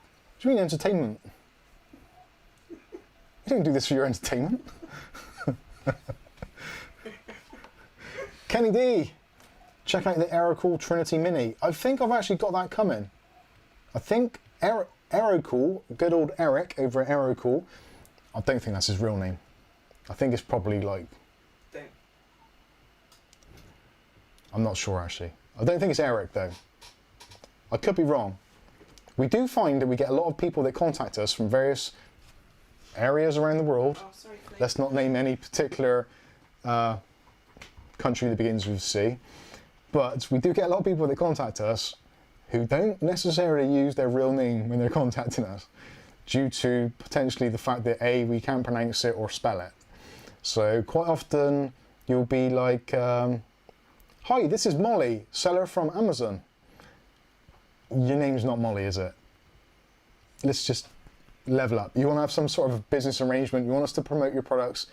do you mean entertainment? You don't do this for your entertainment. Kenny D, check out the Aerocool Trinity Mini. I think I've actually got that coming. I think Aerocool, good old Eric over at Aerocool, I don't think that's his real name. I think it's probably like... I'm not sure actually. I don't think it's Eric though. I could be wrong. We do find that we get a lot of people that contact us from various areas around the world. Oh, sorry, let's not name any particular country that begins with C. But we do get a lot of people that contact us who don't necessarily use their real name when they're contacting us, due to potentially the fact that A, we can't pronounce it or spell it. So quite often you'll be like, hi, this is Molly, seller from Amazon. Your name's not Molly, is it? Let's just level up. You want to have some sort of business arrangement, you want us to promote your products,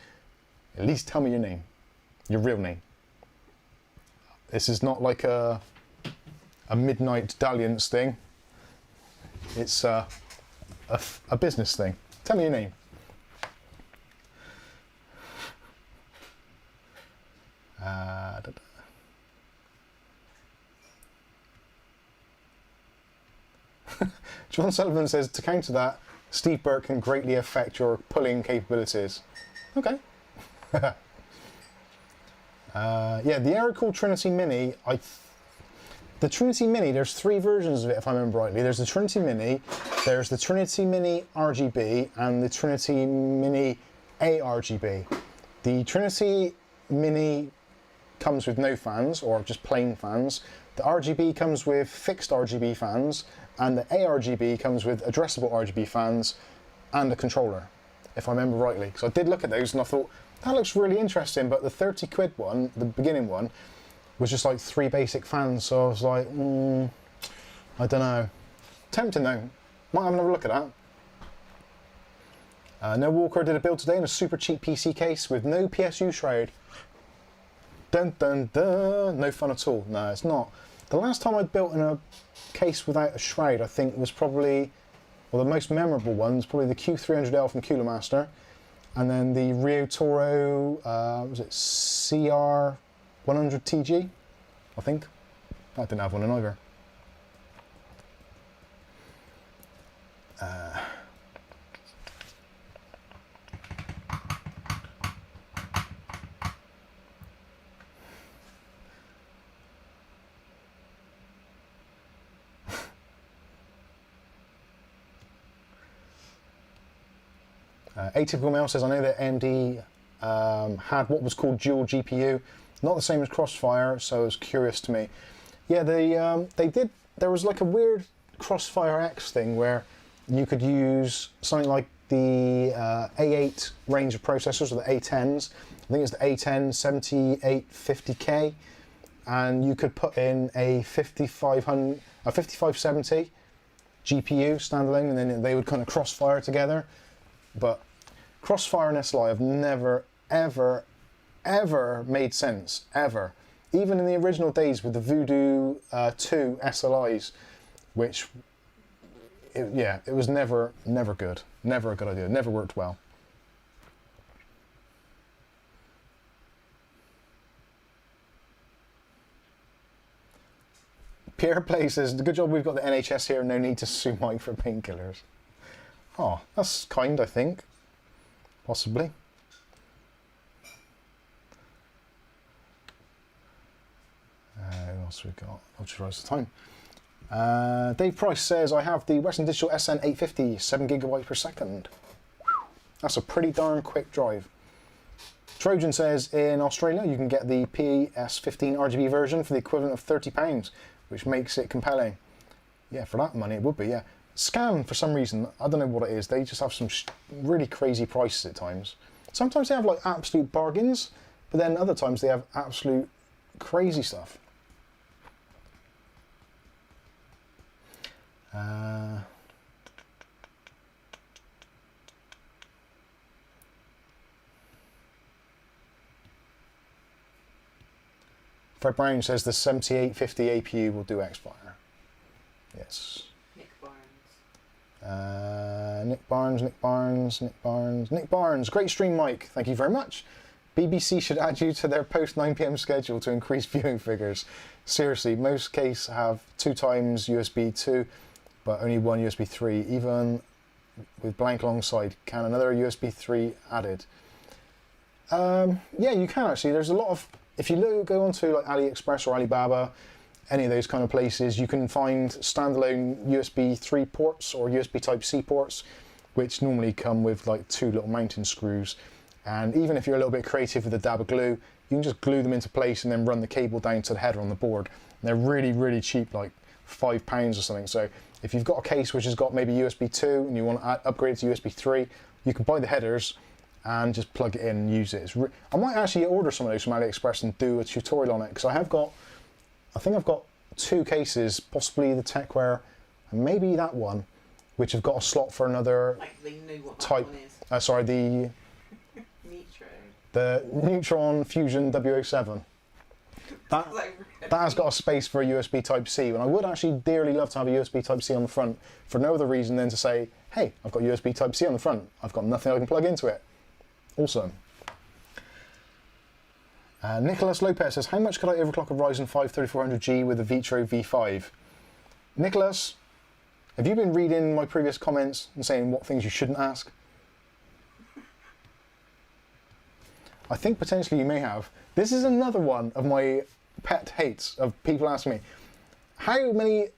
at least tell me your name, your real name. This is not like a midnight dalliance thing. It's a business thing. Tell me your name. John Sullivan says, to counter that, Steve Burke can greatly affect your pulling capabilities. Okay. Yeah, the Aerocool Trinity Mini, the Trinity Mini, there's three versions of it if I remember rightly. There's the Trinity Mini, there's the Trinity Mini RGB, and the Trinity Mini ARGB. The Trinity Mini comes with no fans, or just plain fans. The RGB comes with fixed RGB fans, and the ARGB comes with addressable RGB fans and a controller, if I remember rightly. So I did look at those and I thought, that looks really interesting, but the 30 quid one, the beginning one, was just like 3 basic fans, so I was like, I don't know. Tempting though, might have another look at that. No Walker did a build today in a super cheap PC case with no PSU shroud. Dun dun dun, no fun at all. No, it's not. The last time I built in a case without a shroud, I think was probably, well, the most memorable one was probably the Q300L from Cooler Master, and then the Rio Toro, was it CR100TG, I think. I didn't have one in either. Atypical Male says, I know that AMD had what was called dual GPU, not the same as Crossfire, so it was curious to me. Yeah, they did, there was like a weird Crossfire X thing where You could use something like the A8 range of processors, or the A10s. I think it's the A10 7850K, and you could put in a 5570 GPU standalone, and then they would kind of crossfire together. But crossfire and SLI have never, ever, ever made sense, ever. Even in the original days with the Voodoo 2 SLIs, which, it was never good. Never a good idea. Never worked well. Pierre Play says, good job we've got the NHS here, no need to sue Mike for painkillers. Oh, that's kind, I think. Possibly. What else we got? I'll just rise the time. Dave Price says, I have the Western Digital SN850, 7GB per second. That's a pretty darn quick drive. Trojan says, in Australia you can get the PS15 RGB version for the equivalent of £30, which makes it compelling. Yeah, for that money it would be, yeah. Scan, for some reason, I don't know what it is, they just have some really crazy prices at times. Sometimes they have like absolute bargains, but then other times they have absolute crazy stuff. Fred Brown says the 7850 APU will do Xfire. Yes. Nick Barnes, great stream, Mike. Thank you very much. BBC should add you to their post 9 PM schedule to increase viewing figures. Seriously, most cases have 2 times USB 2, but only 1 USB 3. Even with blank alongside, can another USB 3 added? Yeah, you can actually. There's a lot of, if you go onto like AliExpress or Alibaba, any of those kind of places, you can find standalone USB 3 ports or USB Type-C ports, which normally come with like 2 little mounting screws. And even if you're a little bit creative with a dab of glue, you can just glue them into place and then run the cable down to the header on the board. And they're really, really cheap, like £5 or something. So if you've got a case which has got maybe USB 2 and you want to upgrade it to USB 3, you can buy the headers and just plug it in and use it. I might actually order some of those from AliExpress and do a tutorial on it, because I think I've got 2 cases, possibly the Techware and maybe that one, which have got a slot for another like they knew what type. That one is. Sorry, the Neutron Fusion W07. That has got a space for a USB Type-C, and I would actually dearly love to have a USB Type-C on the front for no other reason than to say, hey, I've got USB Type-C on the front. I've got nothing I can plug into it. Awesome. Nicholas Lopez says, how much could I overclock a Ryzen 3400G with a Vitro V5? Nicholas, have you been reading my previous comments and saying what things you shouldn't ask? I think potentially you may have. This is another one of my pet hates of people asking me, how many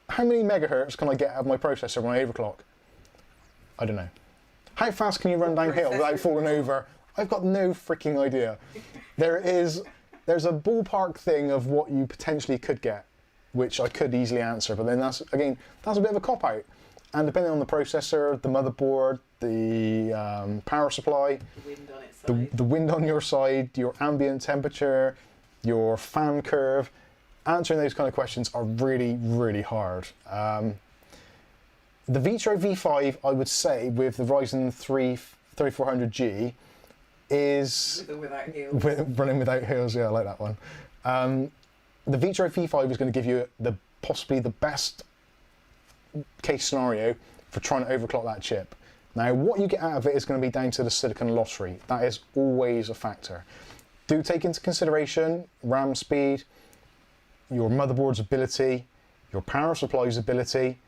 megahertz can I get out of my processor when I overclock? I don't know. How fast can you run downhill without falling over? I've got no freaking idea. There's a ballpark thing of what you potentially could get, which I could easily answer, but then that's a bit of a cop-out. And depending on the processor, the motherboard, the power supply, the wind on your side, your ambient temperature, your fan curve, answering those kind of questions are really, really hard. The Vitro V5, I would say, with the Ryzen 3400G, is running without heels. Yeah, I like that one. The Vitro V5 is going to give you possibly the best case scenario for trying to overclock that chip. Now, what you get out of it is going to be down to the silicon loss rate. That is always a factor. Do take into consideration RAM speed, your motherboard's ability, your power supply's ability,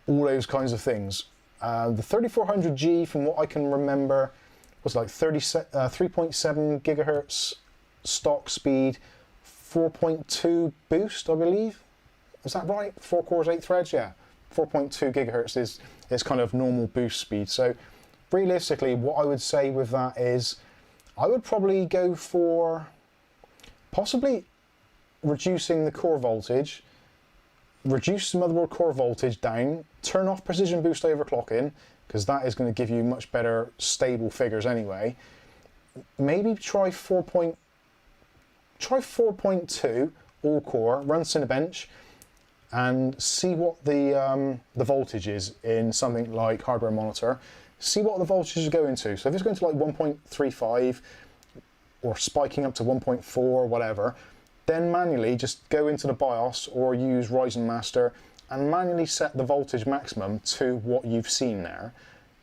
all those kinds of things. The 3400G, from what I can remember, was like 3.7 gigahertz stock speed, 4.2 boost, I believe. Is that right? 4 cores, 8 threads? Yeah. 4.2 gigahertz is kind of normal boost speed. So realistically, what I would say with that is I would probably go for possibly reducing the core voltage, reduce the motherboard core voltage down, turn off precision boost overclocking, because that is going to give you much better stable figures anyway. Maybe try 4.2 all core, run Cinebench, and see what the voltage is in something like hardware monitor. See what the voltage is going to. So if it's going to like 1.35 or spiking up to 1.4 or whatever, then manually just go into the BIOS or use Ryzen Master and manually set the voltage maximum to what you've seen there.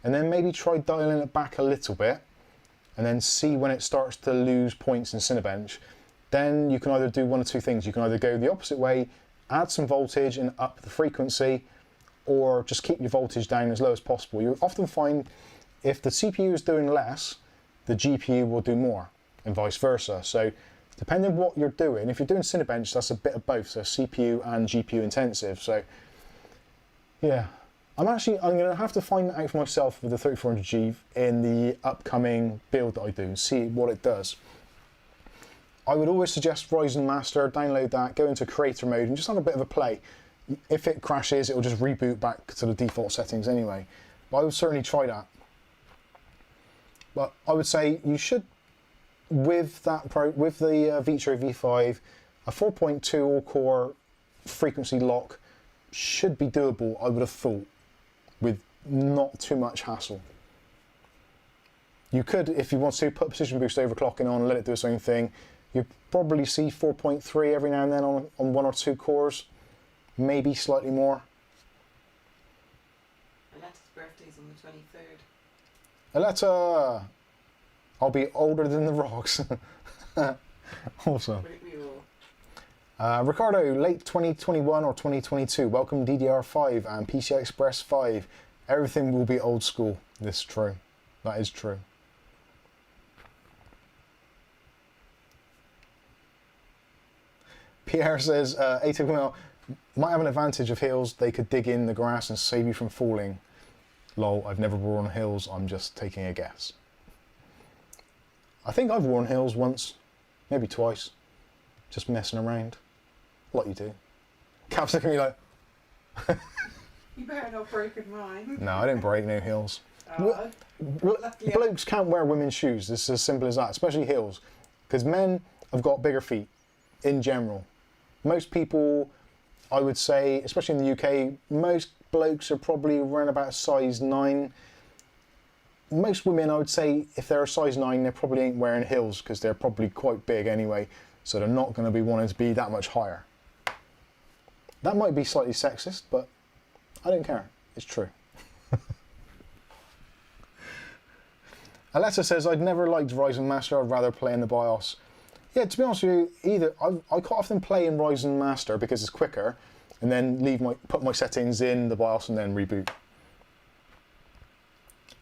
And then maybe try dialing it back a little bit and then see when it starts to lose points in Cinebench. Then you can either do one of two things. You can either go the opposite way, add some voltage and up the frequency, or just keep your voltage down as low as possible. You often find if the CPU is doing less, the GPU will do more, and vice versa. So depending on what you're doing, if you're doing Cinebench, that's a bit of both, so CPU and GPU intensive. So yeah, I'm going to have to find that out for myself with the 3400G in the upcoming build that I do and see what it does. I would always suggest Ryzen Master, download that, go into creator mode and just have a bit of a play. If it crashes, it will just reboot back to the default settings anyway. But I would certainly try that. But I would say you should, with the Vitro V5, a 4.2 all-core frequency lock should be doable, I would have thought, with not too much hassle. You could, if you want to, put precision boost overclocking on and let it do its own thing. You'd probably see 4.3 every now and then on one or two cores, maybe slightly more. Aletta's birthday's on the 23rd. Aletta! I'll be older than the rocks. Awesome. Ricardo, late 2021 or 2022. Welcome DDR5 and PCI Express 5. Everything will be old school. This is true. That is true. Pierre says, ATML might have an advantage of heels. They could dig in the grass and save you from falling. Lol, I've never worn heels. I'm just taking a guess. I think I've worn heels once, maybe twice. Just messing around. Like you do. Cap's looking at me like... You better not break mine. No, I didn't break no heels. Blokes can't wear women's shoes. It's as simple as that, especially heels. Because men have got bigger feet, in general. Most people, I would say, especially in the UK, most blokes are probably around about size 9. Most women, I would say, if they're a size 9, they probably ain't wearing heels because they're probably quite big anyway. So they're not going to be wanting to be that much higher. That might be slightly sexist, but I don't care. It's true. Aletta says, I'd never liked Ryzen Master. I'd rather play in the BIOS. Yeah, to be honest with you, I quite often play in Ryzen Master because it's quicker, and then put my settings in the BIOS and then reboot.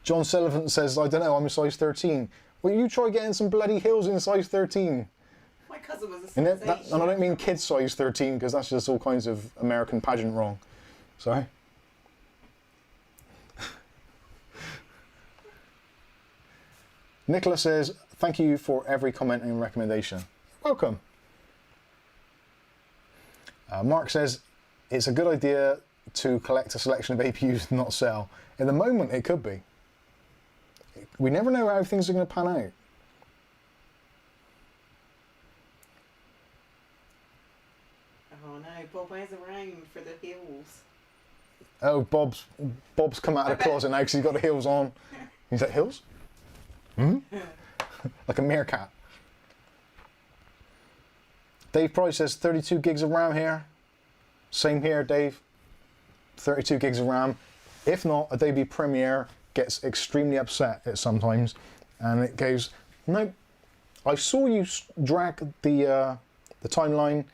John Sullivan says, I don't know, I'm a size 13. Well, you try getting some bloody heels in size 13. My cousin was a size And, 8. and I don't mean kid size 13, because that's just all kinds of American pageant wrong. Sorry. Nicola says, thank you for every comment and recommendation. Welcome. Mark says, it's a good idea to collect a selection of APUs and not sell. In the moment, it could be. We never know how things are going to pan out. Oh no, Bob is around for the heels. Oh, Bob's come out of the closet now because he's got the heels on. He's like, heels? Hmm? Like a meerkat. Dave Price says 32 gigs of RAM here. Same here, Dave. 32 gigs of RAM. If not, Adobe Premiere gets extremely upset at sometimes, and it goes, nope, I saw you drag the timeline,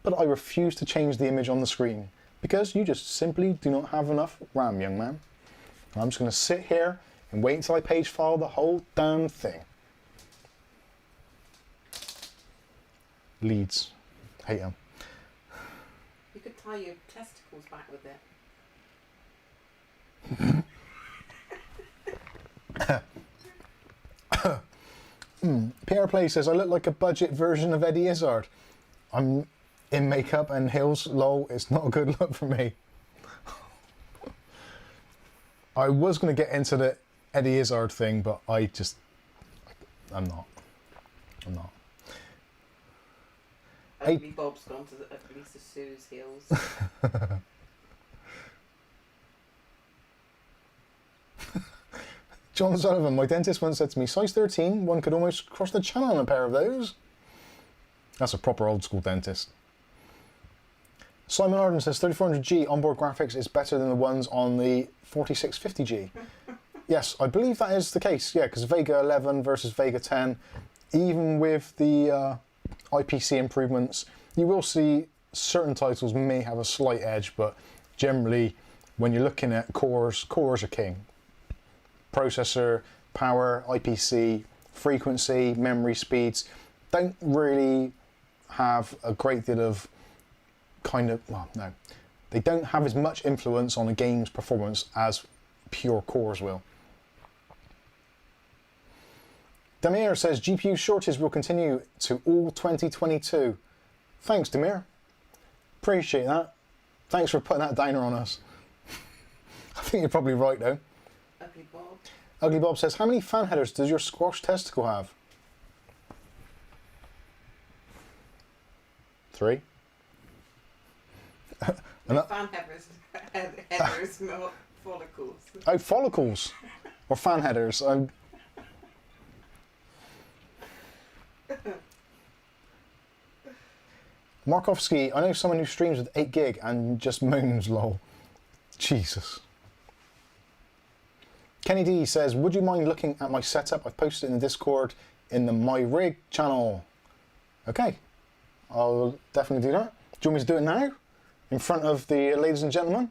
but I refuse to change the image on the screen because you just simply do not have enough RAM, young man. And I'm just going to sit here and wait until I page file the whole damn thing. Leads. Hate them. You could tie your testicles back with it. Pierre Play says, I look like a budget version of Eddie Izzard. in makeup and heels, lol, it's not a good look for me. I was going to get into the Eddie Izzard thing, but I'm not. Ugly Bob's gone to Lisa Sue's heels. John Sullivan, my dentist once said to me, size 13, one could almost cross the channel on a pair of those. That's a proper old school dentist. Simon Arden says 3400G onboard graphics is better than the ones on the 4650G. Yes, I believe that is the case, yeah, because Vega 11 versus Vega 10, even with the IPC improvements, you will see certain titles may have a slight edge, but generally, when you're looking at cores are king. Processor, power, IPC, frequency, memory speeds don't really have a great deal of they don't have as much influence on a game's performance as pure cores will. Damir says GPU shortage will continue to all 2022. Thanks, Damir. Appreciate that. Thanks for putting that downer on us. I think you're probably right though. Ugly Bob. Ugly Bob says, how many fan headers does your squash testicle have? 3. Fan headers, not follicles. Oh, follicles. Or fan headers. Markovsky, I know someone who streams with 8 gig and just moans, lol. Jesus. Kenny D says, would you mind looking at my setup? I've posted it in the Discord in the My Rig channel. Okay, I'll definitely do that. Do you want me to do it now? In front of the ladies and gentlemen?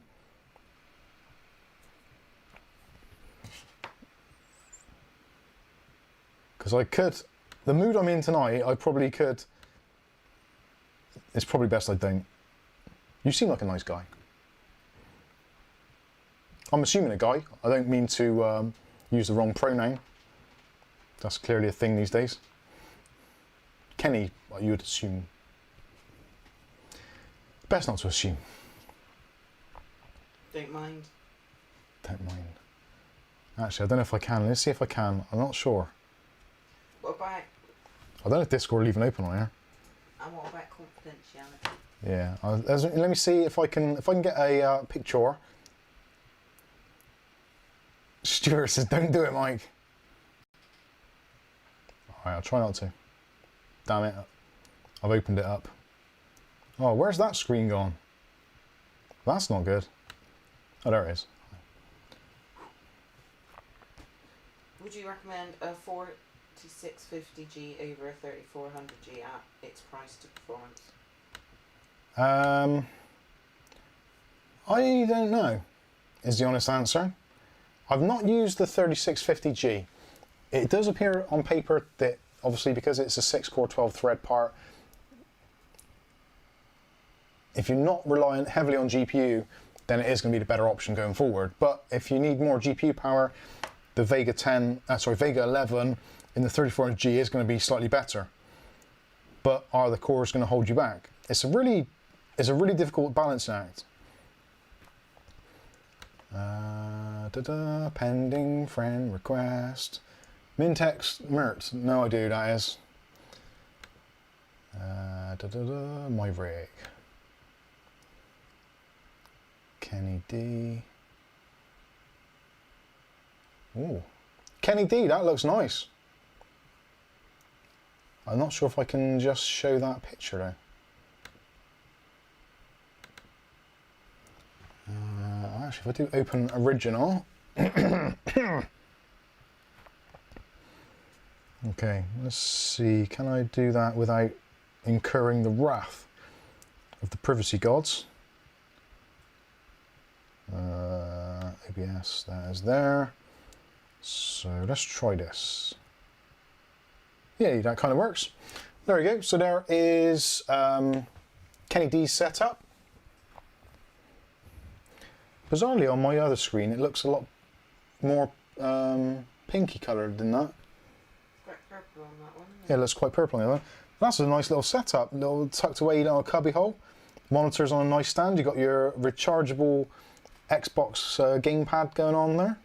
Because I could, the mood I'm in tonight, I probably could. It's probably best I don't. You seem like a nice guy. I'm assuming a guy. I don't mean to use the wrong pronoun. That's clearly a thing these days. Kenny, well, you would assume. Best not to assume. Don't mind. Don't mind. Actually, I don't know if I can. Let's see if I can. I'm not sure. What about? I don't know if Discord will leave an open on here. And what about confidentiality? Yeah. Let me see if I can get a picture. Stuart says, don't do it, Mike. Alright, I'll try not to. Damn it. I've opened it up. Oh, where's that screen gone? That's not good. Oh, there it is. Would you recommend a 4650G over a 3400G at its price to performance? I don't know, is the honest answer. I've not used the 3650G. It does appear on paper that, obviously, because it's a 6-core 12-thread part, if you're not reliant heavily on GPU, then it is going to be the better option going forward. But if you need more GPU power, the Vega 11 in the 3400G is going to be slightly better. But are the cores going to hold you back? It's a really difficult balancing act. Pending friend request. Mintex Mert. No idea who that is. My rig. Kenny D. Ooh. Kenny D, that looks nice. I'm not sure if I can just show that picture though. Actually, if I do open original. Okay, let's see. Can I do that without incurring the wrath of the privacy gods? ABS, that is there. So let's try this. Yeah, that kind of works. There we go. So there is Kenny D's setup. Bizarrely, on my other screen, it looks a lot more pinky coloured than that. Quite purple on that one. Yeah, it looks quite purple on the other one. That's a nice little setup, little tucked away in a cubby hole. Monitors on a nice stand. You got your rechargeable Xbox gamepad going on there.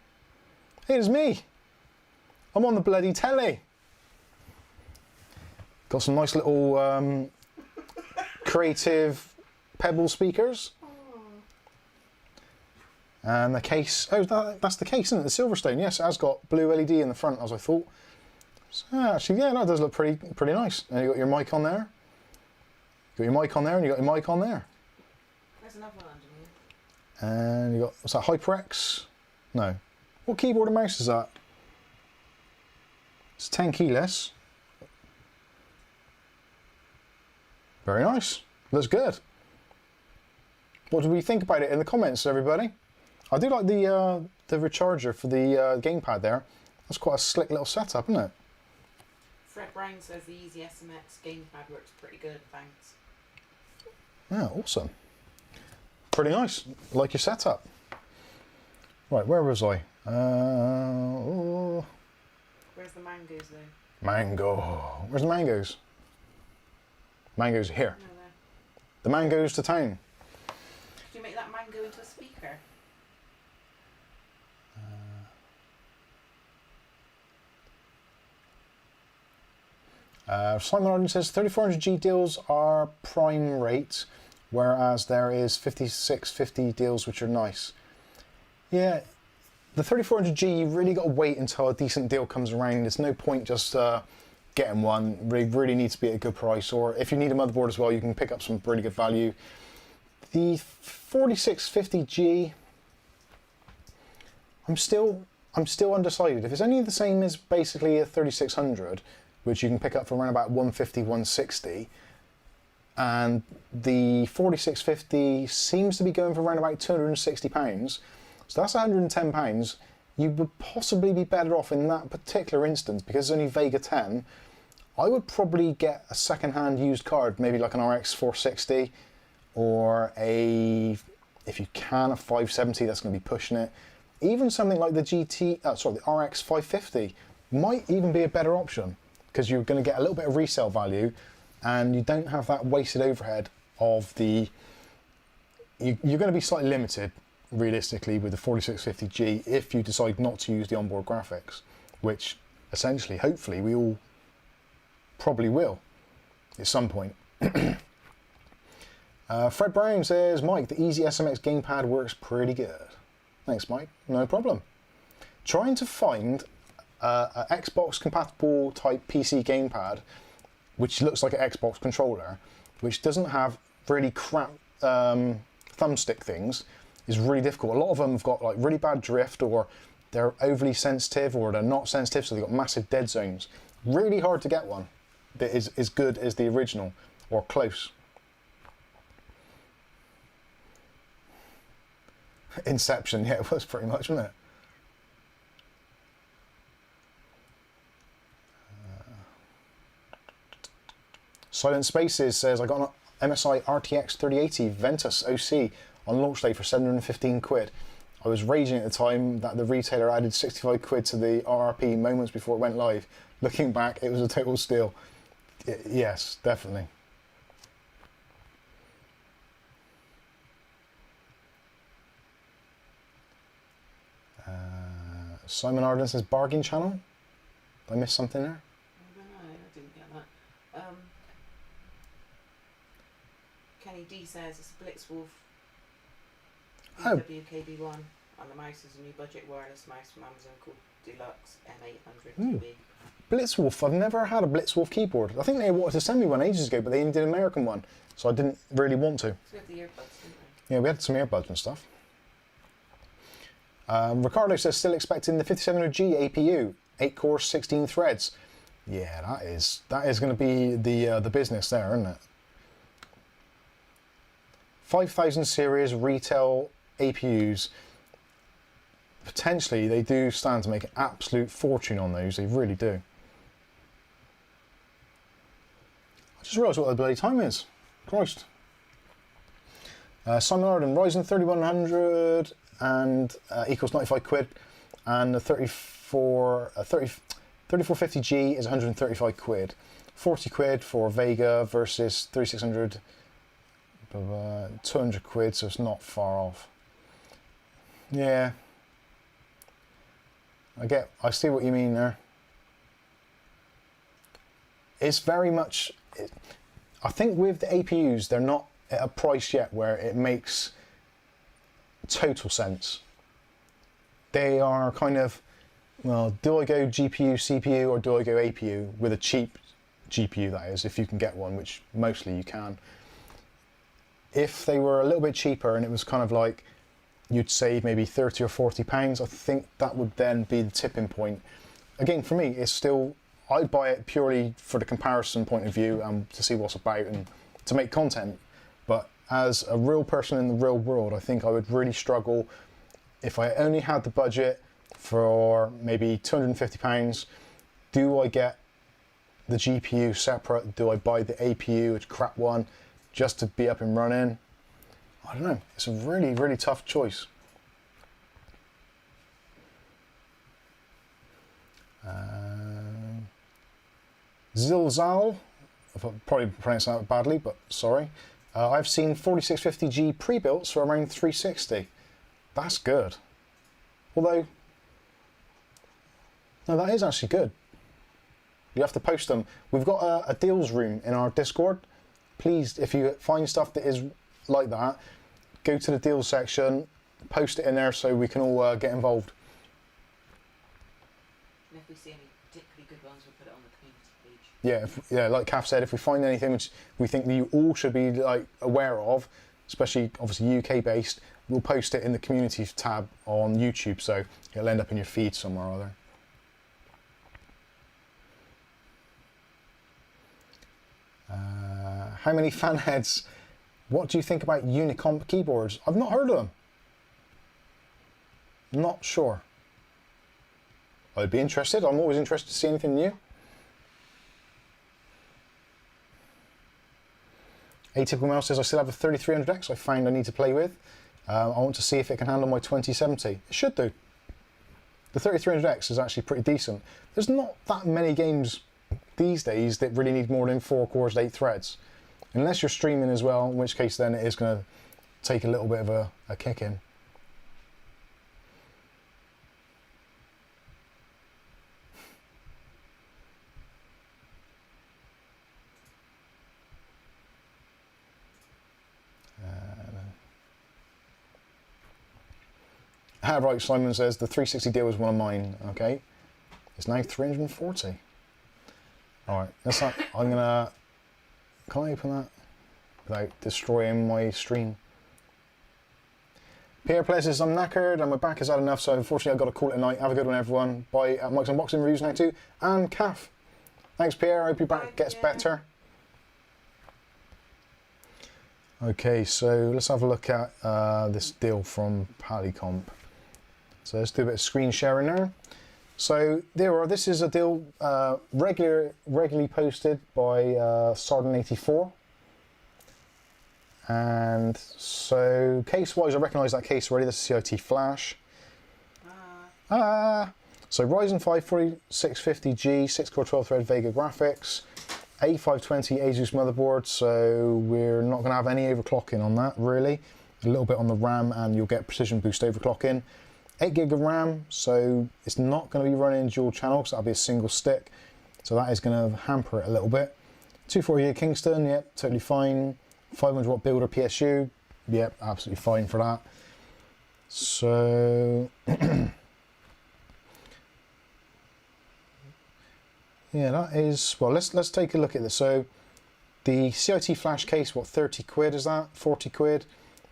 Here's me. I'm on the bloody telly. Got some nice little creative Pebble speakers. And the case, oh, that's the case, isn't it? The Silverstone, yes, it has got blue LED in the front, as I thought. So, actually, yeah, that does look pretty nice. And you got your mic on there. You got your mic on there, and you got your mic on there. There's another one underneath. And you got, what's that, HyperX? No. What keyboard and mouse is that? It's 10 keyless. Very nice. Looks good. What do we think about it in the comments, everybody? I do like the recharger for the gamepad there. That's quite a slick little setup, isn't it? Fred Brown says the Easy SMX gamepad works pretty good, thanks. Yeah, awesome. Pretty nice. Like your setup. Right, where was I? Oh. Where's the mangoes though? Mango. Where's the mangoes? Mangoes here. No, there. The mangoes to town. Did you make that mango into a speaker? Simon Arden says 3400G deals are prime rate, whereas there is 5650 deals which are nice. Yeah, the 3400G, you really got to wait until a decent deal comes around. There's no point just getting one. Really needs to be at a good price, or if you need a motherboard as well, you can pick up some really good value. The 4650G, I'm still undecided. If it's only the same as basically a 3600, which you can pick up for around about 150, 160, and the 4650 seems to be going for around about £260, so that's £110. You would possibly be better off in that particular instance, because it's only Vega 10. I would probably get a second-hand used card, maybe like an RX460, or if you can, a 570. That's going to be pushing it. Even something like the the RX550 might even be a better option, because you're going to get a little bit of resale value, and you don't have that wasted overhead of the. You're going to be slightly limited, realistically, with the 4650G if you decide not to use the onboard graphics, which essentially, hopefully, we all probably will at some point. Fred Brown says, Mike, the Easy SMX gamepad works pretty good. Thanks, Mike. No problem. Trying to find an Xbox compatible type PC gamepad, which looks like an Xbox controller, which doesn't have really crap thumbstick things, is really difficult. A lot of them have got like really bad drift, or they're overly sensitive, or they're not sensitive, so they've got massive dead zones. Really hard to get one that is as good as the original, or close. Inception, yeah, it was pretty much, wasn't it? Silent Spaces says, I got an MSI RTX 3080 Ventus OC on launch day for 715 quid. I was raging at the time that the retailer added 65 quid to the RRP moments before it went live. Looking back, it was a total steal. Yes, definitely. Simon Arden says, bargain channel? Did I miss something there? I don't know, I didn't get that. Kenny D says it's a Blitzwolf WKB1, and the mouse is a new budget wireless mouse from Amazon called Deluxe M800 2B. Blitzwolf, I've never had a Blitzwolf keyboard. I think they wanted to send me one ages ago, but they only did an American one, so I didn't really want to. So we had the earbuds, didn't we? Yeah, we had some earbuds and stuff. Ricardo says, still expecting the 5700G APU, 8 cores, 16 threads. Yeah, that is going to be the business there, isn't it? 5000 series retail APUs. Potentially, they do stand to make an absolute fortune on those. They really do. I just realised what the bloody time is. Christ. Simon Arden, Ryzen 3100 and equals 95 quid, and the 3450G is 135 quid. 40 quid for Vega versus 3600, 200 quid, so it's not far off. Yeah, I see what you mean there. It's very much, I think with the APUs, they're not at a price yet where it makes total sense. They are kind of, well, do I go GPU, CPU, or do I go APU with a cheap GPU, that is, if you can get one, which mostly you can. If they were a little bit cheaper and it was kind of like you'd save maybe 30 or 40 pounds, I think that would then be the tipping point. Again, for me, it's still, I'd buy it purely for the comparison point of view and to see what's about and to make content. But as a real person in the real world, I think I would really struggle if I only had the budget for maybe £250. Do I get the GPU separate? Do I buy the APU, a crap one, just to be up and running? I don't know. It's a really, really tough choice. Zilzal, I've probably pronounced that badly, but sorry. I've seen 4650G pre-built for around 360. That's good. Although, no, that is actually good. You have to post them. We've got a deals room in our Discord. Please, if you find stuff that is like that, go to the deals section, post it in there so we can all get involved. And if we see any particularly good ones, we'll put it on the community page. Yeah, like Kath said, if we find anything which we think that you all should be like aware of, especially obviously UK based, we'll post it in the community tab on YouTube, so it'll end up in your feed somewhere or other. How many fan heads? What do you think about Unicomp keyboards? I've not heard of them. Not sure. I'd be interested. I'm always interested to see anything new. Atypical Mouse says, I still have a 3300X I find I need to play with. I want to see if it can handle my 2070. It should do. The 3300X is actually pretty decent. There's not that many games these days that really need more than 4 cores, 8 threads. Unless you're streaming as well, in which case then it is going to take a little bit of a kick in. Right, Simon says the 360 deal was one of mine. Okay, it's now 340. All right, that's that. I'm gonna. Can I open that without destroying my stream? Pierre Play says I'm knackered and my back has had enough, so unfortunately I've got to call it a night. Have a good one, everyone. Bye. Mike's unboxing reviews now too, and Kath. Thanks, Pierre. I hope your back gets better. Okay, so let's have a look at this deal from Polycomp. So let's do a bit of screen sharing there. So this is a deal regularly posted by Sardin84. And so case-wise, I recognise that case already. This is CIT Flash. So Ryzen 4650G, 6-core 12-thread Vega graphics, A520 Asus motherboard. So we're not going to have any overclocking on that really. A little bit on the RAM, and you'll get precision boost overclocking. 8 gig of RAM, so it's not going to be running dual channel because that'll be a single stick, so that is going to hamper it a little bit. 240 gig Kingston, yep, totally fine. 500 watt builder PSU, yep, absolutely fine for that. So yeah, that is, well, let's take a look at this. So the CIT Flash case, what, 30 quid is that? 40 quid.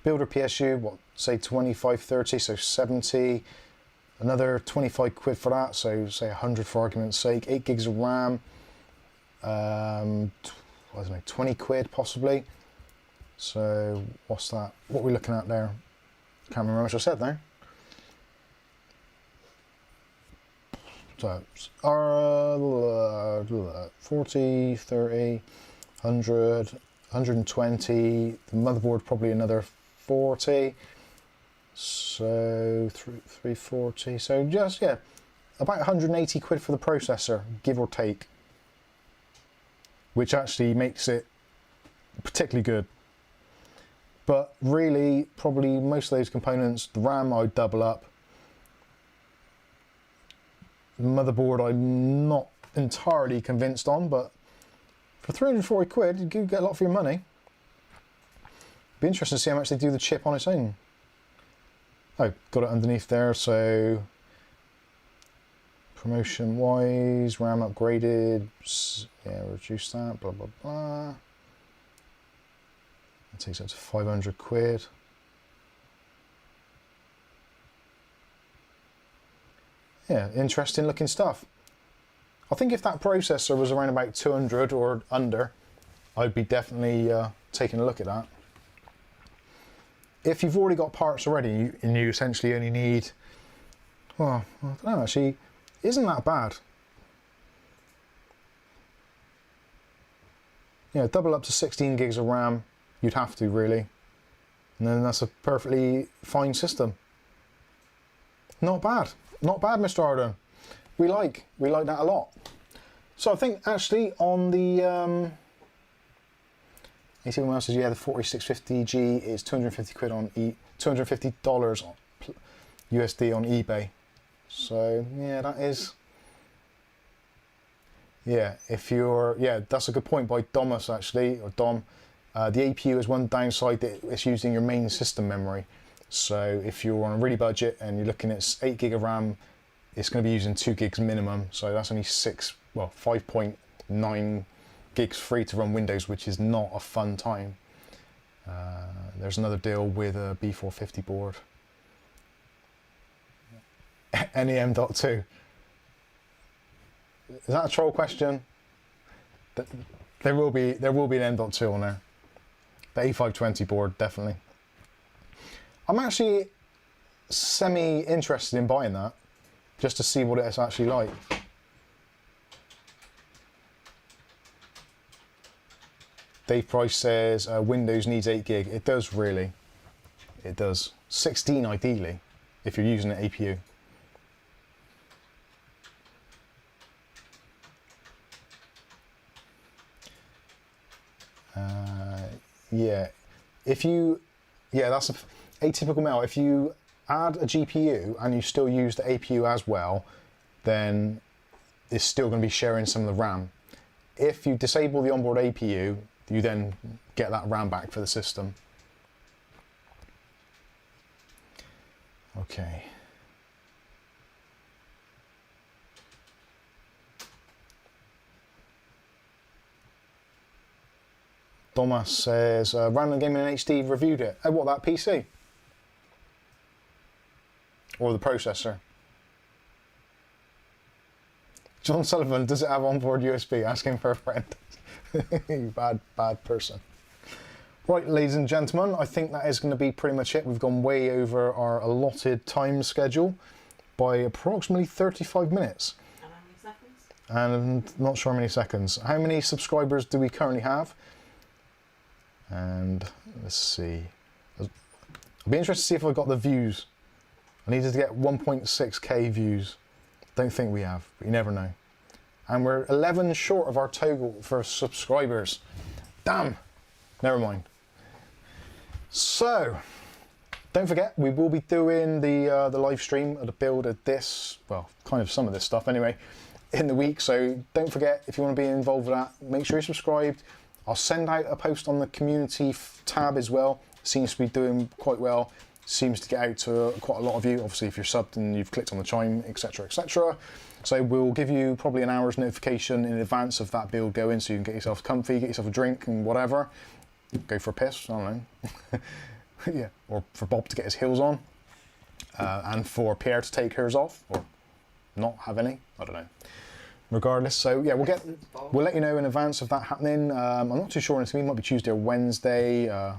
Builder PSU, what, say 25, 30, so 70. Another 25 quid for that, so say 100 for argument's sake. 8 gigs of RAM. I don't know, 20 quid possibly. So what's that? What are we looking at there? Can't remember what I said there. So 40, 30, 100, 120. The motherboard probably another 40. So 340. So just, yeah, about 180 quid for the processor, give or take. which actually makes it particularly good. But really, probably most of those components, the RAM I would double up. The motherboard I'm not entirely convinced on, but for 340 quid, you do get a lot for your money. Be interesting to see how much they do the chip on its own. Oh, got it underneath there, so promotion wise, RAM upgraded, yeah, reduce that, blah blah blah. That takes up to 500 quid. Yeah, interesting looking stuff. I think if that processor was around about 200 or under, I'd be definitely taking a look at that. If you've already got parts already and you essentially only need, well, I don't know, actually, isn't that bad. Yeah, double up to 16 gigs of RAM, you'd have to really. And then that's a perfectly fine system. Not bad. Not bad, Mr. Arden. We like that a lot. So I think actually on the anyone else says, yeah, the 4650G is 250 quid on $250 USD on eBay. So yeah, that is, yeah, if you're, yeah, that's a good point by Domus actually, or Dom. The APU is one downside, that it's using your main system memory. So if you're on a really budget and you're looking at 8 gig of RAM, it's going to be using 2 gigs minimum. So that's only 5.9 gigs free to run Windows, which is not a fun time. There's another deal with a B450 board. NEM.2. Is that a troll question? There will be an M.2 on there. The A520 board, definitely. I'm actually semi-interested in buying that, just to see what it's actually like. Dave Price says Windows needs 8 gig. It does really. It does. 16 ideally, if you're using an APU. Yeah, if you, yeah, that's a atypical mail. If you add a GPU and you still use the APU as well, then it's still going to be sharing some of the RAM. If you disable the onboard APU, you then get that RAM back for the system. Okay. Thomas says, Random Gaming in HD reviewed it. Oh, what, that PC? Or the processor? John Sullivan, does it have onboard USB? Asking for a friend. You bad person. Right, ladies and gentlemen, I think that is going to be pretty much it. We've gone way over our allotted time schedule by approximately 35 minutes. And how many seconds? And not sure how many seconds. How many subscribers do we currently have? And let's see. I'll be interested to see if I got the views. I needed to get 1.6k views. Don't think we have, but you never know. And we're 11 short of our total for subscribers. Damn. Never mind. So, don't forget, we will be doing the live stream of the build of this, well, kind of some of this stuff anyway, in the week. So don't forget, if you want to be involved with that, make sure you're subscribed. I'll send out a post on the community tab as well. Seems to be doing quite well. Seems to get out to quite a lot of you. Obviously, if you're subbed and you've clicked on the chime, etc., etc. So we'll give you probably an hour's notification in advance of that build going, so you can get yourself comfy, get yourself a drink and whatever. Go for a piss, I don't know. Yeah, or for Bob to get his heels on, and for Pierre to take hers off, or not have any. I don't know. Regardless, so yeah, we'll let you know in advance of that happening. I'm not too sure. It might be Tuesday or Wednesday.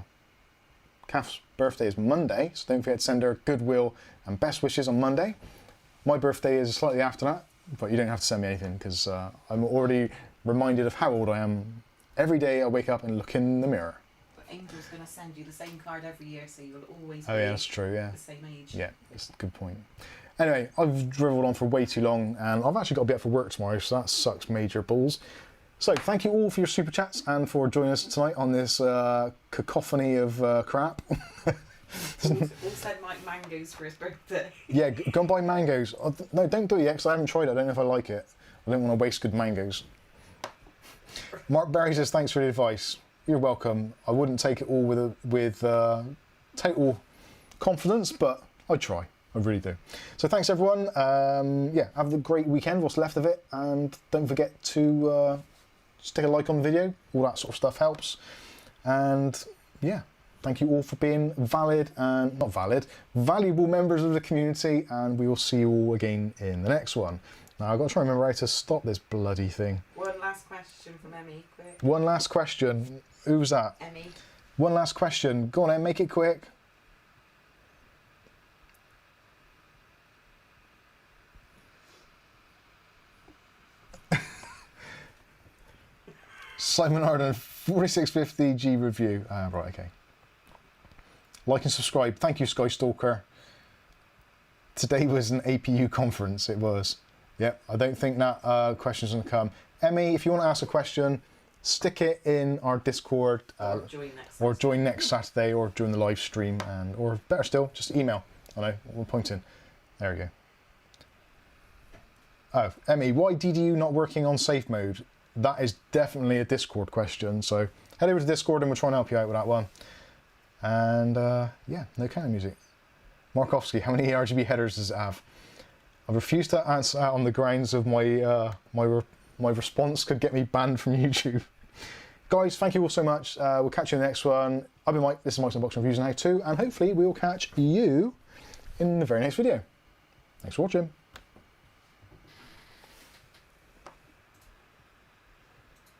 Kath's birthday is Monday, so don't forget to send her goodwill and best wishes on Monday. My birthday is slightly after that, but you don't have to send me anything because I'm already reminded of how old I am. Every day I wake up and look in the mirror. But Angel's going to send you the same card every year, so you'll always be yeah, that's true, yeah. The same age. Yeah, that's a good point. Anyway, I've dribbled on for way too long, and I've actually got to be up for work tomorrow, so that sucks major balls. So thank you all for your super chats and for joining us tonight on this cacophony of crap. All said Mike mangoes for his birthday. Yeah, go and buy mangoes. No, don't do it yet because I haven't tried it. I don't know if I like it. I don't want to waste good mangoes. Mark Berry says thanks for the advice. You're welcome. I wouldn't take it all with total confidence, but I'd try. I really do. So thanks everyone. Yeah, have a great weekend, what's left of it, and don't forget to stick a like on the video. All that sort of stuff helps. And yeah, thank you all for being valuable members of the community, and we will see you all again in the next one. Now I've got to try and remember how to stop this bloody thing. One last question from Emmy, quick. One last question. Who was that? Emmy. One last question. Go on then, make it quick. Simon Arden, 4650G review. Right, okay. Like and subscribe. Thank you, Skystalker. Today was an APU conference. It was. Yep, I don't think that question's going to come. Emmy, if you want to ask a question, stick it in our Discord. Or join next Saturday or during the live stream. Or better still, just email. I know, we're pointing. There we go. Oh, Emmy, why DDU not working on safe mode? That is definitely a Discord question. So head over to Discord and we'll try and help you out with that one. And yeah, no counter music. Markovsky, how many RGB headers does it have? I refuse to answer that on the grounds of my my response could get me banned from YouTube. Guys, thank you all so much. We'll catch you in the next one. I've been Mike. This is Mike's Unboxing Reviews and How To, and hopefully we will catch you in the very next video. Thanks for watching.